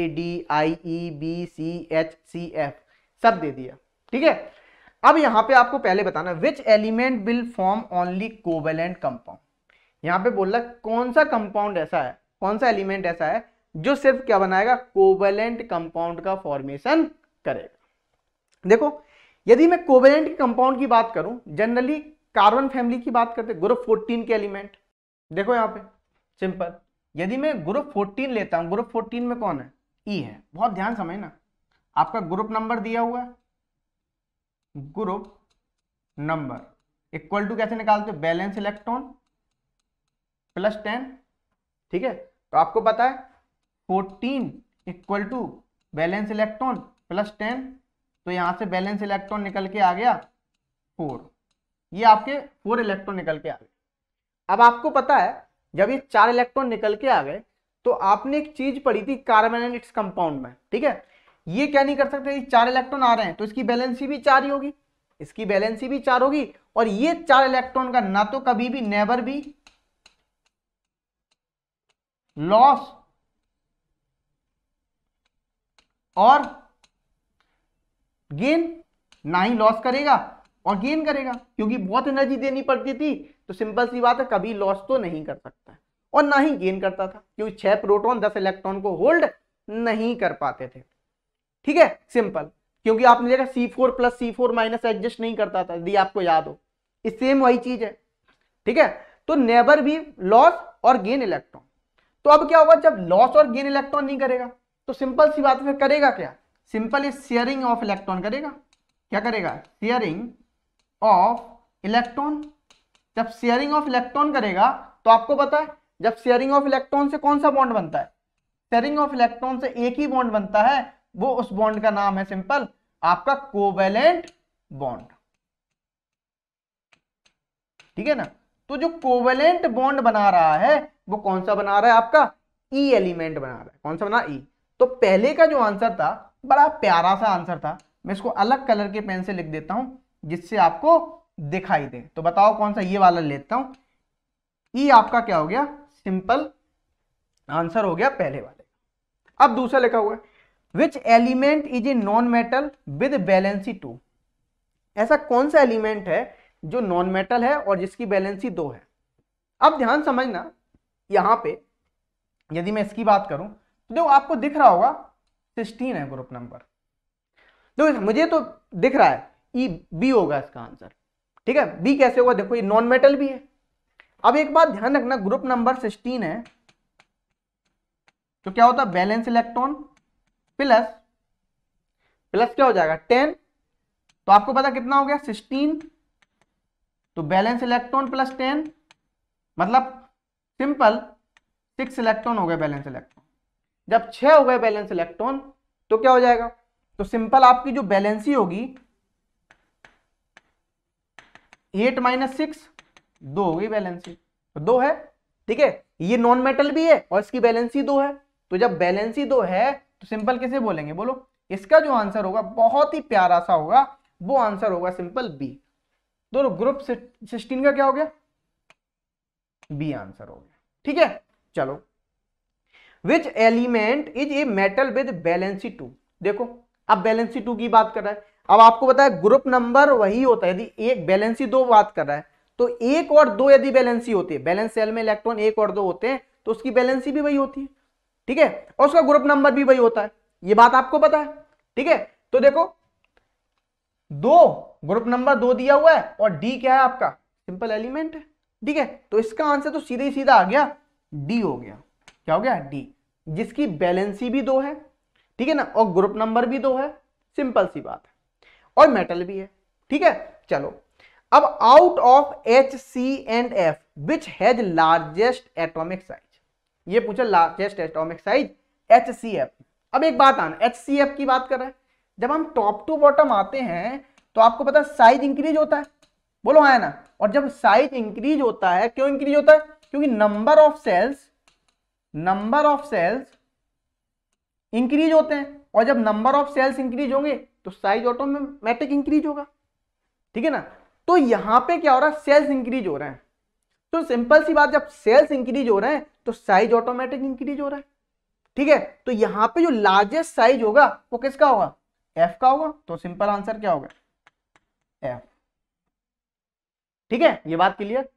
GADIEBCHCF सब दे दिया। ठीक है, अब यहां पे आपको पहले बताना which element will form only covalent compound. यहां पे बोल रहा कौन सा कंपाउंड ऐसा है, कौन सा एलिमेंट ऐसा है जो सिर्फ क्या बनाएगा, कोवेलेंट कंपाउंड का फॉर्मेशन करेगा। देखो यदि मैं कोवेलेंट कंपाउंड की बात करूं, जनरली कार्बन फैमिली की बात करते, ग्रुप 14 के एलिमेंट। देखो यहां पे सिंपल, यदि मैं ग्रुप 14 लेता हूं, ग्रुप 14 में कौन है, ई है। बहुत ध्यान समझना, आपका ग्रुप नंबर दिया हुआ है, ग्रुप नंबर इक्वल टू कैसे निकालते हो, बैलेंस इलेक्ट्रॉन प्लस 10। ठीक है, तो आपको पता है 14 equal to valence electron plus 10, तो यहां से बैलेंस इलेक्ट्रॉन निकल के आ गया 4, ये आपके 4 इलेक्ट्रॉन निकल के आ गए। अब आपको पता है जब ये 4 इलेक्ट्रॉन निकल के आ गए, तो आपने एक चीज पढ़ी थी कार्बन एंड इट्स कंपाउंड में। ठीक है, ये क्या नहीं कर सकते, 4 इलेक्ट्रॉन आ रहे हैं तो इसकी बैलेंसी भी 4 ही होगी, इसकी बैलेंसी भी 4 होगी, और ये 4 इलेक्ट्रॉन का ना तो कभी भी नेवर भी लॉस और गेन, ना ही लॉस करेगा और गेन करेगा, क्योंकि बहुत एनर्जी देनी पड़ती थी, तो सिंपल सी बात है कभी लॉस तो नहीं कर सकता है, और ना ही गेन करता था, क्योंकि 6 प्रोटॉन 10 इलेक्ट्रॉन को होल्ड नहीं कर पाते थे। ठीक है, सिंपल, क्योंकि आपने देखा C4 plus C4 minus adjust नहीं करता था, यदि आपको याद हो, इस सेम वही चीज है। ठीक है, तो नेवर भी लॉस और गेन इलेक्ट्रॉन। तो अब क्या होगा, जब लॉस और गेन इलेक्ट्रॉन नहीं करेगा, तो सिंपल सी बात, फिर करेगा क्या, simple is sharing of electron करेगा। क्या करेगा, शेयरिंग ऑफ इलेक्ट्रॉन। जब शेयरिंग ऑफ इलेक्ट्रॉन करेगा, तो आपको पता है जब शेयरिंग ऑफ इलेक्ट्रॉन से कौन सा बॉन्ड बनता है, शेयरिंग ऑफ इलेक्ट्रॉन से एक ही बॉन्ड बनता है, वो उस बॉन्ड का नाम है सिंपल आपका कोवेलेंट बॉन्ड। ठीक है ना, तो जो कोवेलेंट बॉन्ड बना रहा है वो कौन सा बना रहा है, आपका ई एलिमेंट बना रहा है। कौन सा बना, ई। तो पहले का जो आंसर था बड़ा प्यारा सा आंसर था, मैं इसको अलग कलर के पेन से लिख देता हूं जिससे आपको दिखाई दे। तो बताओ कौन सा, ये वाला लेता हूं, ई आपका क्या हो गया, सिंपल आंसर हो गया पहले वाले। अब दूसरा लिखा हुआ है which element is a non metal with valency 2। ऐसा कौन सा एलिमेंट है जो नॉन मेटल है और जिसकी बैलेंसी 2 है। अब ध्यान समझना, यहां पे यदि मैं इसकी बात करूं तो देखो आपको दिख रहा होगा 16 है ग्रुप नंबर, देखो मुझे तो दिख रहा है ई बी होगा इसका आंसर। ठीक है, बी कैसे होगा, देखो ये नॉन मेटल भी है। अब एक बात ध्यान रखना, ग्रुप नंबर 16 है तो क्या होता है बैलेंस इलेक्ट्रॉन प्लस प्लस क्या हो जाएगा 10, तो आपको पता कितना हो गया 16, तो बैलेंस इलेक्ट्रॉन प्लस 10 मतलब सिंपल 6 इलेक्ट्रॉन हो गए बैलेंस इलेक्ट्रॉन। जब 6 हो गए बैलेंस इलेक्ट्रॉन तो क्या हो जाएगा, तो सिंपल आपकी जो बैलेंसी होगी 8 - 6 2 हो गई बैलेंसी, तो 2 है। ठीक है, ये नॉन मेटल भी है और इसकी बैलेंसी 2 है, तो जब बैलेंसी 2 है तो सिंपल कैसे बोलेंगे बोलो, इसका जो आंसर होगा बहुत ही प्यारा सा होगा, वो आंसर होगा सिंपल बी। दोनों ग्रुप 16 का क्या हो गया, बी आंसर हो गया। ठीक है, चलो which element is a metal with valency 2। देखो अब बैलेंसी 2 की बात कर रहा है, अब आपको पता है ग्रुप नंबर वही होता है, यदि एक बैलेंसी 2 बात कर रहा है तो 1 और 2 यदि बैलेंसी होती है, बैलेंस सेल में इलेक्ट्रॉन 1 और 2 होते हैं तो उसकी बैलेंसी भी वही होती है। ठीक है, और उसका ग्रुप नंबर भी वही होता है, ये बात आपको पता है। ठीक है, तो देखो 2 ग्रुप नंबर 2 दिया हुआ है और डी क्या है आपका सिंपल एलिमेंट है। ठीक है, तो इसका आंसर तो सीधे ही सीधा आ गया, डी हो गया। क्या हो गया, डी, जिसकी बैलेंसी भी 2 है। ठीक है ना, और ग्रुप नंबर भी 2 है, सिंपल सी बात है, और मेटल भी है। ठीक है, चलो अब out of H C and F which has largest atomic size, ये पूछा largest atomic size H C F. अब एक बात आना, एच सी एफ की बात कर रहे हैं, जब हम टॉप टू बॉटम आते हैं तो आपको पता है साइज इंक्रीज होता है, बोलो हाँ है ना। और जब साइज इंक्रीज होता है, क्यों इंक्रीज होता है, क्योंकि नंबर ऑफ सेल्स इंक्रीज होते हैं, और जब नंबर ऑफ सेल्स इंक्रीज होंगे तो साइज ऑटोमेटिक इंक्रीज होगा। ठीक है ना, तो यहां पे क्या हो रहा है, सेल्स इंक्रीज हो रहे हैं, तो सिंपल सी बात, जब सेल्स इंक्रीज हो रहे हैं तो साइज ऑटोमेटिक इंक्रीज हो रहा है। ठीक है, तो यहां पे जो लार्जेस्ट साइज होगा वो किसका होगा, एफ का होगा, तो सिंपल आंसर क्या होगा, एफ। ठीक है, ये बात क्लियर।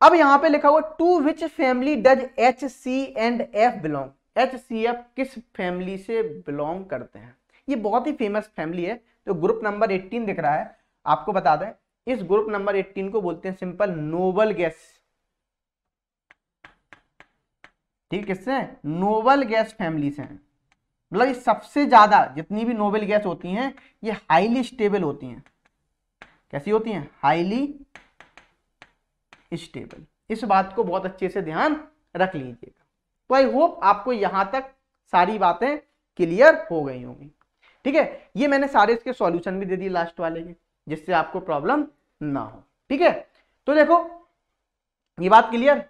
अब यहां पे लिखा हुआ to which family does H C and F belong, H C F किस फैमिली से बिलोंग करते हैं, ये बहुत ही फेमस फैमिली है। तो ग्रुप नंबर 18 दिख रहा है, आपको बता दें इस ग्रुप नंबर 18 को बोलते हैं सिंपल नोबल गैस। ठीक, किससे, नोबल गैस फैमिली से हैं, मतलब ये सबसे ज्यादा जितनी भी नोबल गैस होती हैं ये हाईली स्टेबल होती हैं। कैसी होती हैं, हाईली स्टेबल। इस बात को बहुत अच्छे से ध्यान रख लीजिएगा। तो आई होप आपको यहां तक सारी बातें क्लियर हो गई होंगी। ठीक है, ये मैंने सारे इसके सॉल्यूशन भी दे दिए लास्ट वाले के, जिससे आपको प्रॉब्लम ना हो। ठीक है, तो देखो ये बात क्लियर।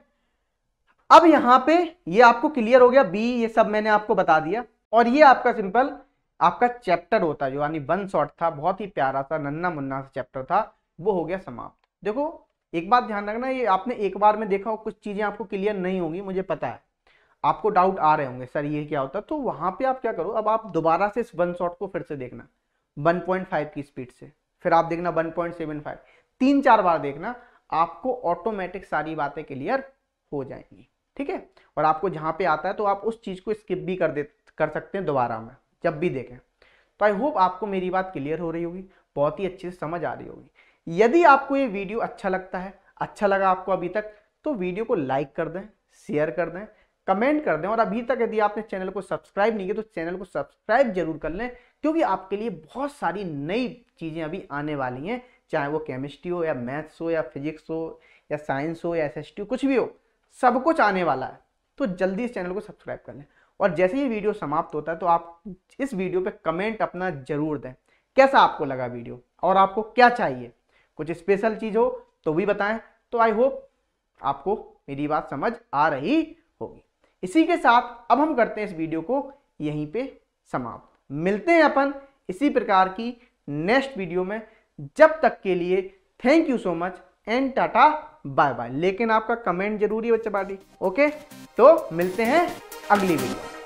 अब यहां पे ये आपको क्लियर हो गया, बी ये सब मैंने आपको बता दिया, और ये आपका सिंपल आपका चैप्टर होता है जो यानी 1 शॉट था, बहुत ही प्यारा सा नन्ना मुन्ना सा चैप्टर था, वो हो गया समाप्त। देखो एक बात ध्यान रखना, ये आपने एक बार में देखा हो, कुछ चीजें आपको क्लियर नहीं होंगी, मुझे पता है आपको डाउट आ रहे होंगे सर ये क्या होता है, तो वहां पे आप क्या करो, अब आप दोबारा से इस 1 शॉट को फिर से देखना 1.5 की स्पीड से, फिर आप देखना 1.75, 3-4 बार देखना, आपको ऑटोमेटिक सारी बातें क्लियर हो जाएंगी। ठीक है, और आपको जहां पे आता है तो आप उस चीज को स्किप भी कर सकते हैं दोबारा में जब भी देखें। तो आई होप आपको मेरी बात क्लियर हो रही होगी, बहुत ही अच्छे से समझ आ रही होगी। यदि आपको ये वीडियो अच्छा लगता है, अच्छा लगा आपको अभी तक, तो वीडियो को लाइक कर दें, शेयर कर दें, कमेंट कर दें, और अभी तक यदि आपने चैनल को सब्सक्राइब नहीं किया तो चैनल को सब्सक्राइब जरूर कर लें, क्योंकि आपके लिए बहुत सारी नई चीजें अभी आने वाली हैं, चाहे वो केमिस्ट्री हो या मैथ्स हो या फिजिक्स हो या साइंस हो या एसएसटी हो, कुछ भी हो, सब कुछ आने वाला है। तो जल्दी इस चैनल को सब्सक्राइब कर लें, और जैसे ही वीडियो समाप्त होता है तो आप इस वीडियो पे कमेंट अपना जरूर दें, कैसा आपको लगा वीडियो और आपको क्या चाहिए, कुछ स्पेशल चीज हो तो भी बताएं। तो आई होप आपको मेरी बात समझ आ रही होगी। इसी के साथ अब हम करते हैं इस वीडियो को यहीं पे समाप्त। मिलते हैं अपन इसी प्रकार की नेक्स्ट वीडियो में, जब तक के लिए thank you so much and tata bye bye. लेकिन आपका कमेंट जरूरी है बच्चा पार्टी। ओके, तो मिलते हैं अगली वीडियो।